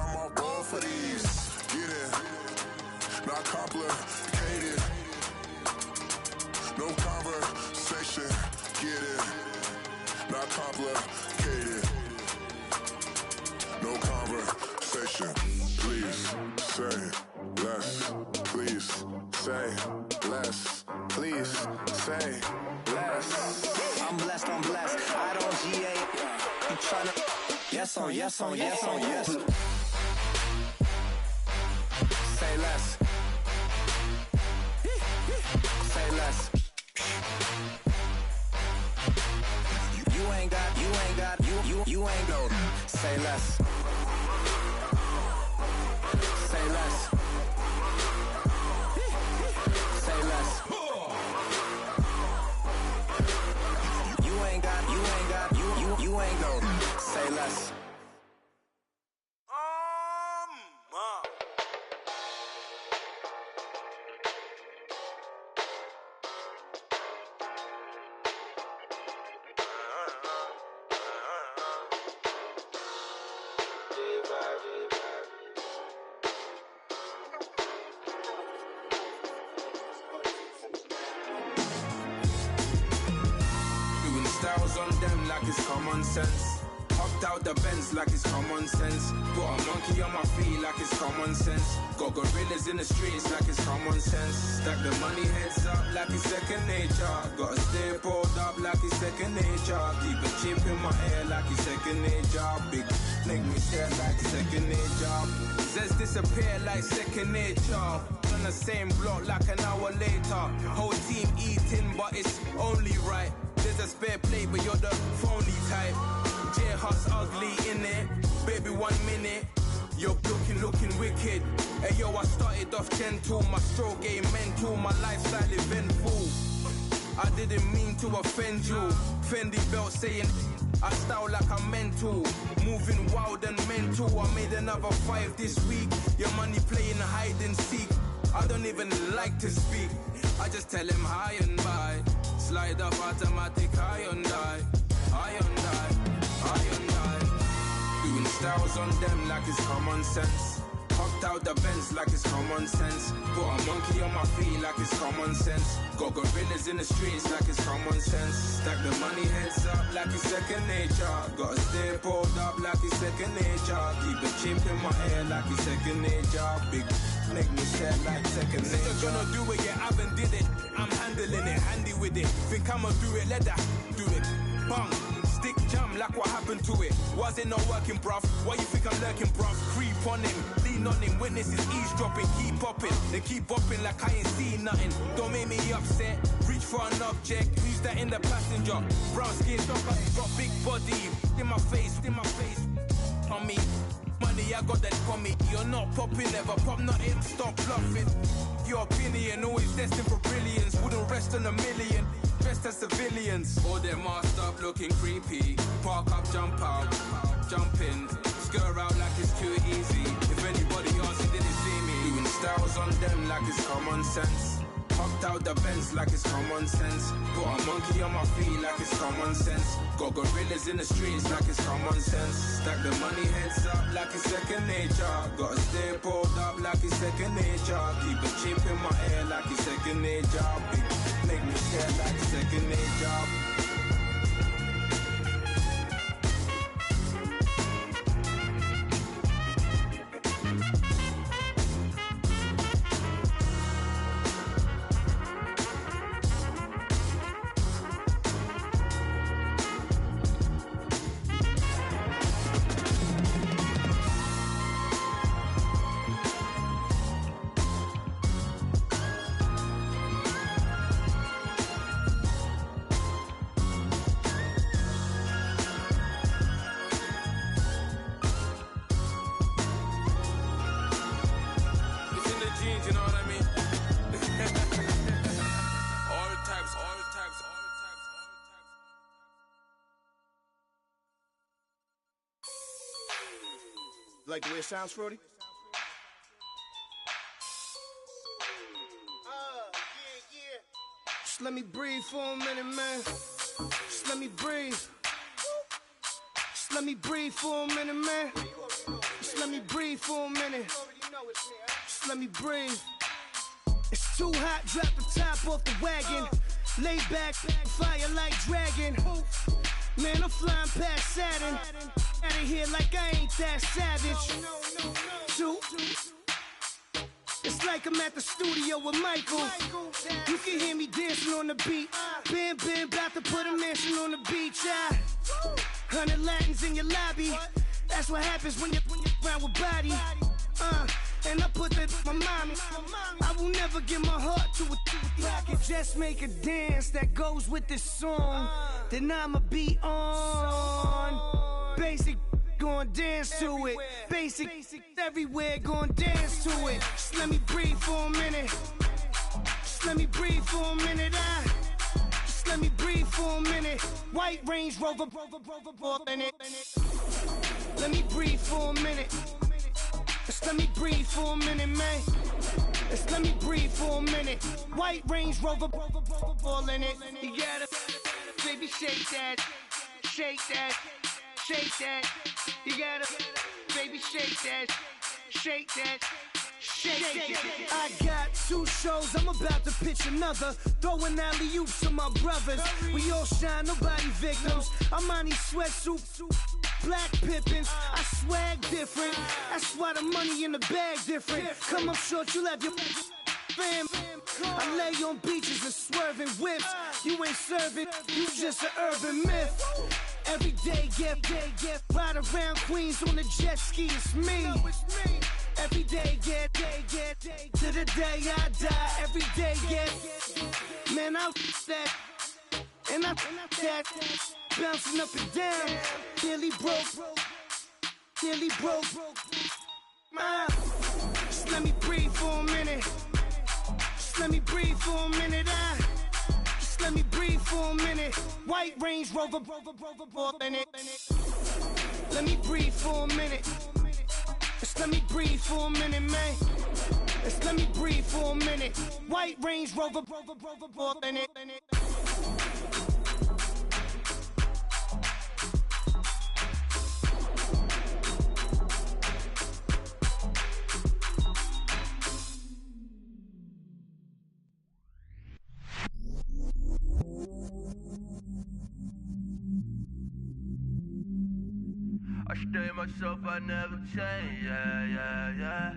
I'm all ball for these. Get it. Not complicated. No conversation. Get it. Not complicated. No conversation. Please say less. Please say less. Please say less. I'm blessed. I don't GA. You tryna yes on. Say less. Say less. You ain't no. Say less. Say less. Say less. You ain't no. Say less. Doing styles on them like it's common sense. Hop Hopped out the Benz like it's common sense. Put a monkey on my feet like it's common sense. Got gorillas in the streets like it's common sense. Stack the money heads up like it's second nature. Gotta stay pulled up like it's second nature. Keep a chip in my ear like it's second nature. Big make me stare like second nature. Says disappear like second nature. On the same block like an hour later. Whole team eating but it's only right. There's a spare plate but you're the phony type. J-Hut's ugly innit. Baby 1 minute. You're looking wicked. Hey yo, I started off gentle. My stroke game mental. My lifestyle eventful. I didn't mean to offend you. Fendi belt saying I style like I'm mental. Moving wild and mental. I made another 5 this week. Your money playing hide and seek. I don't even like to speak. I just tell him hi and bye. Slide up automatic Hyundai. Hyundai. Hyundai. Doing styles on them like it's common sense. Hopped out the Benz like it's common sense. Put a monkey on my feet like it's common sense. Got gorillas in the streets like it's common sense. Stack the money heads up like it's second nature. Gotta stay pulled up like it's second nature. Keep a chip in my ear like it's second nature. Big make me share like second nature. You're gonna do it, yeah, I haven't did it. I'm handling it, handy with it. Think I'ma do it, let that do it. Bang. Stick jam like what happened to it. Was it not working, bruv? Why you think I'm lurking, bruv? Creep on him, lean on him, witnesses eavesdropping. Keep popping, they keep bopping like I ain't seen nothing. Don't make me upset, reach for an object. Who's that in the passenger? Brown skin, got big body. In my face, on me. Money, I got that for me. You're not popping, never pop nothing, stop bluffing. Your opinion, always destined for brilliance. Wouldn't rest on a million. Dressed as civilians. All them masked up looking creepy. Park up, jump out, jump in. Skirt out like it's too easy. If anybody else didn't see me. Doing styles on them like it's common sense. Hopped out the Benz like it's common sense. Put a monkey on my feet like it's common sense. Got gorillas in the streets like it's common sense. Stack the money heads up like it's second nature. Gotta stay pulled up like it's second nature. Keep a chip in my ear like it's second nature. Big make me scared like second nature. Like the way it sounds, Frody? Yeah. Just let me breathe for a minute, man. Just let me breathe. Just let me breathe for a minute, man. Just let me breathe for a minute. Just let me breathe. It's too hot, drop the top off the wagon. Lay back, fire like dragon. Man, I'm flying past Saturn. Out of here like I ain't that savage. It's like I'm at the studio with Michael. You can hear me dancing on the beat. Bam, about to put a mansion on the beach. 100 Latins in your lobby. That's what happens when you're around with body. And I put that in my mommy. I will never give my heart to a I can just make a dance that goes with this song. Then I'ma be on. Basic, gon' dance to it. Basic, everywhere, gon' dance to it. Just let me breathe for a minute. Just let me breathe for a minute. Just let me breathe for a minute. White Range Rover, in it. Let me breathe for a minute. Just let me breathe for a minute, man. Just let me breathe for a minute. White Range Rover, all in it. You gotta, baby, shake that, shake that. Shake that, you gotta, baby, shake that, shake that, shake that. I got 2 shows, I'm about to pitch another. Throwing alley-oops to my brothers. We all shine, nobody victims. I'm on these sweatsuits. black Pippins. I swag different. That's why the money in the bag different. Come up short, you have your fam. I lay on beaches and swerving whips. You ain't serving, you just an urban myth. Every day, get ride around Queens on a jet ski. It's me. Every day, get to the day I die. Every day, get man, I that and I that bouncing up and down. Nearly broke. Just let me breathe for a minute. Just let me breathe for a minute. Just let me breathe for a minute. White Range Rover, in it. Let me breathe for a minute. Just let me breathe for a minute, man. Just let me breathe for a minute. White Range Rover, in it. I stay myself, I never change, yeah.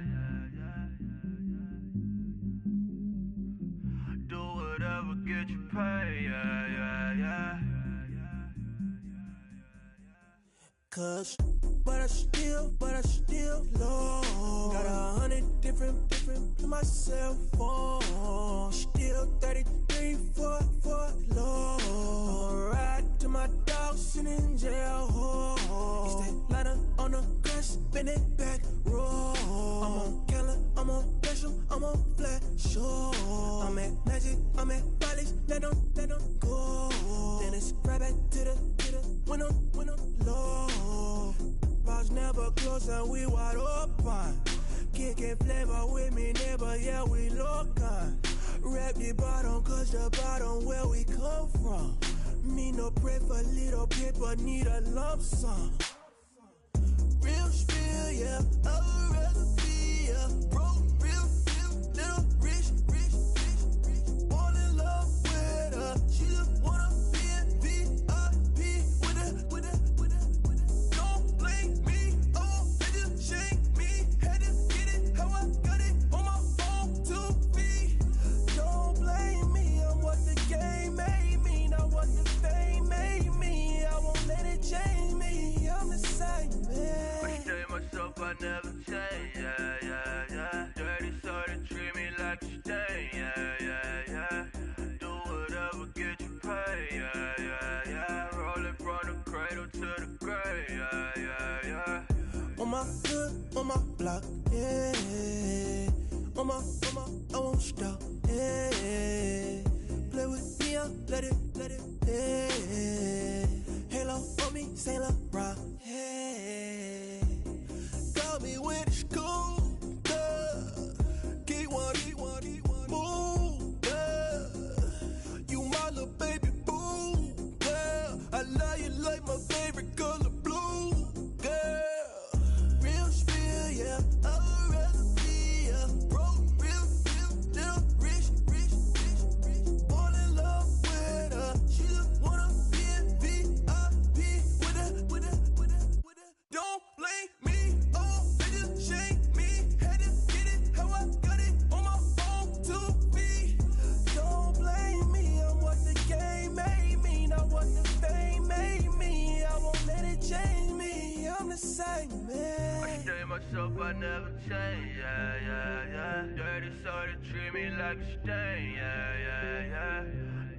Do whatever, get you paid, yeah. Cause, but I still low. Got 100 different in my cell phone. Still 33 for low. I'ma ride to my dog sitting in jail. It's that lighter on the grass, spin it back, roll. I'm on Keller, I'm on Besham, I'm on Flat Shore. I'm at Magic, I'm at Bally's, let them go. Then it's right back to the when I'm low. Bars never close and we wide open. Kicking flavor with me, neighbor, yeah, we local. Rap the bottom, cause the bottom where we come from. Me no pray for little paper, need a lump sum. Real spill, yeah, I would rather be, yeah. Broke, real, little rich. Fall in love with her, she just wanna be in VIP with her. Don't blame me, oh, they just shake me. Had to get it, how I got it, on my phone to be. Don't blame me, I'm what the game made me, not what the fame made me. I won't let it change me, I'm the same man. I stay myself, I never change, yeah. Dirty sort of treat me like a stain, yeah. Do whatever, get you paid, yeah. Rolling from the cradle to the grave, yeah. On my hood, on my block, yeah. On my, I won't stop, yeah. Play with me, I'll let it, yeah. Halo on me, Saint Laurent, yeah. Got me with the school, keep one, move, yeah. You my little baby boo, yeah. I love you like my favorite color blue, girl. Real spill, yeah, I would rather be, yeah. Broke, real, little rich. Fall in love with her, she just wanna be in VIP with her. Don't blame me, oh, they just shake me. Had to get it, how I got it, on my phone to be. Don't blame me, I'm what the game made me, not what the fame made me. I won't let it change me, I'm the same man. I stay myself, I never change, yeah. Dirty sort of treat me like a stain, yeah.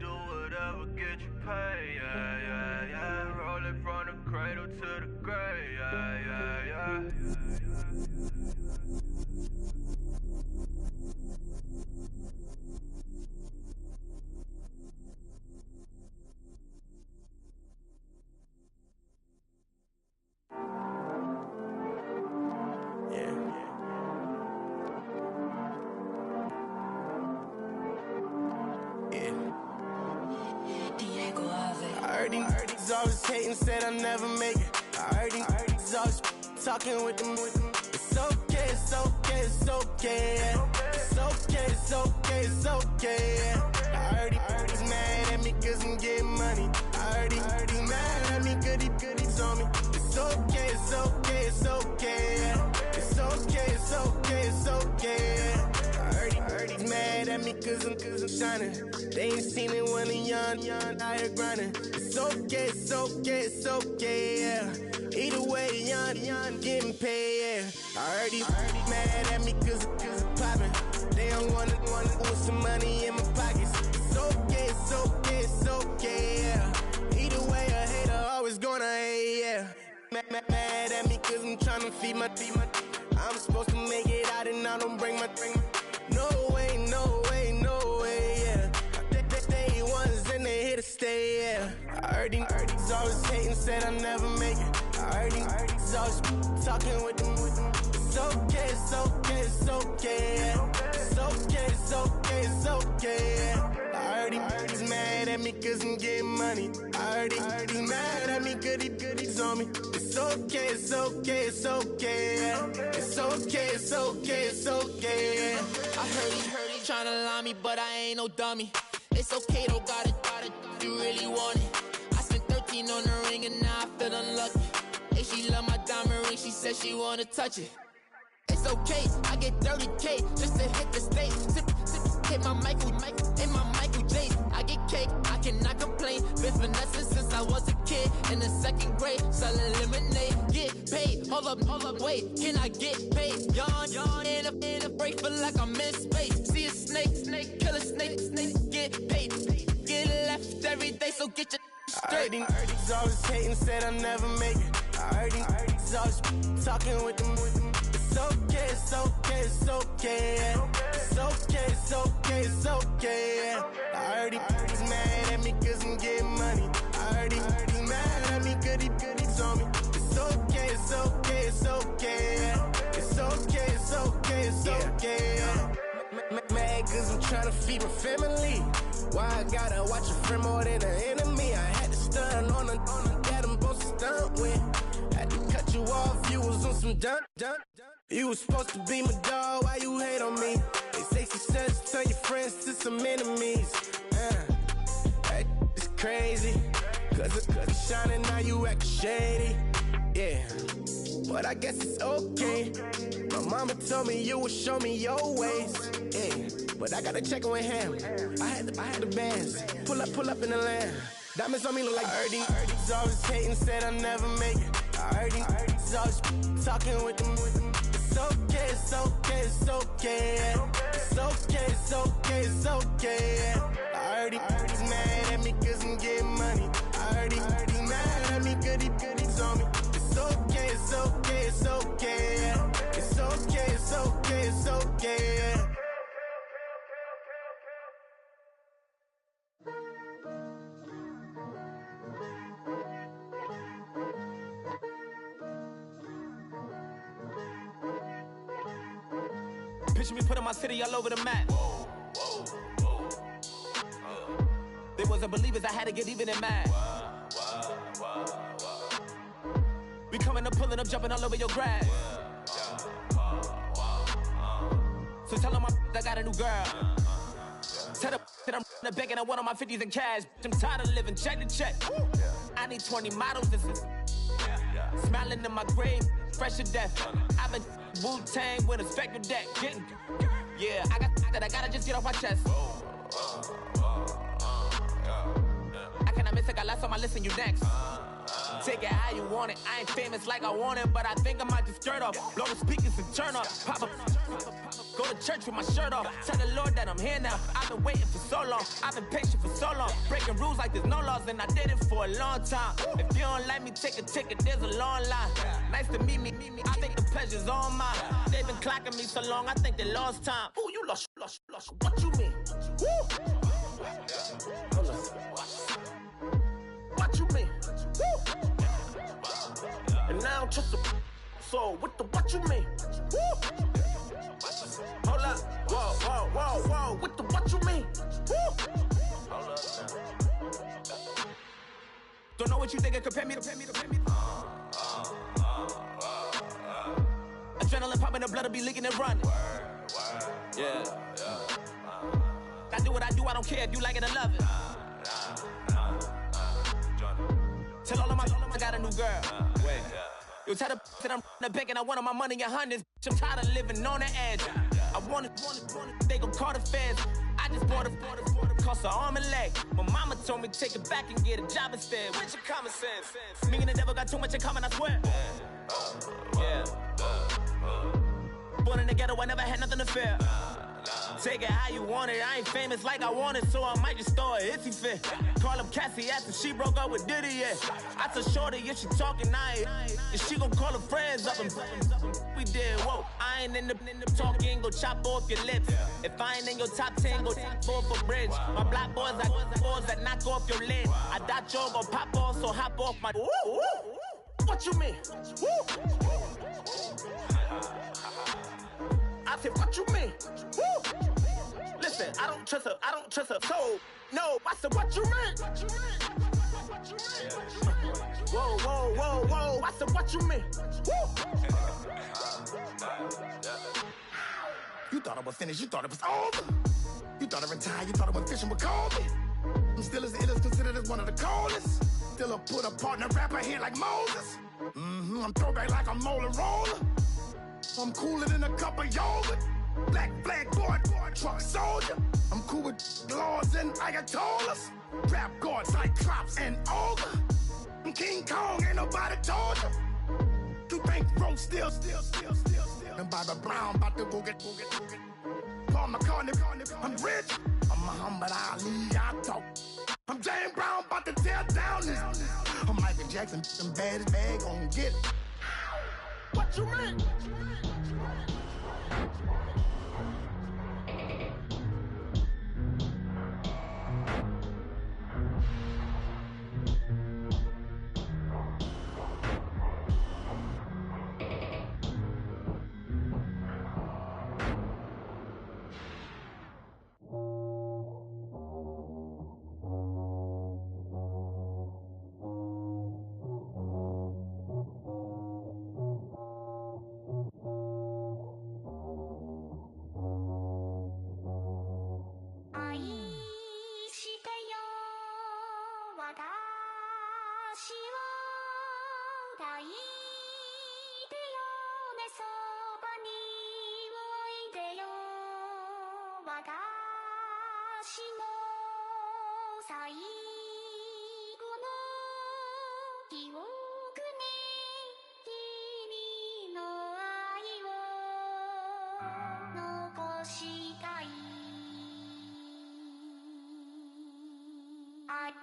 Do whatever, get you paid, yeah. Rolling from the cradle to the grave, yeah. I heard these always hating, said I'll never make it. I heard these always talking with them. It's okay, it's okay, it's okay. It's okay. I heard he's mad at me cause I'm getting money. I heard he's mad at me cause he's on me. It's It's okay, it's okay, it's okay. It's okay, it's okay, it's okay. I heard he's mad at me cause I'm shining. They ain't seen it when I'm young, out here grinding. It's okay, it's okay, it's okay, yeah. Either way, young, getting paid, yeah. I heard he's mad at me cause I'm popping. They don't wanna put some money in my pockets. It's okay, it's okay, it's okay, yeah. Either way, a hater always gonna hate, yeah. Mad at me cause I'm tryna feed my I'm supposed to make it out and I don't bring my No way, no way, no way, yeah. They ones and they here to stay, yeah. I heard he's always hating, said I never make it. I heard he's always talking with them. It's okay, it's okay, it's okay, yeah. It's okay, it's okay, it's okay, yeah. I heard he's mad at me cause I'm getting money. I heard he's mad at me cause he's on me. It's okay, it's okay, it's okay, yeah. It's okay, it's okay, it's okay, yeah. I heard he tryna lie me, but I ain't no dummy. It's okay though, got it, you really want it. I spent 13 on the ring and now I feel unlucky. Hey, she love my diamond ring, she said she wanna touch it. It's okay, I get 30K just to hit the stage. Sip, hit my Michael, in my Michael J's. I get cake, I cannot complain. Been finessing since I was a kid in the 2nd grade. Selling lemonade, get paid. Hold up, wait, can I get paid? Yawn in a break, feel like I'm in space. See a snake, kill a snake, get paid. Get left every day, so get your straight. I heard he's always hating, said I never make it. I heard he's always talking with them. It's okay, it's okay, it's okay, yeah. It's okay, it's okay, it's okay, yeah. I heard he's mad at me cause I'm getting money. I heard he's mad at me cause he's on me. It's okay, it's okay, it's okay, yeah. It's okay, it's okay, it's okay, yeah. Mad cause I'm trying to feed my family. Why I gotta watch a friend more than an enemy? I had to stun on a that I'm supposed to stunt with. Had to cut you off, you was on some dun. You was supposed to be my dog, why you hate on me? They say success turn your friends to some enemies. That is crazy. Cause it's shining, now you acting shady. Yeah, but I guess it's okay. My mama told me you would show me your ways. Yeah, but I gotta check with him. I had the bands. Pull up in the land. Diamonds on me look like I heard he's always hating, said I never make it. I heard he's always talking with them. It's okay, it's okay, it's okay, yeah. It's okay, it's okay, it's okay, yeah. I heard he's mad at me cause I'm getting money. I heard he's mad at me cause he's on me. It's okay, it's okay, it's okay, yeah. It's okay, it's okay, it's okay, yeah. Picture me putting my city all over the map. They wasn't believers, I had to get even in mad. We coming up, pulling up, jumping all over your grass. So tell them I got a new girl. Tell them that I'm begging at one of my 50s in cash. I'm tired of living check to check. I need 20 models, this is smiling in my grave, fresh to death. I've been Wu-Tang with a spectral deck. Yeah, I gotta just get off my chest. I cannot miss it, got last on my list and you next. Take it how you want it. I ain't famous like I want it, but I think I might just skirt off. Blow the speakers and turn up. Pop up. Go to church with my shirt off. Tell the Lord that I'm here now. I've been waiting for so long. I've been patient for so long. Breaking rules like there's no laws, and I did it for a long time. If you don't like me, take a ticket. There's a long line. Nice to meet me. I think the pleasure's all mine. They've been clocking me so long, I think they lost time. Ooh, you lost. What you mean? Woo! Hold up. What you mean? Woo! And now I don't trust the so what you mean? Woo! Hold up, whoa, what you mean? Woo! Hold up now. Don't know what you think, compare me to. Adrenaline popping, the blood will be leaking and running. Yeah. I do what I do, I don't care if you like it or love it. Tell all of my I got a new girl. Wait. You tell the that I'm the bank and I want all my money in hundreds. I'm tired of living on the edge. I want it, they gon' call the feds. I just bought a cost an arm and leg. My mama told me take it back and get a job instead. Where's your common sense? Me and the devil got too much in common, I swear. Yeah. Born in the ghetto, I never had nothing to fear. Take it how you want it. I ain't famous like I want it, so I might just throw it if he fit. Call up Cassie after she broke up with Diddy, yeah. I told Shorty if she talking, if she gon' call her friends up and we did, whoa. I ain't in the talking, go chop off your lips. If I ain't in your top 10, go top 4 for bridge. My black boys like boys that knock off your lid. I thought you gon' pop off, so hop off my. What you mean? I said, what you mean? Woo! Listen, I don't trust her, so, no, I said, what you mean? Whoa, I said, what you mean? Woo! You thought I was finished, you thought it was over. You thought I retired, you thought I went fishing with Kobe. I'm still as ill as considered as one of the coldest. Still a put a partner rapper here like Moses. I'm throwback like a molar roller. I'm cooler than a cup of yogurt. Black flag board, truck soldier. I'm cool with laws and ayatollahs. Rap god, Cyclops and ogre. I'm King Kong, ain't nobody told you. You think road still. And Bobby Brown about to go get. Paul McCartney, I'm rich. I'm Muhammad Ali, I talk. I'm James Brown, about to tear down this. I'm Michael Jackson, them baddest bag gon' get it. What you mean?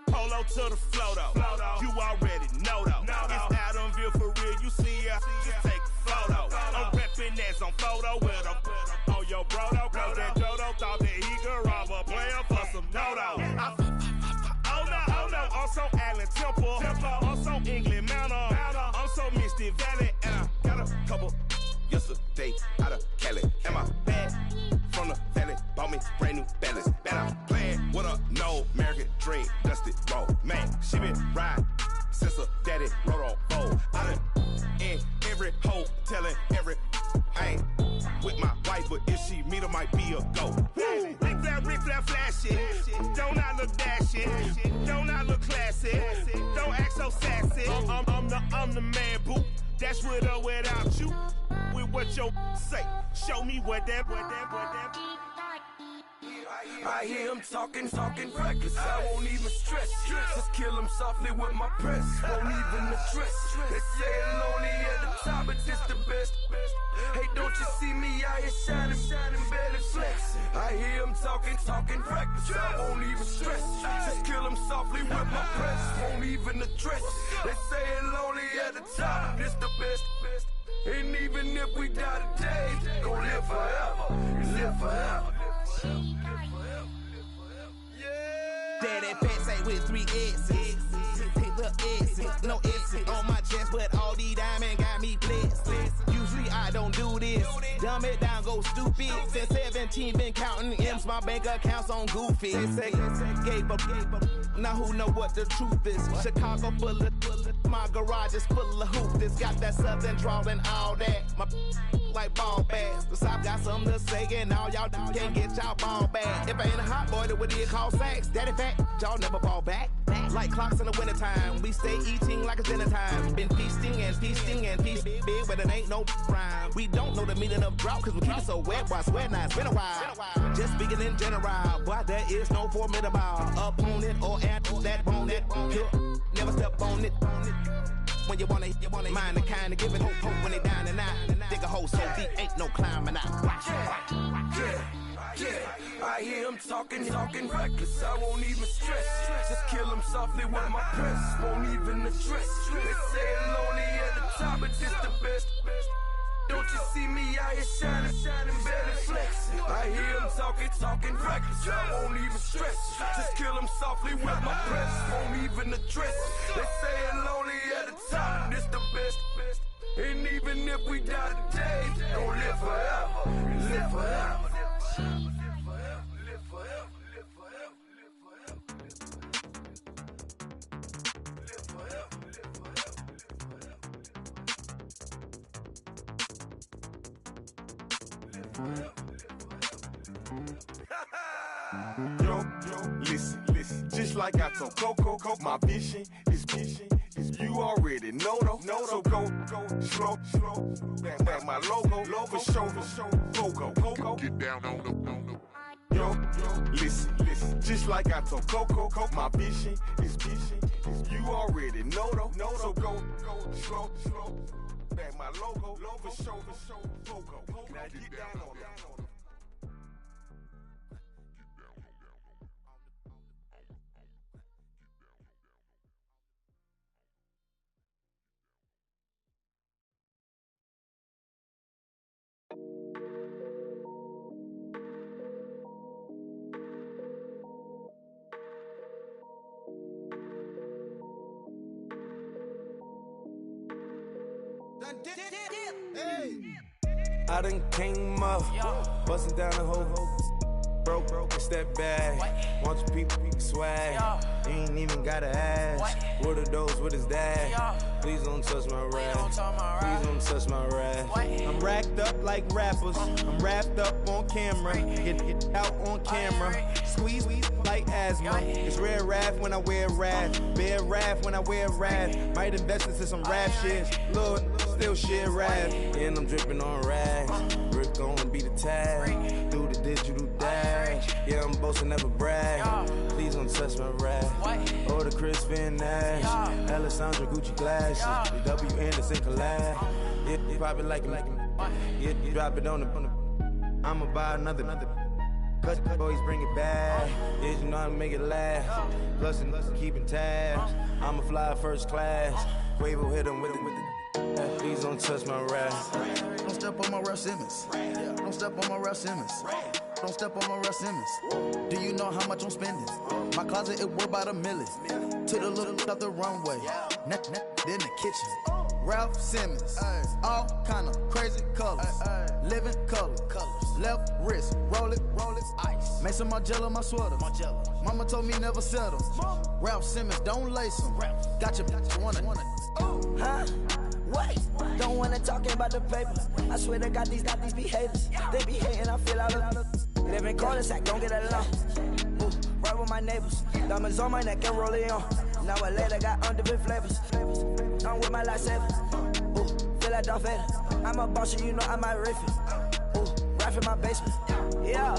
Polo to the flow though. You already know though. It's Adamville for real. You see ya, just take a photo. I'm reppin' that's on photo with a on your bro though. Cause that Jodo thought that he could rob a player for some dodo. Oh no, also Allen Temple. Also England Manor. I'm so Misty Valley. And I got a couple yesterday out of Cali. And my bag from the valley bought me brand new balance. Bet I'm playing with a no American dream. Dusty roll. Man, she been riding since her daddy rode on fold. I done in every hole telling every I ain't with my wife, but if she meet her, might be a go. Rick Flair flashy. Don't I look dashy? Don't I look classy? Don't act so sassy. I'm the man, boo. That's with or without you. With what your say. Show me what that. I hear him talking reckless. I won't even stress. Just kill him softly with my press. Won't even address. They say it lonely at the top, but this the best. Hey, don't you see me out here shining, barely flex. I hear him talking reckless. I won't even stress. Just kill him softly with my press. Won't even address. They say it lonely at the top, this the best. And even if we die today, gon' live forever. Live forever. Daddy pet say with 3 X's. Pick the X's, no X's on my chest, but all these diamonds got me blessed. Usually I don't do this. Dumb it down, go stupid. Since 17 been counting M's, my bank accounts on Goofy. Gave up. Now who know what the truth is? Chicago full of my garage is full of hoopers. Got that southern drawl and all that. My like ball bags. The South got something to say, and all y'all can't get y'all ball back. If I ain't a hot boy, then what do you call sex? Daddy fat, y'all never fall back. Like clocks in the wintertime, we stay eating like it's dinner time. Been feasting and feasting and feast big, but it ain't no crime. We don't know the meaning of drought, cause we keep it so wet. Why swear now, it's been a while. Just speaking in general, boy, there is no formidable opponent or at that bonnet. Never step on it. When you wanna mind the kind of giving hope when they down and out. Dig a hole so deep, ain't no climbing out. Yeah, I hear him talking reckless, I won't even stress. Just kill him softly with my press, won't even address. They say it lonely at the top, but this the best. Don't you see me out here shining, better flexing. I hear him talking reckless, I won't even stress. Just kill him softly with my press, won't even address. They say it lonely at the top, this the best. And even if we die today, don't live forever, live forever. Yo, listen, just like I told Coco, my vision is you already know though. So go, slow, back my logo, for show, go, get down on the. Yo, listen, just like I told Coco, my vision is you already know though. So go, slow, back my logo, for show, go, now get down on the. I done came up, bustin' down the whole broke, it's that bad. Want your people swag, you ain't even gotta ask. What are those, what is that? Please don't touch my rap, please don't touch my rap. I'm racked up like rappers, I'm wrapped up on camera. Get out on camera, squeeze like asthma. It's rare wrath when I wear wrath, bare wrath when I wear wrath. Might invest into some rap shit, Lord, still shit rap. And I'm dripping on rags, Rick gonna be the tag, do the digital dash. Yeah, I'm boasting, never brag. Please don't touch my rap. Oh, the Chris Finn Nash, Alessandra Gucci glasses, the W Anderson collab. Yeah, you pop it like yeah, you drop it on the. I'ma buy another. Cut boys bring it back. Yeah, you know how to make it last. Plus and keeping tabs. I'ma fly first class. Quavo hit him with it. Please don't touch my rap. Don't step on my Ralph Simmons. Don't step on my Ralph Simmons. Don't step on my Ralph Simmons. Do you know how much I'm spending? My closet, it worth about $1 million. To the little out the runway. Then the kitchen. Ralph Simmons. All kind of crazy colors. Living colors. Left wrist, roll it, ice. Mason Margiela, my sweater. Mama told me never settle. Ralph Simmons, don't lace him. Got your wanna. Huh? What? Don't wanna talk about the paper. I swear to God, these be haters. They be hating, I feel out of. Living cul-de-sac, don't get along. Ooh, right with my neighbors. Diamonds on my neck and roll it on. Now I later got underbit flavors. I'm with my lifesaver. Ooh, feel like Darth Vader. I'm a boss, you know I might riff it. Ooh, right in my basement. Yeah.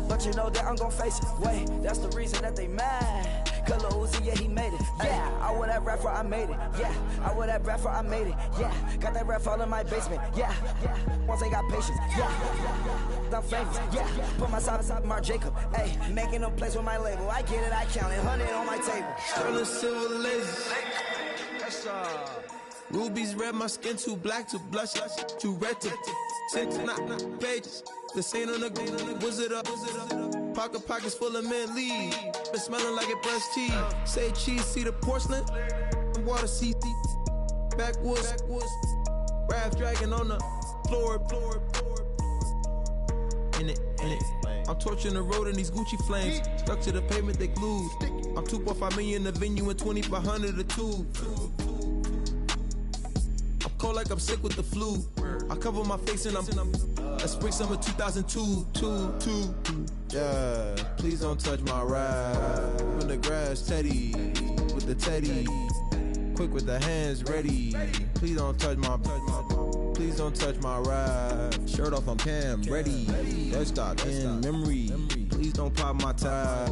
But you know that I'm gon' face it. Wait, that's the reason that they mad. Color Uzi, yeah, he made it. Yeah, I wear that rapper, I made it. Yeah, I wear that rapper, I made it. Yeah, got that rap all in my basement. Yeah, once I got patience. Yeah, I'm famous. Yeah, put myself inside Marc Jacob. Hey, making them plays with my label. I get it, I count it. 100 on my table. Sterling silver laser. That's rubies red, my skin too black to blush, too red to six, not pages. This ain't on the wizard up. Pockets full of mint leaves. Been smelling like it brushed teeth. Say cheese, see the porcelain. Water, see backwoods. Raft dragging on the floor. In it. I'm torching the road in these Gucci flames. Stuck to the pavement, they glued. I'm 2.5 million in the venue and 2,500 a tube. I'm cold like I'm sick with the flu. I cover my face and I'm spring summer 2002. Yeah, please don't touch my ride. In the grass, Teddy, with the Teddy. Quick with the hands ready. Please don't touch my ride. Shirt off, I'm Cam, ready. That's stock in memory. Please don't pop my tie.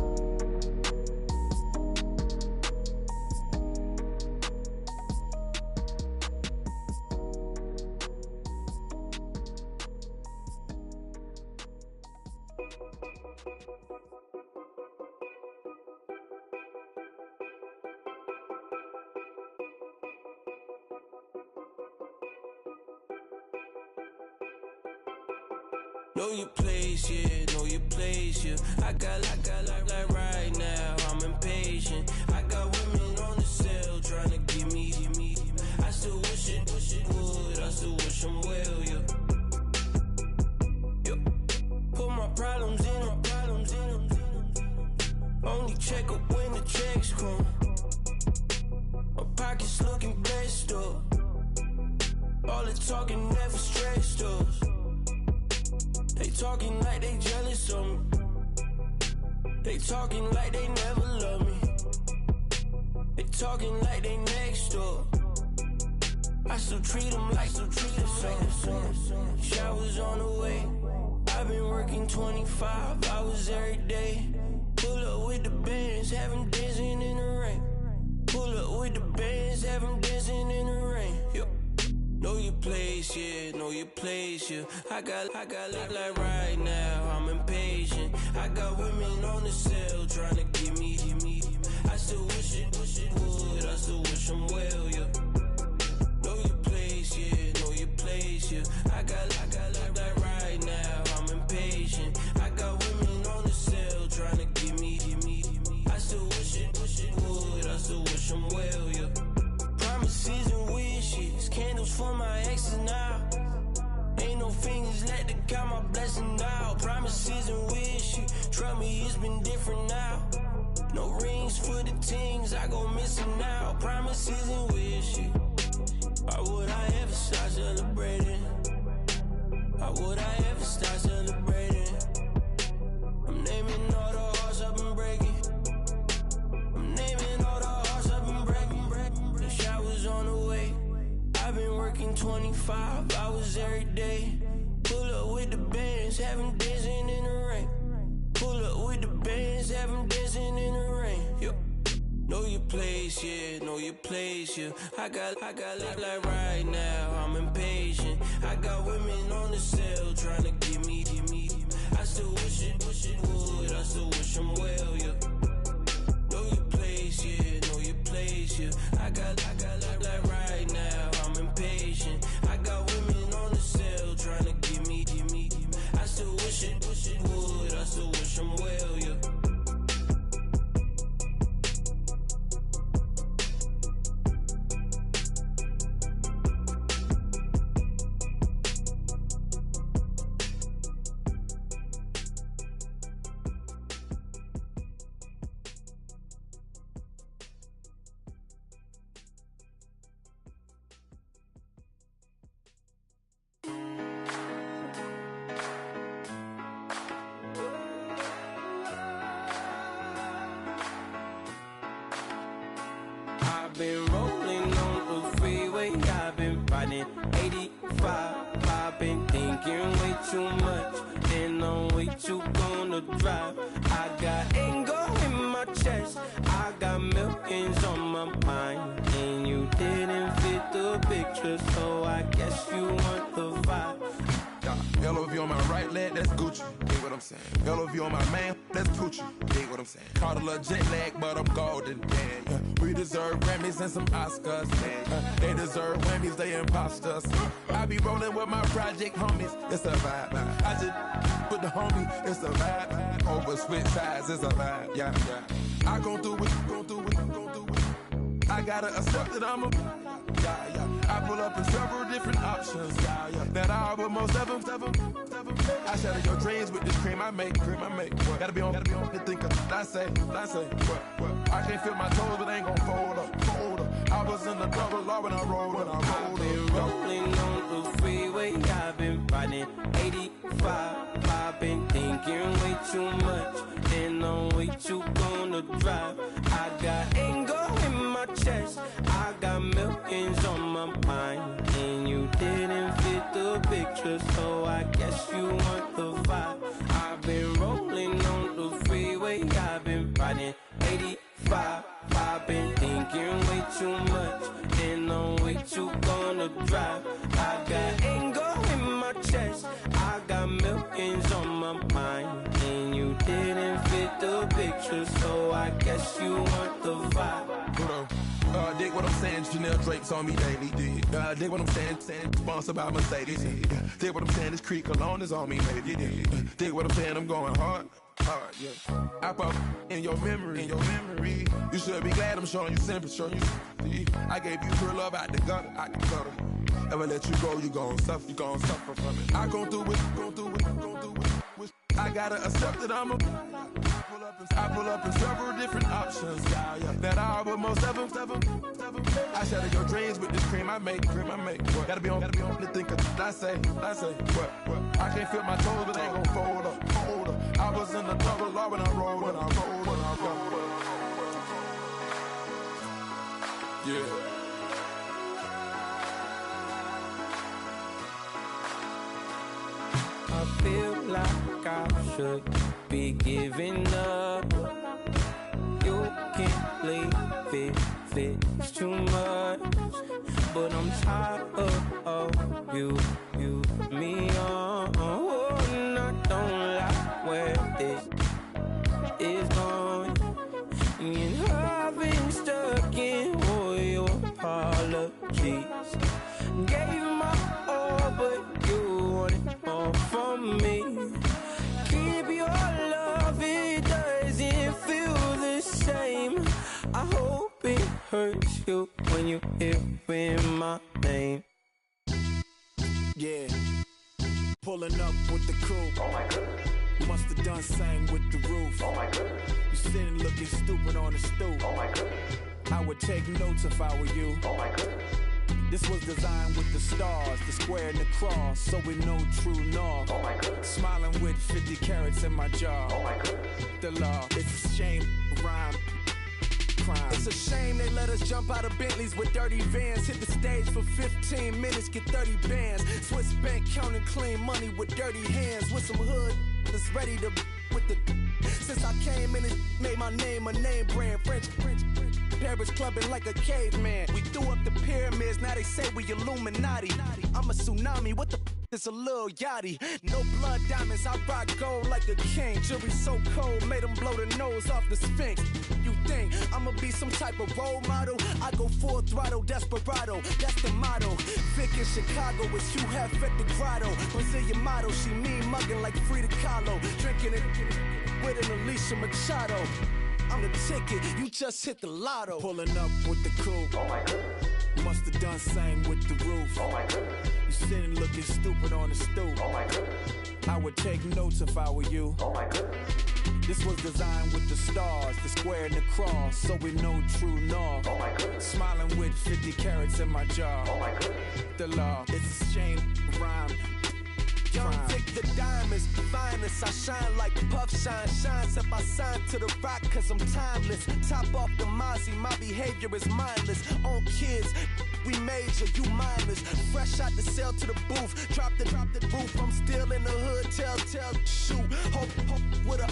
Know your place, yeah, know your place, yeah. I got like right now, I'm impatient. I got women on the cell trying to give me. I still wish it would, I still wish them well, yeah. Put my problems in. Only check up when the checks come. My pockets looking blessed up. All the talking never stressed us. They talking like they jealous of me. They talking like they never love me. They talking like they next door. I still treat them like some. Showers on the way. I've been working 25 hours every day. Pull up with the bands, have them dancing in the rain. Pull up with the bands, have them dancing in the rain. Yo. Know your place, yeah, know your place, yeah. I got like right now, I'm impatient. I got women on the cell trying to give me. I still wish it would, I still wish them well, yeah. Know your place, yeah, know your place, yeah. I got like right now, I'm impatient. I got women on the cell trying to give me. I still wish it would, I still wish them well, yeah. Promises and wishes, candles for my exes now. Ain't no fingers left to count my blessing now. Promises and wishes, trust me, it's been different now. No rings for the things I go missing now. Promises and wishes, why would I ever start celebrating? Why would I ever start celebrating? I'm naming all the hearts I've been breaking. I'm naming all the hearts I've been breaking. The showers on the way. I've been working 25 hours every day. Pull up with the bands, have them dancing in the rain. Pull up with the bands, have them dancing in the rain. Yo. Know your place, yeah, know your place, yeah. I got like right now, I'm impatient. I got women on the cell trying to give me. I still wish it would, I still wish them well, yeah. Know your place, yeah, know your place, yeah. I got like right now, I'm impatient. I got women on the cell trying to give me. I still wish it would, I still wish them well, yeah. Been rolling on the freeway, I've been riding 85. I've been thinking way too much, and I'm way too gonna drive. I got anger in my chest, I got millions on my mind, and you didn't fit the picture, so I guess you want the vibe. LOV on my right leg, that's Gucci. Dig what I'm saying? LOV on my man, that's Gucci. Dig what I'm saying? Caught a little jet lag, but I'm golden. Yeah. We deserve Grammys and some Oscars. They deserve Grammys, they imposters. I be rolling with my project homies, it's a vibe. I just put the homie, it's a vibe. Over switch sides, it's a vibe. Yeah. I gon' do it, I gotta accept that I'm a. I pull up in several different options. That I but most of them. I shatter your dreams with this cream I make. Gotta be on the thinker. I say. What? I can't feel my toes, but ain't gon' fold up. I was in the double law when I rolled. I've been rolling on the freeway. I've been riding 85. I've been thinking way too much, and I'm way too gonna drive. I got anger in my chest. I got millions on my mind, and you didn't fit the picture, so I guess you want the vibe. I've been rolling on the freeway. I've been riding 85. I've been thinking way too much, and I'm way too gonna drive. I got anger in my chest. I got millions on my mind, and you didn't fit the picture, so I guess you want the vibe. Dig what I'm saying, Chanel drapes on me daily. Dig what I'm saying, sponsored by Mercedes. Dig what I'm saying, this Creek Cologne is on me, maybe. Dig what I'm saying, I'm going hard, yeah. I pop in your memory, You should be glad I'm showing you sympathy, I gave you real love out the gutter, Ever let you go, you gon' suffer, from it. I gon' do it, I gotta accept that I'm a. I pull up in several different options, that I but most of them. I shatter your dreams with this cream I make. What? Gotta be on the think of I say. What? I can't feel my toes, but they gon' fold up. I was in the double law when I rolled. Yeah. I feel like I should be giving up. You can't leave it, it's too much. But I'm tired of you, me on. And I don't like where this is going. And I've been stuck in all your apologies. Gave my all, but you wanted more from me. Keep your love, it doesn't feel the same. I hope it hurts you when you hear my name. Yeah, pulling up with the crew. Oh my goodness. Must have done same with the roof. Oh my goodness. You sitting looking stupid on the stoop. Oh my goodness. I would take notes if I were you. Oh my goodness. This was designed with the stars, the square and the cross, so we know true north. Oh my goodness. Smiling with 50 carats in my jaw. Oh my goodness. The law, it's a shame, rhyme. Crime. It's a shame they let us jump out of Bentleys with dirty vans. Hit the stage for 15 minutes, get 30 bands. Swiss bank counting clean money with dirty hands. With some hood that's ready to with the. Since I came in, it made my name a name brand. French. Paris clubbing like a caveman. We threw up the pyramids, now they say we Illuminati. I'm a tsunami, what the it's a little yachty. No blood diamonds, I rock gold like a king. Jewelry so cold, made them blow the nose off the Sphinx. You think I'ma be some type of role model? I go full throttle, desperado, that's the motto. Vic in Chicago is Hugh Hef at the grotto. Brazilian model, she mean mugging like Frida Kahlo. Drinking it with an Alicia Machado. I'm the ticket, you just hit the lotto. Pulling up with the coupe. Oh my goodness. Must have done same with the roof. Oh my goodness. You sitting looking stupid on the stoop. Oh my goodness. I would take notes if I were you. Oh my goodness. This was designed with the stars, the square and the cross, so we know true north. Oh my goodness. Smiling with 50 carats in my jaw. Oh my goodness. The law, it's a shame, rhyme. Young Vic the diamonds, finest. I shine like puff shine. Shines if I sign to the rock, cause I'm timeless. Top off the Mozzie, my behavior is mindless. On kids, we major, you mindless. Fresh out the cell to the booth. Drop the roof, I'm still in the hood. Tell, shoot. Hope with a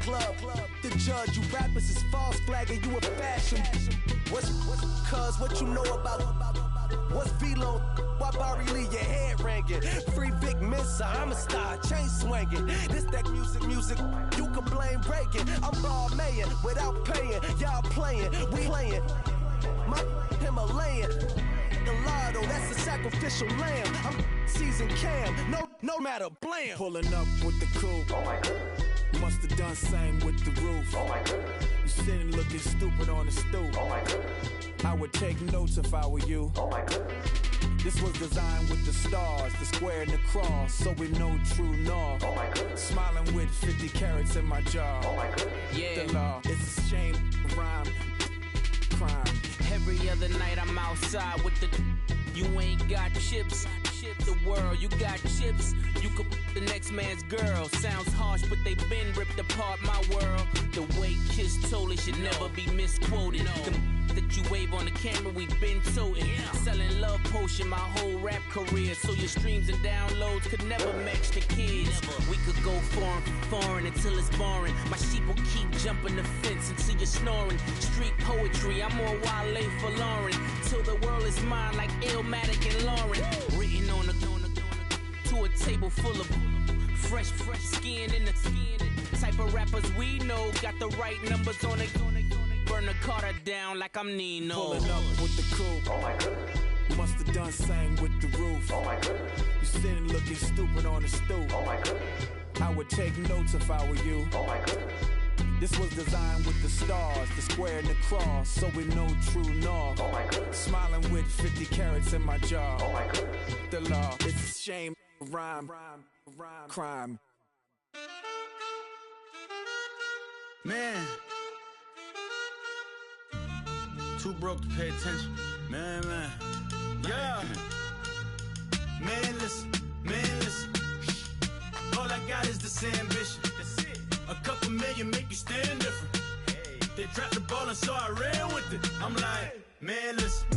club. The judge, you rappers is false flagging, you a fashion. What's cuz, what you know about? What's Velo? Why Barry Lee, your head ringing? Free Vic Mensa, I'm a star, chain swinging. This that music, you can blame Reagan. I'm ball mayin' without paying. Y'all playing, we playing. My Himalayan. The lotto, that's a sacrificial lamb. I'm season cam, no matter, blam. Pulling up with the coupe. Oh my goodness. Must have done same with the roof. Oh my goodness. You sitting looking stupid on the stoop. Oh my goodness. I would take notes if I were you. Oh my goodness. This was designed with the stars, the square and the cross, so we know true north. Oh my goodness. Smiling with 50 carats in my jaw. Oh my goodness. Yeah. The law, it's a shame, rhyme, crime. Every other night night I'm outside with the. You ain't got chips. The world, you got chips. You could the next man's girl. Sounds harsh, but they been ripped apart my world. The way Kiss told it should never be misquoted. That you wave on the camera, we been toting. Selling love potion my whole rap career. So your streams and downloads could never match the kids. We could go foreign until it's boring. My sheep will keep jumping the fence until you're snoring. Street poetry, I'm more Wale for Lauren. Till the world is mine like Illmatic and Lauren. Written on to a table full of fresh skin in the type of rappers we know. Got the right numbers on it. Burn the Carter down like I'm Nino. Pulling up with the coupe. Oh my goodness. Must have done same with the roof. Oh my goodness. You sitting looking stupid on the stoop. Oh my goodness. I would take notes if I were you. Oh my goodness. This was designed with the stars, the square and the cross, so we know true north. Oh my goodness. Smiling with 50 carats in my jaw. Oh my goodness. The law, it's a shame, rhyme, crime. Man. Too broke to pay attention. Man. Yeah. Man, listen. All I got is this ambition. That's it. A couple million make you stand different. Hey. They dropped the ball and so I ran with it. I'm like, man, listen.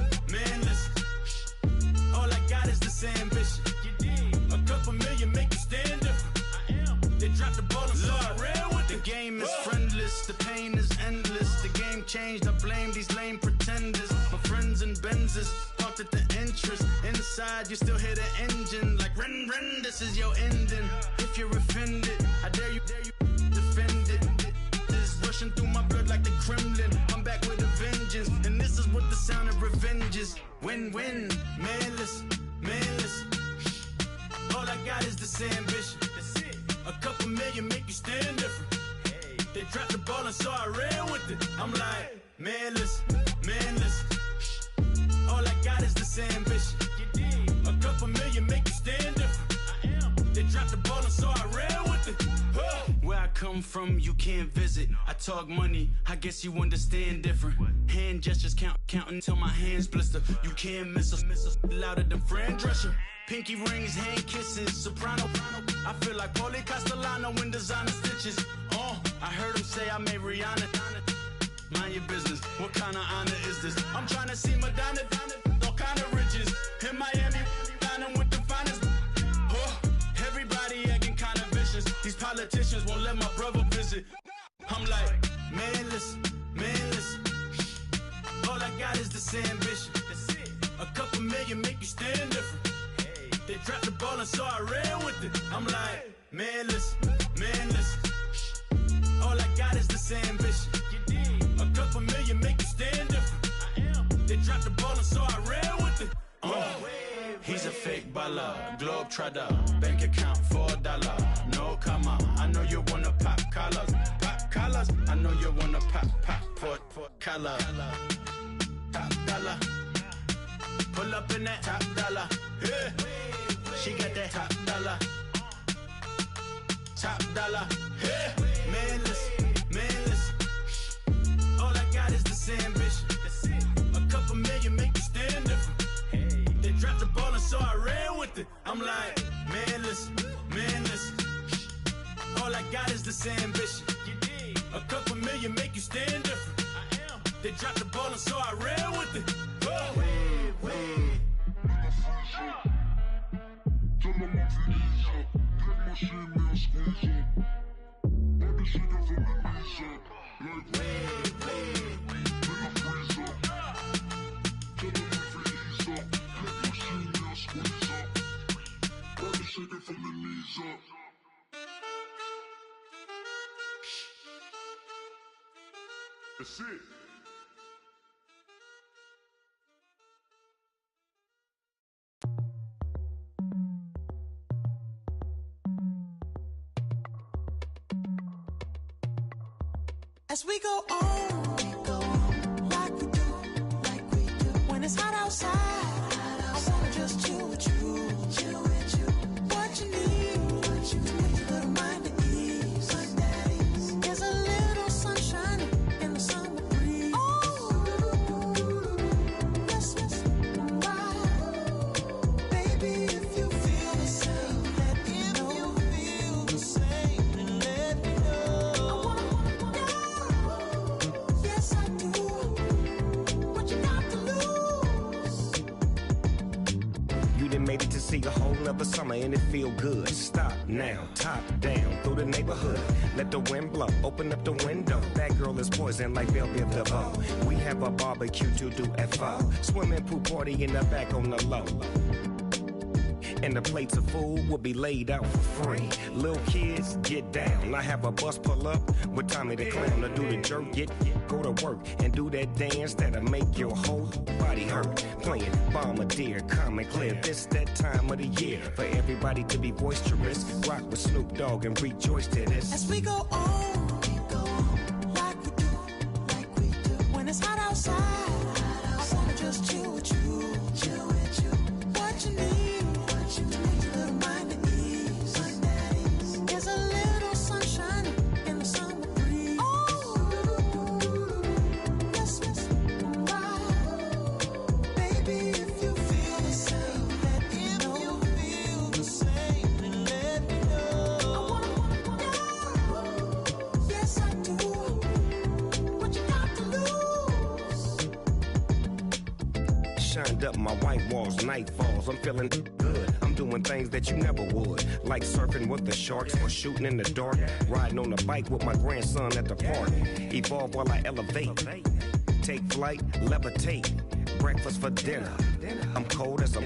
All I got is this ambition. You did. A couple million make you stand different. I am. They dropped the ball and so I ran with it. The game is friendless, the pain is endless. The game changed, I blame these lame pretenders. My friends and Benzes parked at the entrance. Inside, you still hear the engine. Like, ren, this is your ending. If you're offended, I dare you defend it. This is rushing through my blood like the Kremlin. I'm back with a vengeance, and this is what the sound of revenge is. Win-win, man, listen. All I got is this ambition. That's it. A couple million make you stand different. Hey. They dropped the ball and so I ran with it. I'm like, man, listen. All I got is this ambition. You did. A couple million make you stand different. I am. They dropped the ball and so I ran with it. Where I come from, you can't visit. I talk money, I guess you understand different. Hand gestures count until my hands blister. You can't miss us louder than Fran Drescher. Pinky rings, hand kisses, soprano. I feel like Paulie Castellano in designer stitches. I heard him say I made Rihanna. Mind your business, what kind of honor is this? I'm trying to see Madonna, all kind of riches. In Miami, dining with the finest. Everybody acting kind of vicious. These politicians won't let my brother visit. I'm like, man, listen. All I got is this ambition. That's it. A couple million make you stand different. Hey. They dropped the ball and so I ran with it. I'm like, man, listen. All I got is this ambition. You did. A couple million make you stand different. I am. They dropped the ball and so I ran with it. He's a fake baller, globe trotter, bank account $4. No comma, I know you wanna pop collars. I know you wanna pop collar. Top dollar, pull up in that top dollar. Yeah. She got that top dollar. Yeah. Man, listen. All I got is this ambition. That's it. A couple million make you stand different. Hey. They dropped the ball and so I ran with it. I'm like, man, listen. All I got is this ambition. You did. A couple million make you stand different. I am. They dropped the ball and so I ran with it. That's it. As we go on, like we do. When it's hot outside, I wanna just chill with you. What you need, to make your little mind at ease. There's a little sunshine in the summer breeze. Oh, yes See a whole nother summer and it feel good. Stop now, top down through the neighborhood. Let the wind blow, open up the window. That girl is poison like Velvet DeVoe. We have a barbecue to do at 4. Swimming pool party in the back on the low. And the plates of food will be laid out for free. Little kids, get down. I have a bus pull up with Tommy the Clown to do the jerk. Go to work and do that dance that'll make your whole body hurt. Playing Bombardier, calm and clear. This that time of the year for everybody to be boisterous. Rock with Snoop Dogg and rejoice to this. As we go on, like we do. When it's hot outside, I wanna just chill with you. What you need? Up my white walls, night falls, I'm feeling good. I'm doing things that you never would, like surfing with the sharks or shooting in the dark, riding on a bike with my grandson at the park. Evolve while I elevate, take flight, levitate, breakfast for dinner. I'm cold as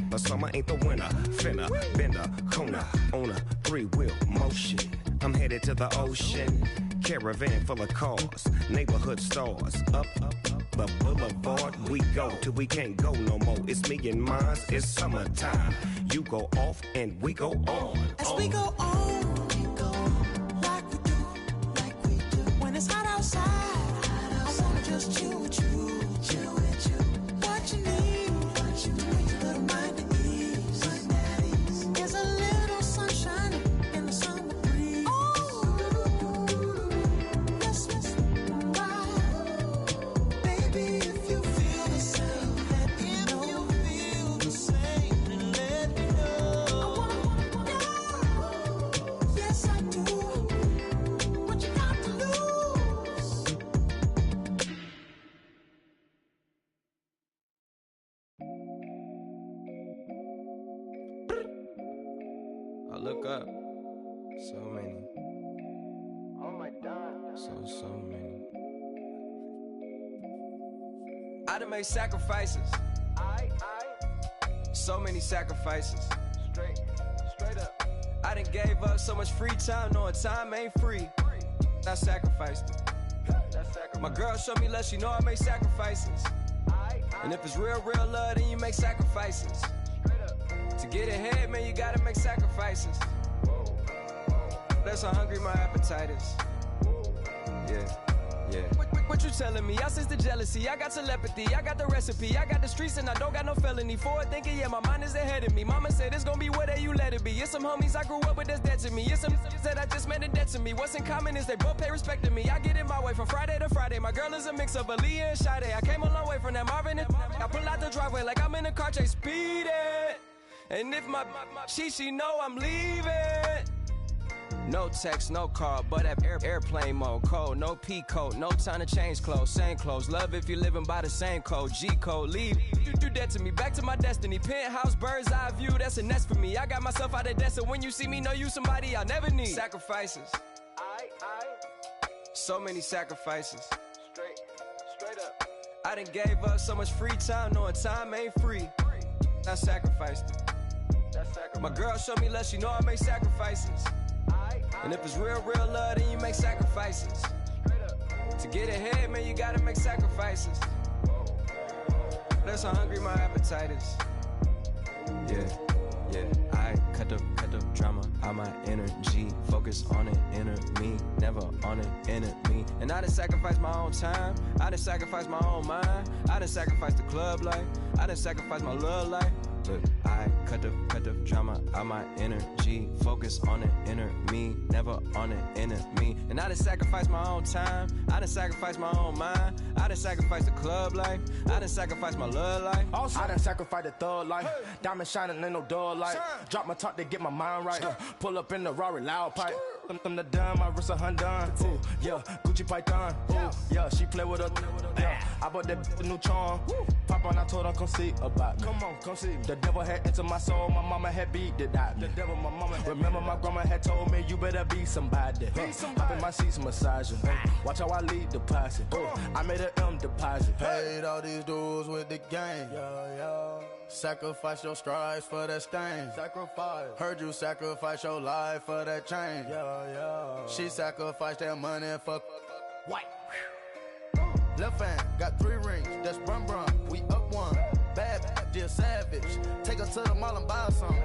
but summer ain't the winter. Finna, bender, Kona, on a 3-wheel motion. I'm headed to the ocean, caravan full of cars, neighborhood stars, up the boulevard we go till we can't go no more. It's me and mine, it's summertime. You go off and we go on. As we go on, like we do. When it's hot outside, I wanna just chill with you. What you need? A little mind at ease. There's a little sunshine in the summer breeze. Look up. So many. Oh my God. So many. I done made sacrifices. So many sacrifices. Straight up. I done gave up so much free time, knowing time ain't free. I sacrificed it. My girl showed me love, she know I make sacrifices. And if it's real love, then you make sacrifices. To get ahead, man, you gotta make sacrifices. That's how hungry my appetite is. Yeah. What you telling me? I sense the jealousy, I got telepathy, I got the recipe, I got the streets and I don't got no felony. Forward thinking, yeah, my mind is ahead of me. Mama said it's gonna be whatever you let it be. It's some homies I grew up with that's dead to me. It's some that I just met in debt to me. What's in common is they both pay respect to me. I get it my way from Friday to Friday. My girl is a mix of Aaliyah and Sade. I came a long way from that Marvin and I pull out the driveway like I'm in a car chase speeding. And if my she know I'm leaving. No text, no call, but at airplane mode. Code, no P code, no time to change clothes. Same clothes, love if you're living by the same code. G code, leave. You do that to me, back to my destiny. Penthouse, bird's eye view, that's a nest for me. I got myself out of debt, so when you see me, know you somebody I never need. Sacrifices. So many sacrifices. Straight up. I done gave up so much free time, knowing time ain't free. I sacrificed it. My girl showed me love, she know I make sacrifices. And if it's real love, then you make sacrifices. To get ahead, man, you gotta make sacrifices. That's how hungry my appetite is. Yeah. I cut the drama out my energy. Focus on an inner me, never on an enemy. And I done sacrificed my own time. I done sacrificed my own mind. I done sacrificed the club life. I done sacrificed my love life. Look, I cut the drama out my energy. Focus on an inner me, never on an enemy. And I done sacrificed my own time. I done sacrificed my own mind. I done sacrificed the club life. I done sacrificed my love life. Also, I done sacrificed the thug life. Diamond shining, ain't no dull light. Drop my top to get my mind right. Pull up in the Rari loud pipe. Them the dime, my wrist a Hyundai. Ooh, yeah, Gucci Python. Ooh, yeah, she play with her. Yeah, I bought that new charm. Pop on, I told her come see about me. Come on, come see. The devil had entered my soul, my mama had beat it out. The devil, my mama. Remember my grandma had told me you better be somebody. Hop in my seats, massaging. Watch how I lead the posse. I made an M deposit. Paid all these dudes with the game. Sacrifice your strides for that stain. Sacrifice. Heard you sacrifice your life for that change. She sacrificed that money for white. Left hand got 3 rings. That's brum brum. We up one. Bad, dear savage. Take her to the mall and buy some.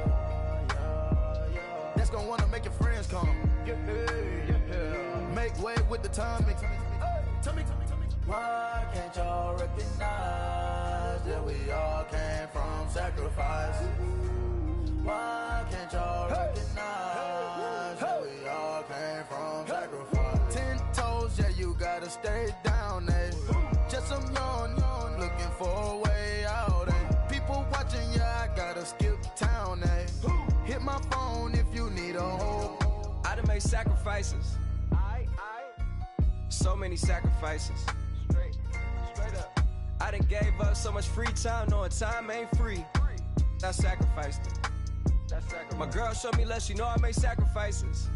That's gonna wanna make your friends come. Make way with the timing. Tell me. Why can't y'all recognize that we all came from sacrifice? Why can't y'all recognize that we all came from sacrifice? 10 toes, yeah, you gotta stay down, eh? Just some yawn, looking for a way out, eh? People watching, yeah, I gotta skip town, eh? Hit my phone if you need a hold. I done made sacrifices. So many sacrifices. Straight up. I done gave up so much free time, knowing time ain't free. I sacrificed it. My girl showed me love, she know I make sacrifices.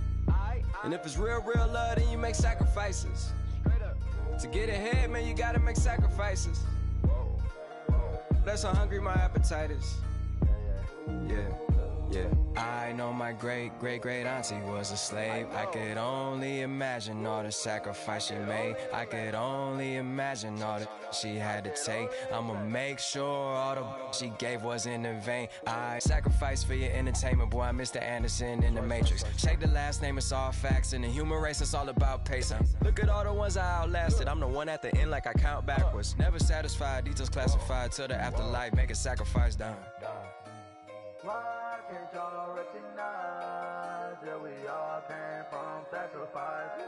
And if it's real love, then you make sacrifices. To get ahead, man, you gotta make sacrifices. That's how hungry my appetite is. Yeah. I know my great auntie was a slave. I could only imagine all the sacrifice she made. I could only imagine all that she had to take. I'ma make sure all the she gave wasn't in vain. I sacrificed for your entertainment, boy. I'm Mr. Anderson in the Matrix. Check the last name, it's all facts. In the human race, it's all about pacing. Look at all the ones I outlasted. I'm the one at the end like I count backwards. Never satisfied, details classified till the afterlife. Make a sacrifice down. Why can't y'all recognize that we all came from sacrifice?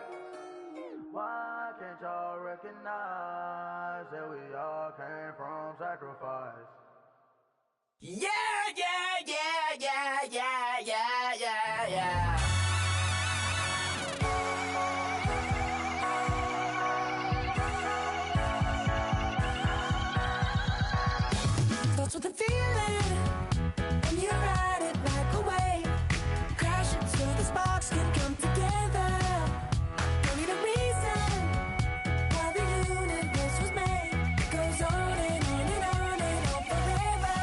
Why can't y'all recognize that we all came from sacrifice? Yeah. Thoughts with the feeling, and you ride it like a wave. Crash it so the sparks can come together. Don't need a reason why the universe was made. It goes on and on and on and on forever.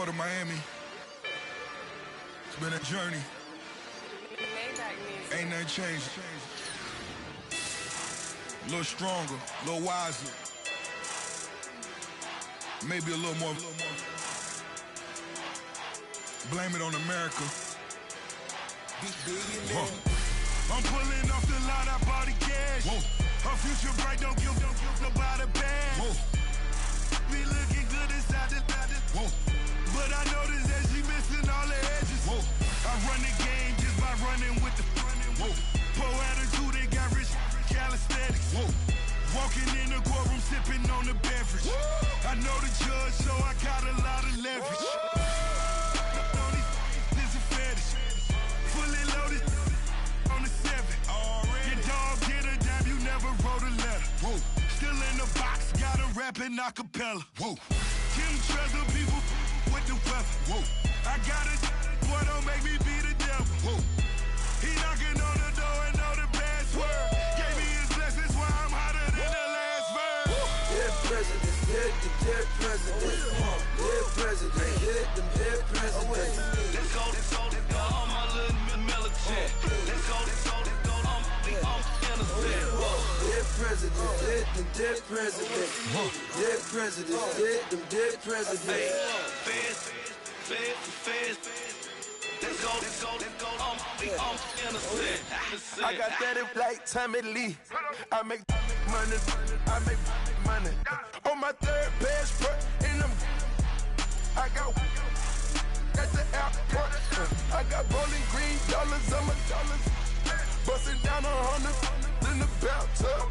Port of Miami. It's been a journey. Ain't nothing changed. A little stronger, a little wiser. Maybe a little more. Blame it on America. I'm pulling off the lot, I bought the cash. Whoa. Her future bright, don't give nobody bad. Whoa. Be looking good inside the. Whoa. But I noticed that she missing all the edges. Whoa. I run the game just by running with the running. Whoa. Poor attitude, they got rich calisthenics. Whoa. Walking in the courtroom, sipping on the beverage. Woo! I know the judge, so I got a lot of leverage. This is fetish. Fully loaded on the 7. Your dog get a dime, you never wrote a letter. Whoa. Still in the box, got a rapping acapella. Whoa. Kim Treasure, people with the weather. Whoa. I got it, boy, don't make me be the devil. Whoa. He knocking on the door and know the password. Gave me his blessings while I'm hotter than the last verse. Dead presidents, dead presidents. Dead presidents, hit them dead presidents. Let's go, all my little militant. Let's go, I'm innocent. Dead presidents, hit them dead presidents. Dead presidents, hit them dead presidents. Feds. Let's go, I'm innocent. I got that in like Tommy Lee. I make money. On my third passport, in them, I got at the airport. I got bowling green dollars on my dollars. Busting down 100 in the bathtub.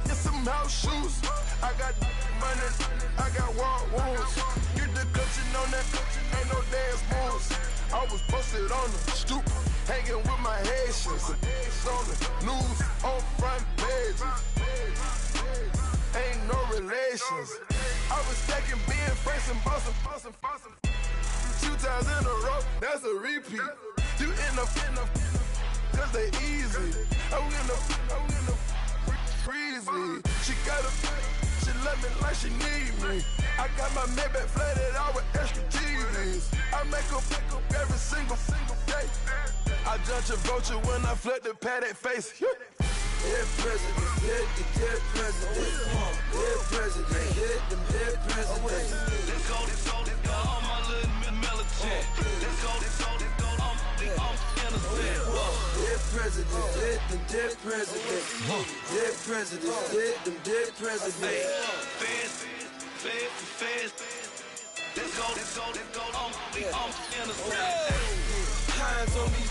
Get some house shoes. I got money. I got war wounds. Get the clutching on that. Ain't no dance moves. I was posted on the stoop, hanging with my Haitians. On the news, on front pages. Ain't no relations. I was stacking being friends and bossing. 2 times in a row, that's a repeat. You in the cause they easy. I'm in the freezy. She love me like she need me. I got my Maybach flooded out with extra TVs. I make up every single day. I judge a vulture when I flip the Paddock face. Dead presidents, dead presidents. Dead presidents, hit them dead presidents. Let's go, all my little militant. Let's go, I'm innocent. Dead presidents, hit them dead presidents. Dead presidents, hit them dead presidents. Feds. Let's go, I'm innocent. Hands on me,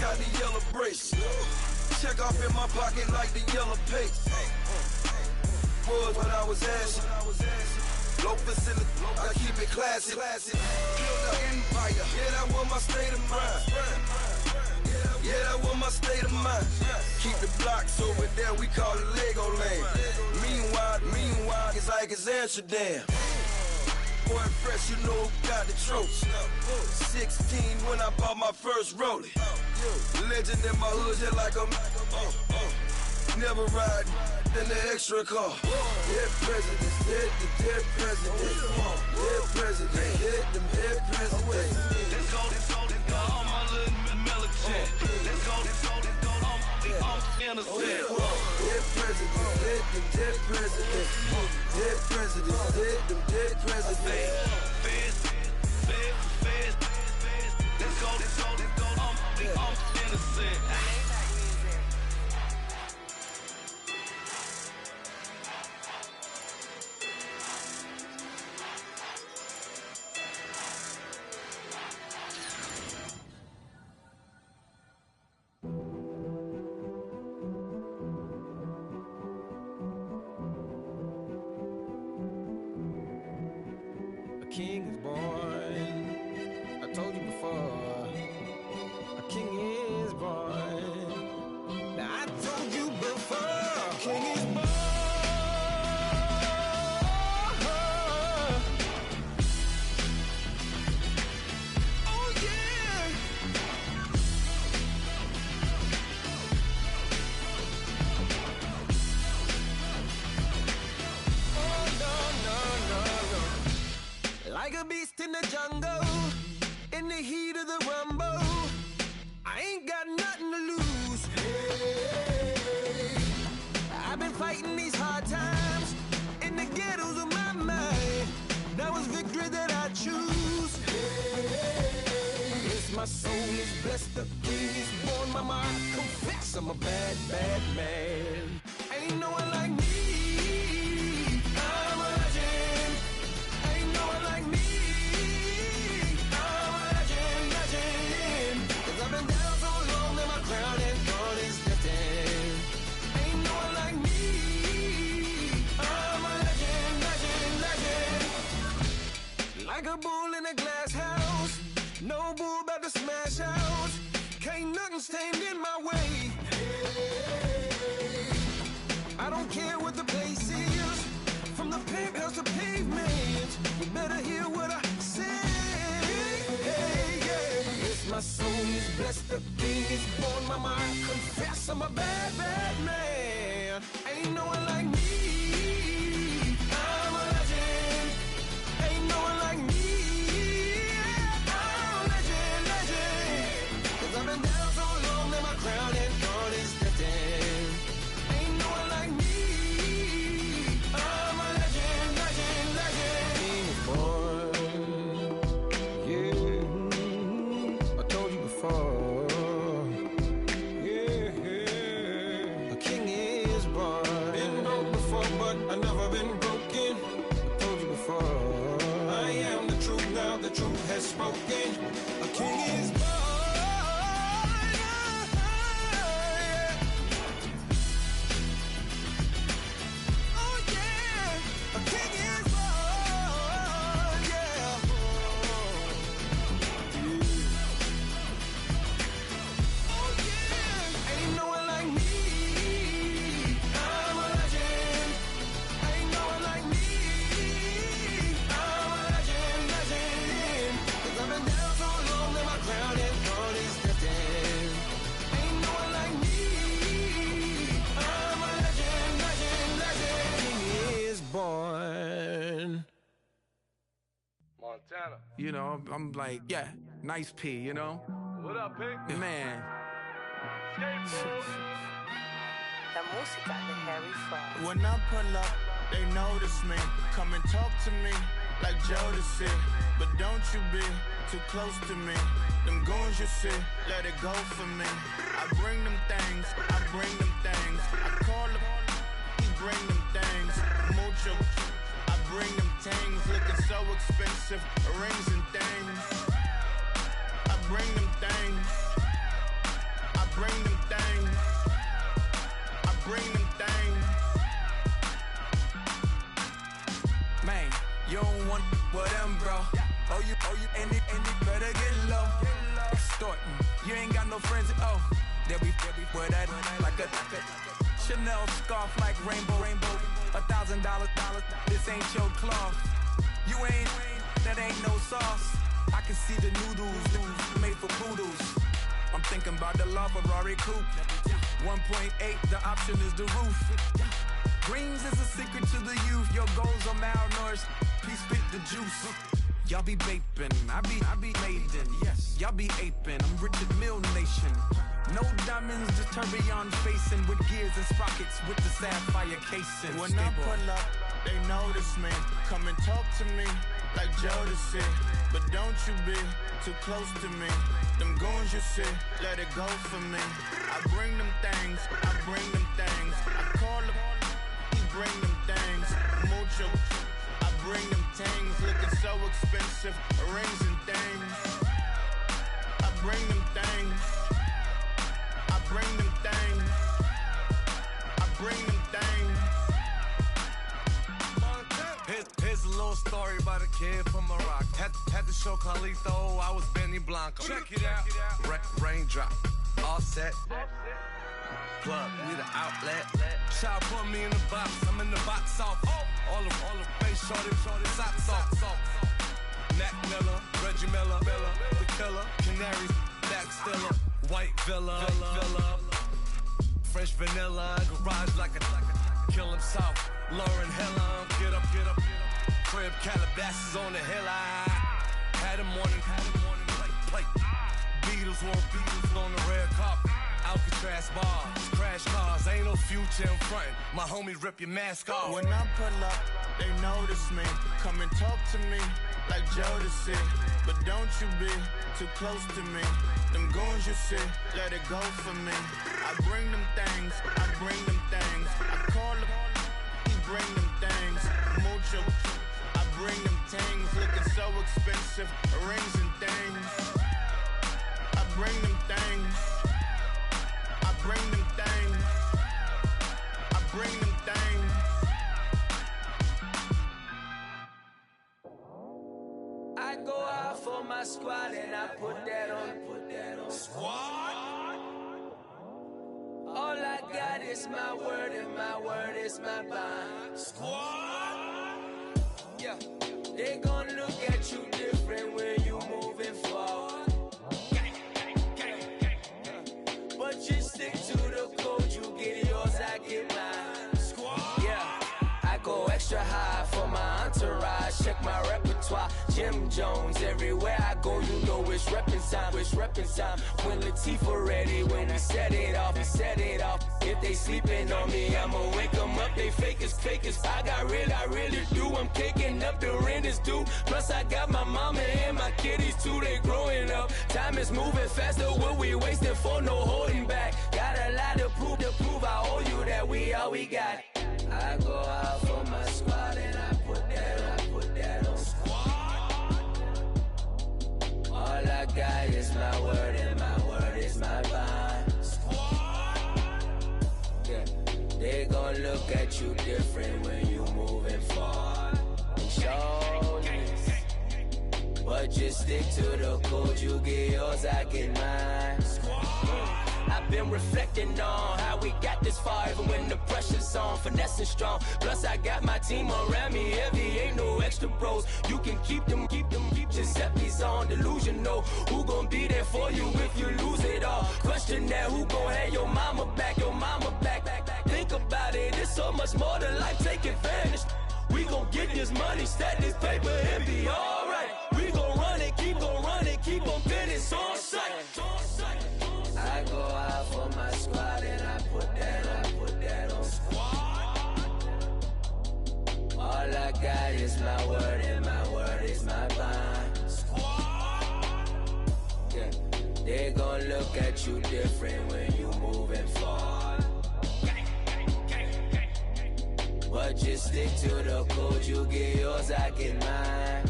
got the yellow brace. Check off in my pocket like the yellow paste. Was when I was asking. Low facility, I keep it classy. Build an empire, yeah, that was my state of mind. Yeah, that was my state of mind. Keep the blocks over there, we call it Lego land. Meanwhile, it's like it's Amsterdam. Boy fresh, you know who got the tropes. 16 when I bought my first rollie. Legend in my hood, just like a never ride in the extra car. Dead presidents, dead presidents. Dead presidents, hit them dead presidents. Let's go, all my little militant. Let's go, I'm innocent. Dead presidents, hit them dead presidents. Dead presidents, hit them dead presidents. Feds. Let's go, I'm innocent. King is born. I told you before. A king is born. Now I told you before. King is born. Oh yeah. Oh no. Like a locked in the jungle, in the heat of the rumble. I ain't got nothing to lose. Hey, I've been fighting these hard times in the ghettos of my mind. Now it's victory that I choose. Hey, yes, my soul is blessed, the king is born. Mama, I confess I'm a bad, bad man. Ain't no one like me. I'm a legend. Ain't no one like me. I'm a legend, legend. 'Cause I've been down so long that my crown and gone is destined. Ain't no one like me. I'm a legend, legend, legend. Like a bull in a glass house. No bull about to smash house. Can't nothing stand in my way. I don't care what the place is, from the penthouse to pavement. You better hear what I say. Hey, yeah. Yes, my soul is blessed, the king is born. Mama, I confess I'm a bad, bad man. Ain't no one like me. I'm a legend. Ain't no one like me. I'm a legend, legend. 'Cause I've been down so long that my crown and gone is destined. Ain't no one like me. I'm a legend, legend, legend. Yeah, I told you before. Yeah, a king is born. Been broke before, but I've never been broken. I told you before. I am the truth now, the truth has spoken. A king is born. You know, I'm like, yeah, nice P, you know? What up, Pig? Man. La música de Harry Fraud. When I pull up, they notice me. Come and talk to me like Jodeci. But don't you be too close to me. Them goons you see, let it go for me. I bring them things, I bring them things. I call them, he bring them things. Mucho, I bring them things. Looking so expensive, rings and things. I bring them things. I bring them things. I bring them things. Man, you don't want with them, bro. Oh, you, and it better get low. Extorting, you ain't got no friends. Oh, they'll be with that like a Chanel scarf like rainbow. $1,000, this ain't your cloth. You ain't, that ain't no sauce. I can see the noodles made for poodles. I'm thinking about the LaFerrari coupe. 1.8, the option is the roof. Greens is a secret to the youth. Your goals are malnourished. Please spit the juice. Y'all be vaping, I be maiden. Yes, y'all be aping. I'm Richard Mill Nation. No diamonds, just tourbillon facing with gears and sprockets with the sapphire casing. When I pull up, they notice me. Come and talk to me like Jodeci. But don't you be too close to me. Them goons you see, let it go for me. I bring them things, I bring them things. I call them, he bring them things. Mucho, I bring them things. Looking so expensive, rings and things. I bring them things. I bring them things. I bring them things. Here's a little story about a kid from Morocco. Had to show Carlito I was Benny Blanco. Check it out. Raindrop, all set. Plug, need an outlet. Child put me in the box. I'm in the box off. All the face shorty, socks off. Mac Miller, Reggie Miller, the killer, Canaries, back stiller, white villa, French vanilla, garage like a kill himself. Lauren Hiller, get up, crib Calabasas on the hill. Had a morning plate. Beatles want Beatles on the red carpet. Alcatraz bars, crash cars, ain't no future in front. My homies rip your mask off. When I pull up, they notice me. Come and talk to me like Jodeci. But don't you be too close to me. Them goons you see, let it go for me. I bring them things, I bring them things. I call up, he bring them things. Mucho, I bring them things. Looking so expensive, rings and things. I bring them things. I bring them things. I bring them things. I go out for my squad and I put that on. Squad. All I got is my word and my word is my bond. Squad. Yeah. They gon' look at you different when you moving forward. But you stick to the code, you get yours, I get mine. Squad. Yeah. I go extra high for my entourage. Check my repertoire. Jim Jones, everywhere I go, you know it's reppin' time. It's reppin' time. When Latifah ready, when we set it off, we set it off. If they sleeping on me, I'ma wake them up. They fake as. I really do. I'm kicking up, the rent is due. Plus I got my mama and my kiddies too, they growing up. Time is moving faster, what we wasting for, no holding back. Got a lot to prove I owe you that we all we got. I go out for my squad and I put that on. All I got is my word and my word is my bond. Yeah. They gon' look at you different when you moving forward. Show this. But just stick to the code, you get yours, I get mine. I've been reflecting on how we got this far, even when the pressure's on, finessing strong. Plus I got my team around me heavy, ain't no extra bros. You can keep them. Giuseppe's on delusional. Who gon' be there for you if you lose it all? Question that, who gon' have your mama back? Think about it, it's so much more than life, take advantage. We gon' get this money, stack this paper and be alright. We gon' run it, keep on finish on sight. I go out for my squad and I put that on. All I got is my word and my word is my bond. Yeah. They gon' look at you different when you moving forward. But just stick to the code, you get yours, I get mine.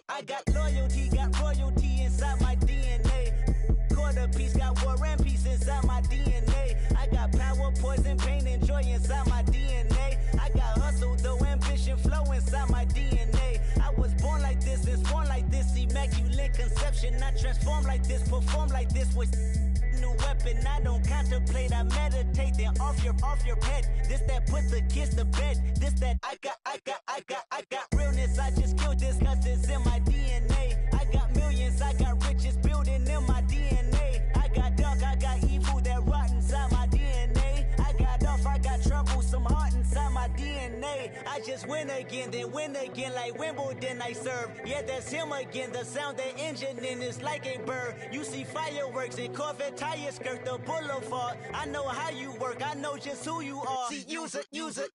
I got loyalty, got royalty inside my DNA. Quarter piece, got war and peace inside my DNA. I got power, poison, pain, and joy inside my DNA. I got hustle, though, ambition, flow inside my DNA. I was born like this and sworn like this, immaculate conception. I transform like this, perform like this with new weapon. I don't contemplate, I meditate, then off your head. This that put the kids to bed. This that I got realness. I just killed this cause it's in my DNA. I got millions, I got riches building in my DNA. I got dark, I got evil that rot inside my DNA. I got off, I got trouble, some heart inside my DNA. I just win again, then win again like Wimbledon I serve. Yeah, that's him again, the sound that engine in is like a bird. You see fireworks and Corvette tires skirt the boulevard. I know how you work, I know just who you are. See, use it.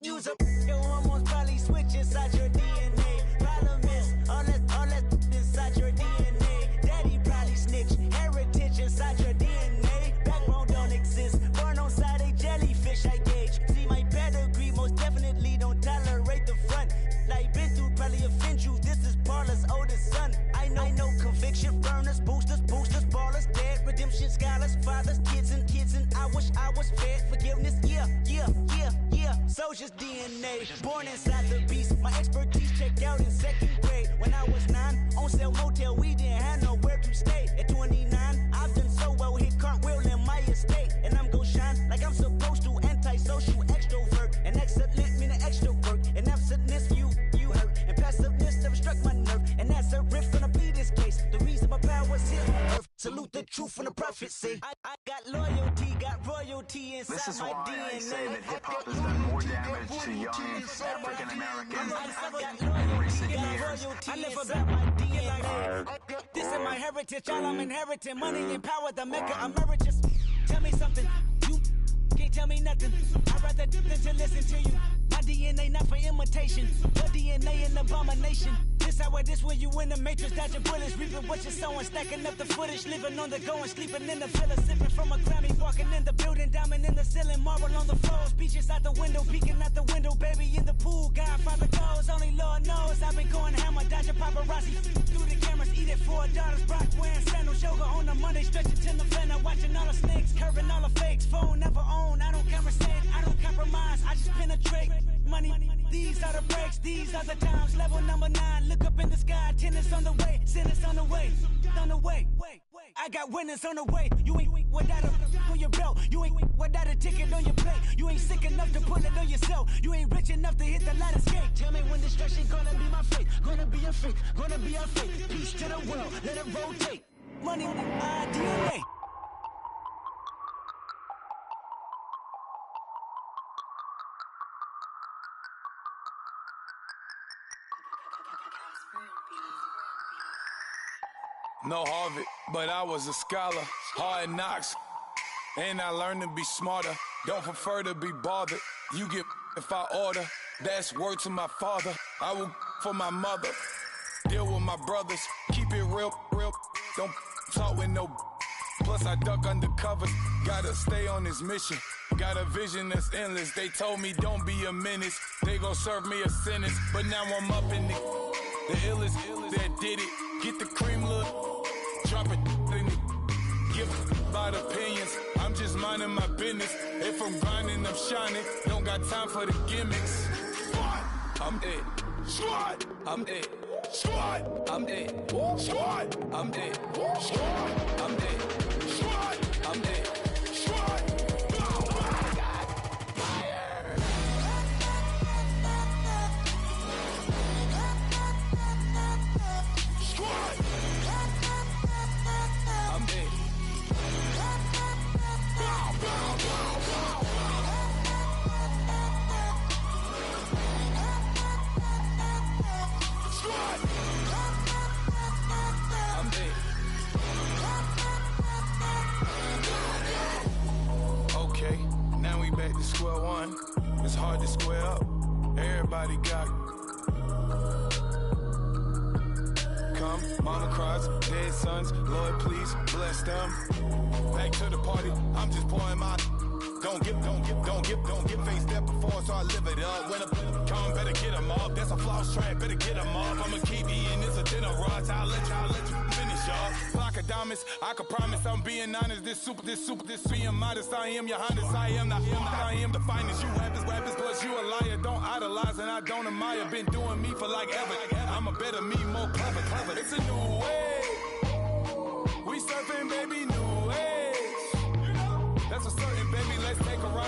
Your hormones probably switch inside your DNA. Problem is, all that inside your DNA. Daddy probably snitch, heritage inside your DNA. Backbone don't exist, born on side a jellyfish I gauge. See my pedigree, most definitely don't tolerate the front. Like been through, probably offend you, this is Paula's oldest son. I know conviction, burners, boosters, ballers, dead, redemption, scholars, fathers, kids and I wish I was fed forgiveness, yeah. Soldier's DNA, born inside the beast. expertise checked out in second grade. When I was 9, on sale motel, we didn't have nowhere to stay. At 29, I've done so well, hit cartwheel in my estate. And I'm gon' shine like I'm supposed to, antisocial extrovert. And excellent meaning extra work. And absentness, you hurt. And passiveness never struck my nerve. And that's a riff gonna be this case. The reason my power's here on earth. Salute the truth from the prophecy. I got loyalty, got royalty inside This is my why DNA. I say that hip-hop has done more damage to young African Americans in recent years. I never got my DNA. This is my heritage, all I'm inheriting. Money and power, the Mecca emeritus. Tell me something, you can't tell me nothing. I'd rather do than to listen to you. My DNA not for imitation, your DNA an abomination. This how this when you in the matrix, dodging bullets, reaping what you're sowing, stacking up the footage, living on the go and sleeping in the villa, sipping from a Grammy, walking in the building, diamond in the ceiling, marble on the floors, beaches out the window, peeking out the window, baby in the pool, Godfather goes, only Lord knows I've been going hammer, dodging paparazzi, through the cameras, eat it 4 daughters, Brock wearing sandals, yoga on a Monday, stretching to the fender, watching all the snakes, curving all the fakes, phone never own, I don't conversate, I don't compromise, I just penetrate, money, these are the breaks, these are the times, level number 9, look up in the sky, tennis on the way, sinners on the way, on the way. I got winners on the way. You ain't without a on your belt. You ain't without a ticket on your plate. You ain't sick enough to pull it on yourself. You ain't rich enough to hit the ladder skate. Tell me when destruction gonna be my fate. Gonna be a fate. Gonna be our fate. Peace to the world. Let it rotate. Money on my DNA. No Harvard, but I was a scholar. Hard knocks, and I learned to be smarter. Don't prefer to be bothered. You get if I order. That's word to my father. I will for my mother. Deal with my brothers. Keep it real. Don't talk with no. Plus I duck undercover. Gotta stay on this mission. Got a vision that's endless. They told me don't be a menace. They gon' serve me a sentence. But now I'm up in it. The illest that did it. Get the cream look, drop it in it. Give about opinions. I'm just minding my business. If I'm grinding, I'm shining. Don't got time for the gimmicks. Squad, I'm it. Squad, I'm it. Squad, I'm it. Squad, I'm it. Squad, I'm it. Squad, I'm it. Squad. Back to square one. It's hard to square up. Everybody got come. Mama cries, dead sons. Lord, please bless them. Back to the party. I'm just pouring my. Don't get face that before, so I live it up. When a come, better get them up. That's a floss track, better get them up. I'ma keep eating this a dinner rush. I'll let you finish up. Flock of diamonds, I can promise I'm being honest. This being modest. I am your highness. I am not him. I am the finest. You rappers, plus you a liar. Don't idolize and I don't admire. Been doing me for like ever. I'm a better me, more clever. It's a new way. We surfing, baby, new age. That's a certain, baby. Let's take a ride.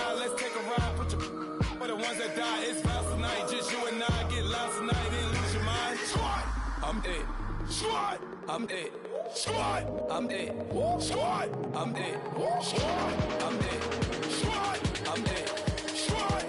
Put your for the ones that die. It's vows tonight. Just you and I get lost tonight and lose your mind. Squad, I'm it. Squad, I'm it. Squad, I'm it. Squad, I'm it. Squad, I'm it. Squad, I'm it. Squad.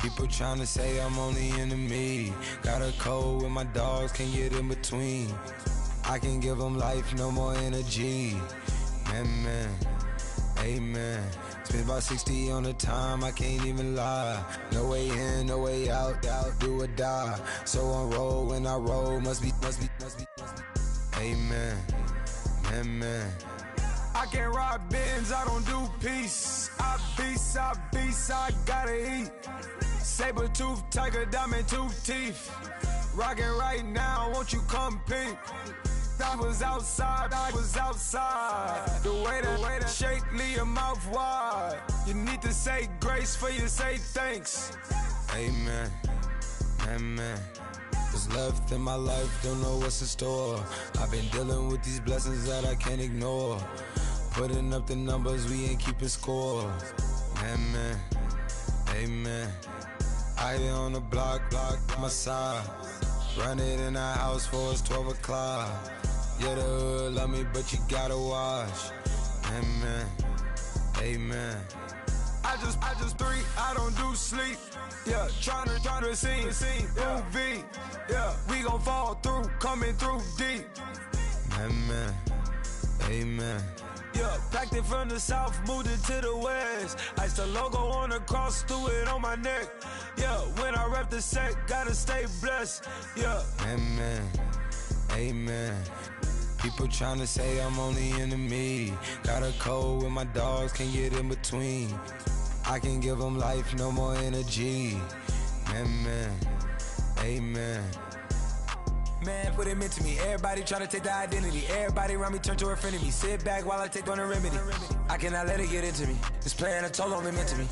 People tryna say I'm on the enemy. Got a cold with my dogs, can't get in between. I can give them life, no more energy. Man, amen. Spent about 60 on the time, I can't even lie. No way in, no way out, do or die. So on roll, when I roll, must be. Amen, man. I can't ride Benz, I don't do peace. I beast, I gotta eat. Saber tooth, tiger, diamond tooth teeth. Rockin' right now, won't you come peep? I was outside. The way that shake, leave your mouth wide. You need to say grace for you say thanks. Amen, amen. What's left in my life, don't know what's in store. I've been dealing with these blessings that I can't ignore. Putting up the numbers, we ain't keeping score. Amen, amen. I be on the block by my side. Run it in the house for it's 12 o'clock. Yeah, the hood love me, but you gotta watch. Amen, amen. I just three, I don't do sleep. Yeah, tryna see movie. Yeah, we gon' fall through, coming through deep. Amen, amen. Yeah, packed it from the south, moved it to the west. Iced the logo on the cross, threw it on my neck. Yeah, when I rep the set, gotta stay blessed. Yeah, amen, amen. People tryna say I'm on the enemy. Got a cold with my dogs, can't get in between. I can give them life, no more energy. Amen, amen. Man, what it meant to me. Everybody tryna take the identity. Everybody around me turn to a friend of me. Sit back while I take on a remedy. I cannot let it get into me. It's playing a toll on me, meant to me.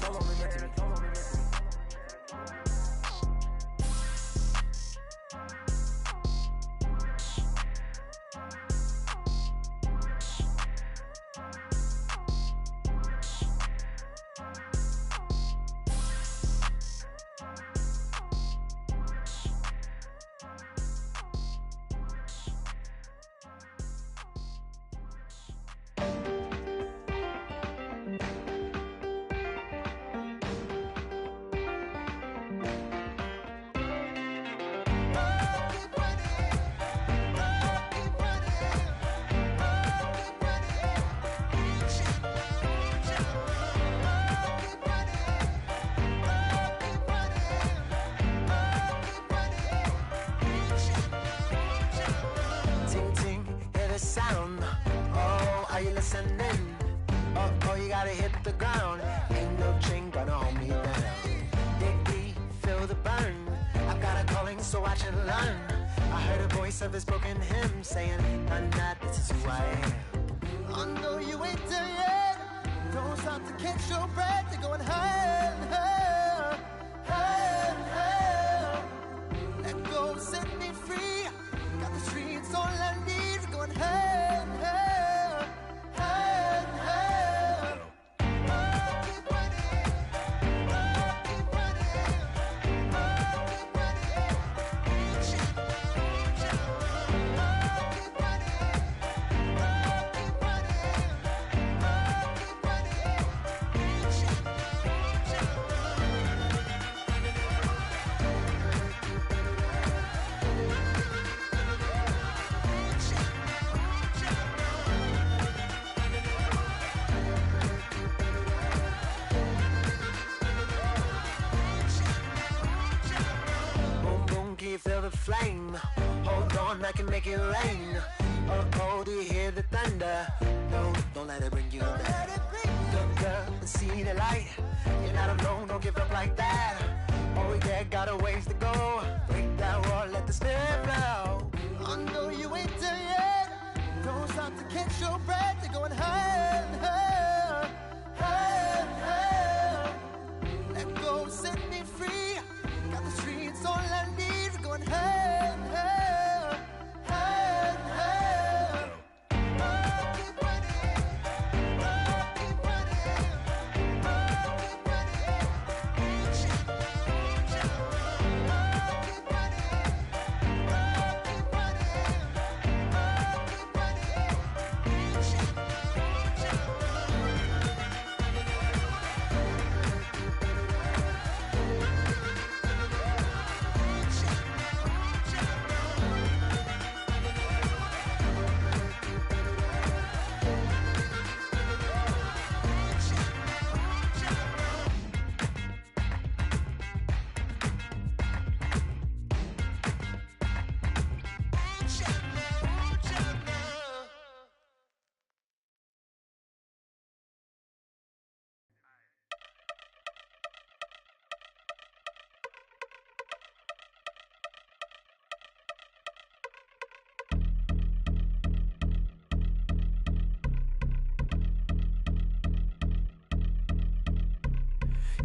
Flame, hold on, I can make it rain. Oh, do you hear the thunder? No, don't let it bring you down. Look up and see the light. You're not alone, don't give up like that. Oh yeah, got a ways to go. Break that wall, let the spirit flow. I know you ain't there yet. Don't stop to catch your breath. You're going higher and higher, higher and higher. Let go, set me free. Got the streets all I need. Going higher and higher, higher and higher. Keep running, keep running, keep running.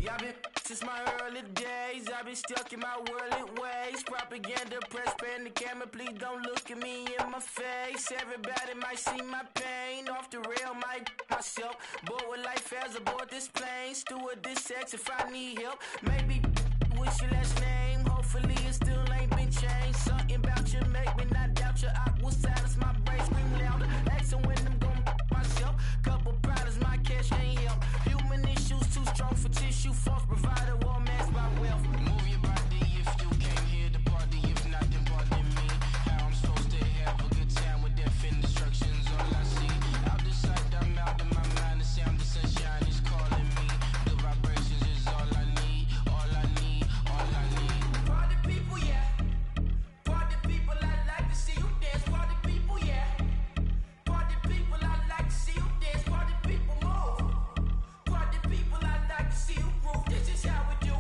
Yeah, I've been since my early days. I've been stuck in my worldly ways. Propaganda, press, pan the camera. Please don't look at me in my face. Everybody might see my pain. Off the rail, might myself. Bored with life as aboard this plane. Steward this sex if I need help. Maybe what's your last name? Hopefully it still ain't been changed. Something about you make me not doubt you. I will silence my brain, scream louder. Asking when I'm gon' myself. Couple problems, my cash ain't help. Human issues too strong for tissue. False provider, war mask by wealth. Move your body if you came here to party. If not, then pardon me. How I'm supposed to have a good time with death and destruction's all I see. Out the sight, I'm out of my mind. The sound, the sunshine is calling me. The vibrations is all I need. All I need, all I need. Party people, yeah. Party people, I like to see you dance. Party people, yeah. Party people, I like to see you dance. Party people, move. Party people, I like to see you groove. This is how we do.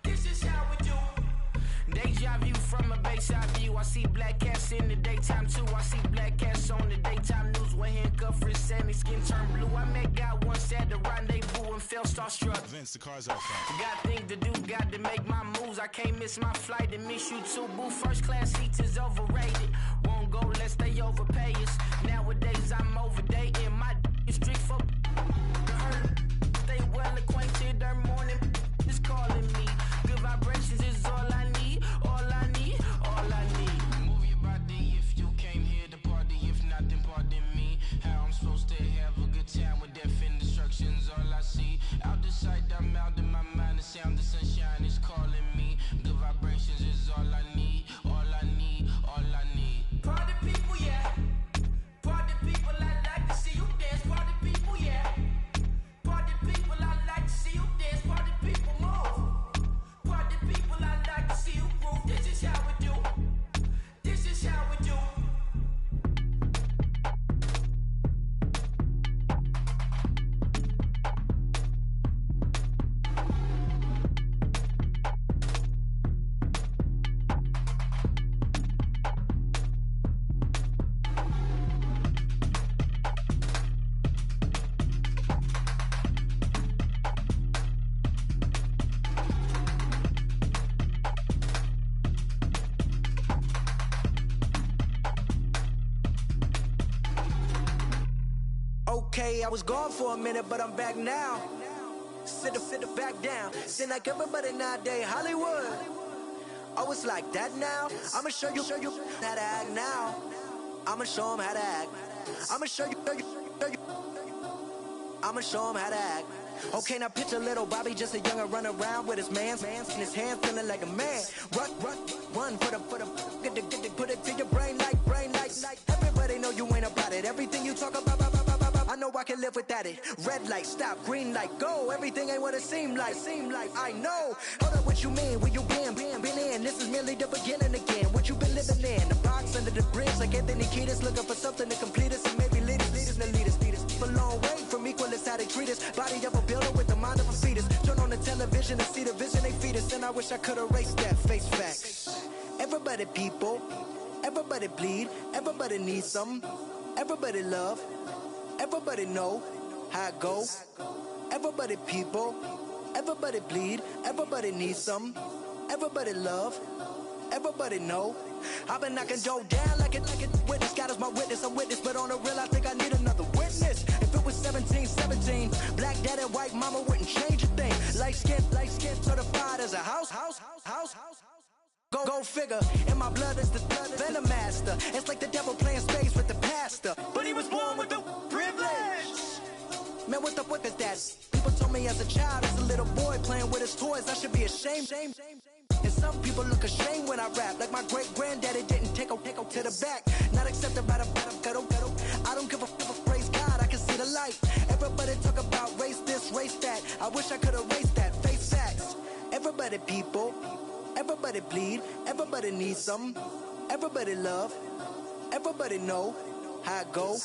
This is how we do. Deja view from a bayside view. I see black cats in the daytime too. I see black cats on the daytime news. When handcuffed, wrist and his skin turned blue. I met God once at the rendezvous and felt starstruck. Vince, the car's out front. Got things to do, got to make my moves. I can't miss my flight and miss you too, boo. First class seats is overrated. Won't go lest they overpay us. Nowadays I'm overdating. My street folk hurt. Stay well acquainted. Their morning is calling me. Good vibrations is all I need. All I need. All I need. Move your body if you came here to party. If not, then pardon me. How I'm supposed to have a good time with death and destruction's all I see. Out the sight, I'm out in my mind. The sound, the sunshine is calling me. Good vibrations is all I need. All I need. All I need. Party people, yeah. Party people, I like to see you dance. Party people, yeah. Party people, I like to see you dance. Party people, move. Party people, I like to see you groove. This is how we do. This is how we do. Okay, I was gone for a minute, but I'm back now. Sit back down. Seem like everybody nowadays Hollywood. Oh, it's like that now. I'ma show you how to act now. I'ma show 'em how to act. I'ma show you. I'ma show 'em how to act. Okay, now picture little Bobby, just a youngin' run around with his man's in his hand, feeling like a man. Run, put it to your brain like. Everybody know you ain't about it. Everything you talk about, I know I can live without it. Red light, stop, green light, go. Everything ain't what it seemed like. I know. Hold up, what you mean? Where you been in? This is merely the beginning again. What you been living in? The box under the bridge, like Anthony Kiedis, looking for something to complete us and maybe lead us. A long way from equal is how they treat us. Body of a builder with the mind of a fetus. Turn on the television and see the vision they feed us. And I wish I could erase that. Face facts. Everybody people, everybody bleed, everybody needs some, everybody love, everybody know how it go. Everybody people, everybody bleed, everybody needs some, everybody love, everybody know. I've been knocking dough down like it witness. God is my witness, I'm witness, but on the real I think I need another witness. If it was 17, black dad and white mama wouldn't change a thing. Light skin certified as a house. Go figure, in my blood is the venom master. It's like the devil playing space with the pastor, but he was born with the privilege. Man, what's up with that? People told me as a child, as a little boy playing with his toys, I should be ashamed. And some people look ashamed when I rap, like my great granddaddy didn't take a to the back. Not accepted by the ghetto. I don't give a praise God, I can see the light. Everybody talk about race this, race that. I wish I could erase that. Face facts. Everybody people, everybody bleed, everybody needs some, everybody love, everybody know how it go.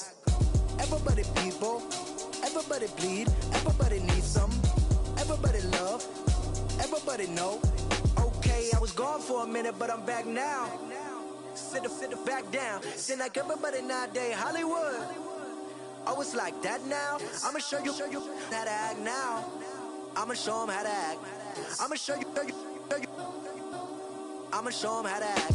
Everybody people, everybody bleed, everybody needs some, everybody love, everybody know. Okay, I was gone for a minute, but I'm back now. Sit back down. Seem like everybody nowadays Hollywood. Oh, it's like that now. I'ma show you how to act now. I'ma show 'em how to act. I'ma show you. I'ma show 'em how to act.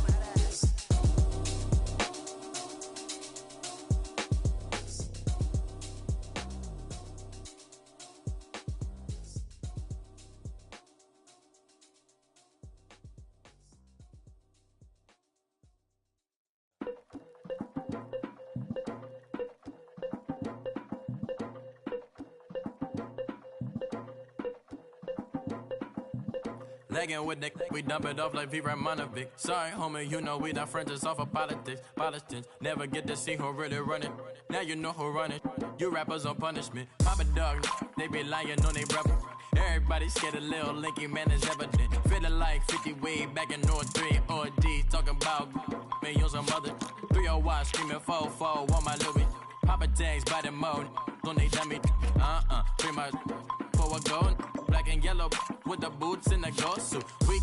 Legging with the we dump it off like V. Ramonovic. Sorry, homie, you know we not friends, it's off of politics. Politics never get to see who really running. Now you know who running. You rappers on punishment. Papa dog, they be lying on they brother. Everybody scared a little linky, man, is evident. Feeling like 50 way back in North 3 or D. Talking about me on some other 301 screaming 4-4 on my Louis. Papa tags by the mode on they dummy. Pretty much for a gold. Black and yellow with the boots and the ghost suit. We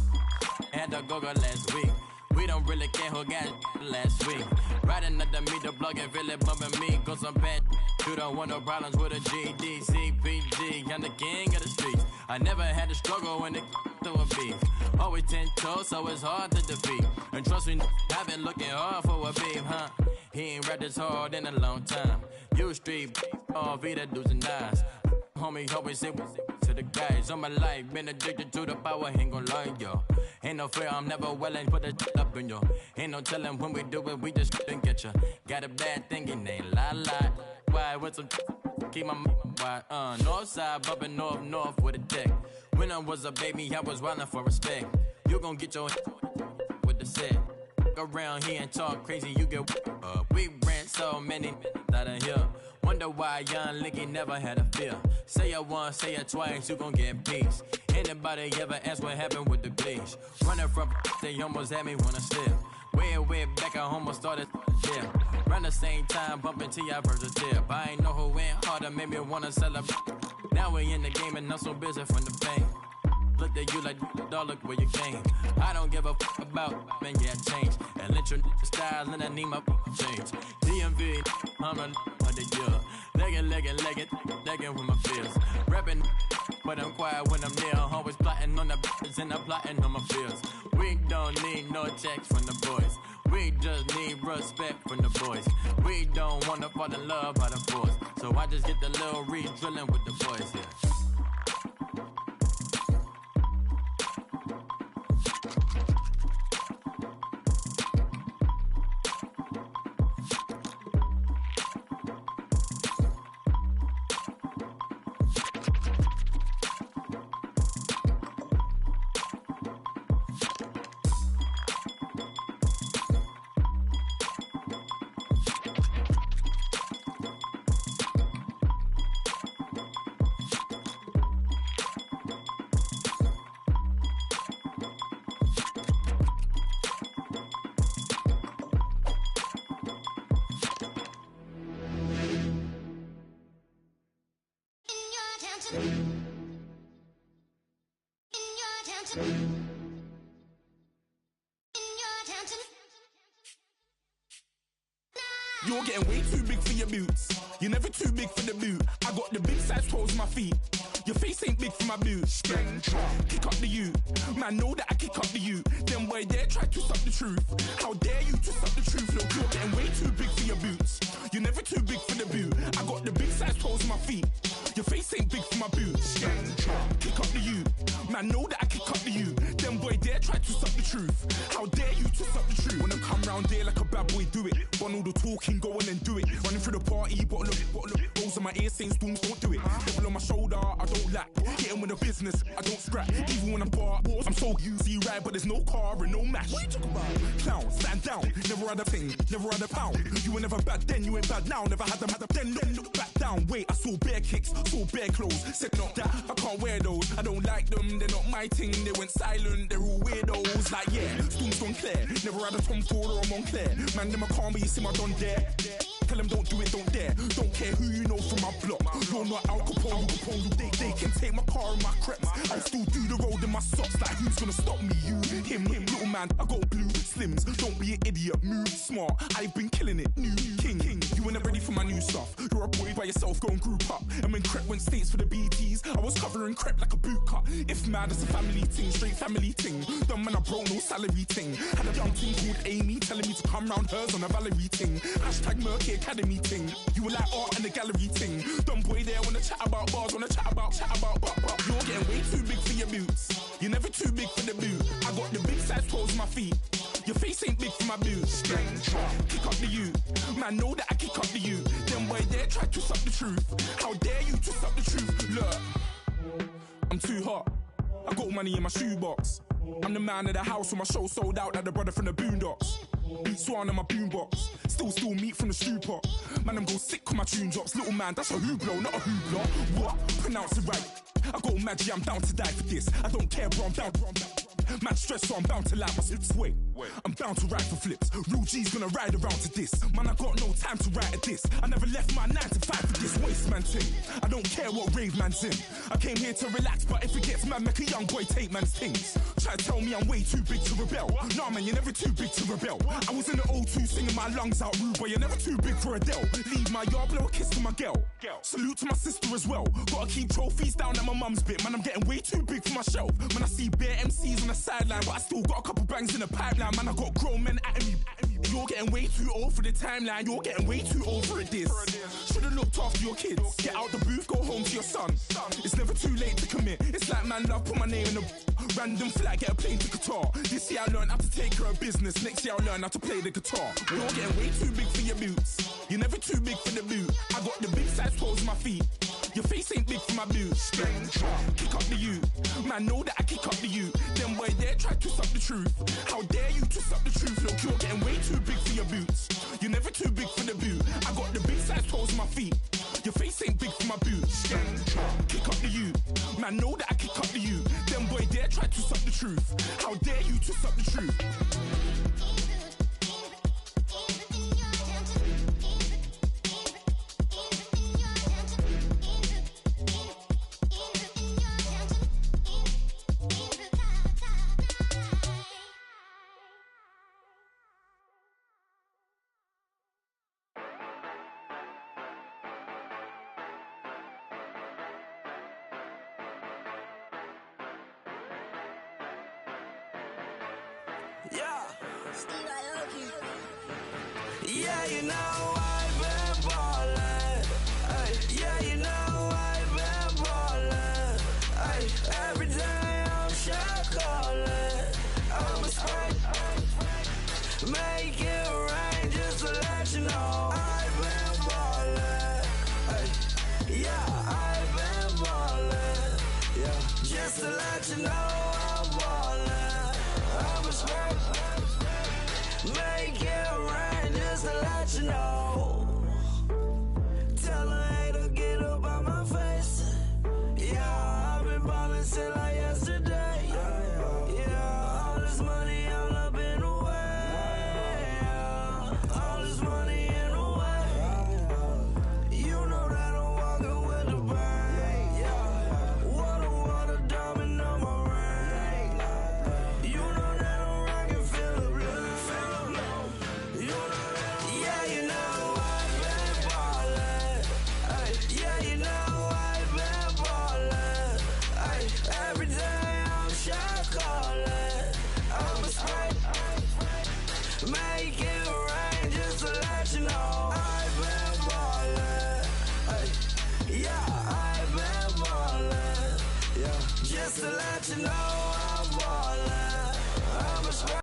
had the go-go last week. We don't really care who got it last week. Riding under me, the plug and really bumping me. Cause I'm bad. You don't want no problems with a GD, CPG. I'm the king of the streets. I never had to struggle when it to a beef. Always 10 toes, so it's hard to defeat. And trust me, I've been looking hard for a beef, huh? He ain't rapped this hard in a long time. You street, all Vita dudes and eyes. Homie, always say to the guys on my life, been addicted to the power, ain't gon' lie, yo. Ain't no fear, I'm never willing, put the up in yo. Ain't no telling when we do it, we just didn't get ya. Got a bad thing, it ain't lie. Why, with some keep my wide, north side, bumping north with a deck. When I was a baby, I was wildin' for respect. You gon' get your with the set. Around here and talk crazy, you get we ran so many out of here. Wonder why young Licky never had a fear. Say it once, say it twice, you gon' get peace. Anybody ever ask what happened with the bleach? Running from they almost had me wanna slip. Way back, I almost started yeah. Around the same time, bumping T.I. versus tip. I ain't know who went harder, made me wanna celebrate. Now we in the game and I'm so busy from the fame. Look at you like, dog, look where you came. I don't give a about, man, yeah, change. And let your style and I need my change. DMV, I'm a of the year. Legging with my fears. Rapping, but I'm quiet when I'm near. Always plotting on the b****s and I'm plotting on my fears. We don't need no checks from the boys. We just need respect from the boys. We don't wanna fall in love by the force. So I just get the little reeds drilling with the boys, yeah. You're getting way too big for your boots. You're never too big for the boot. I got the big size toes on my feet. Your face ain't big for my boots. Kick up the you. Man, know that I kick up the you. Then boy dare try to suck the truth. How dare you to suck the truth? Look, you're getting way too big for your boots. You're never too big for the boot. I got the big size toes on my feet. Your face ain't big for my boots. Kick up the you. Man, know that I kick up the you. Then boy dare try to suck the truth. How dare you to suck the truth? When I come round there like a bad boy, do it. Want all the talking, go on and do it. Running through the party, bottle of rolls on my ear saying storms, don't do it. Devil on my shoulder, I don't lack. Getting with the business, I don't scrap. Even when I'm bar, I'm so easy ride, but there's no car and no mash. What you talking about? Clown, stand down. Never had a thing, never had a pound. You were never bad then, you ain't bad now. Never had them, then look back down. Wait, I saw bare kicks, saw bare clothes. Said not that, I can't wear those. I don't like them, they're not my thing. They went silent, they're all weirdos. Like yeah, Storm's gone clear. Never had a Tom Ford or a Montclair. Man, them a calm, but you see my don dare. Tell them don't do it, don't dare. Don't care who you know from my block. You're not Al Capone, they can take my car and my creps. I still do the road in my socks. Like who's gonna stop me? You, him, little man, I got blue slims. Don't be an idiot, move smart. I've been killing it, new king. You weren't ready for my new stuff. You're a boy by yourself, go and group up. And when Crep went states for the BTs, I was covering Crep like a boot cut. If mad, it's a family ting, straight family ting. Dumb man, I broke no salary ting. Had a young ting called Amy telling me to come round hers on a Valerie ting. Hashtag Murky Academy ting. You were like art and the gallery ting. Dumb boy there wanna chat about bars, wanna chat about. You're getting way too big for your boots. You're never too big for the boot. I got the big size toes on my feet. Your face ain't big for my boots. Kick up the you. Man, know that I kick up the you. Them boy there try to suck the truth. How dare you to suck the truth? Look, I'm too hot. I got money in my shoebox. I'm the man of the house when my show sold out like the brother from the Boondocks. Beat Swan in my boombox. Still meat from the stew pot. Man, I'm go sick when my tune drops. Little man, that's a hooplo, not a hoopla. What? Pronounce it right. I got magic, I'm down to die for this. I don't care, bro, I'm down. Man stressed, so I'm bound to lie my slips. Wait, I'm bound to ride for flips. Real G's gonna ride around to this. Man, I got no time to write at this. I never left my 9 to 5 for this waste man thing. I don't care what rave man's in. I came here to relax, but if it gets mad, make a young boy take man's things. Try to tell me I'm way too big to rebel. Nah, man, you're never too big to rebel. I was in the O2 singing my lungs out, rude boy, you're never too big for Adele. Leave my yard, blow a kiss to my girl. Salute to my sister as well. Gotta keep trophies down at my mum's bit. Man, I'm getting way too big for my shelf. Man, I see bare MCs on the sideline, but I still got a couple bangs in the pipeline. Man, I got grown men at me. You're getting way too old for the timeline. You're getting way too old for this. Should've looked after your kids. Get out the booth, go home to your son. It's never too late to commit. It's like man love, put my name in a random flat, get a plane to Qatar. This year I learned how to take care of business. Next year I'll learn how to play the guitar. You're getting way too big for your boots. You're never too big for the boot. I got the big size toes on my feet. Your face ain't big for my boots. Kick up the you. Man, know that I kick up the you. Them boy there try to suck the truth. How dare you to suck the truth? Look, you're getting way too big for your boots. You're never too big for the boot. I got the big size toes on my feet. Your face ain't big for my boots. Kick up the you. Man, know that I kick up the you. Them boy there try to suck the truth. How dare you to suck the truth? Yeah, you know I've been ballin'. Ay, yeah, you know I've been ballin'. Ay, every day I'm shot callin'. I'm a spray, make it rain just to let you know I've been ballin'. Ay, yeah, I've been ballin'. Yeah, just to let you know I'm ballin'. I'm a spray, make it rain just to let you know. Tell a hater get up on my face. Yeah, I've been ballin' since like yesterday. Yeah, all this money all up in the way. Yeah, all this money in the way. You know that I'm walking with the bang. Yeah, water, diamond on my ring. You know that I'm rockin' feel the blue. You know that, yeah, you know I've been ballin'. Ay, yeah, you know I've been ballin'. Ay, every day I'm shot callin'. I'm a spray, make it rain just to let you know I've been ballin'. Ay, yeah, I've been ballin'. Yeah, just to let you know I'm ballin'. I'm a spray.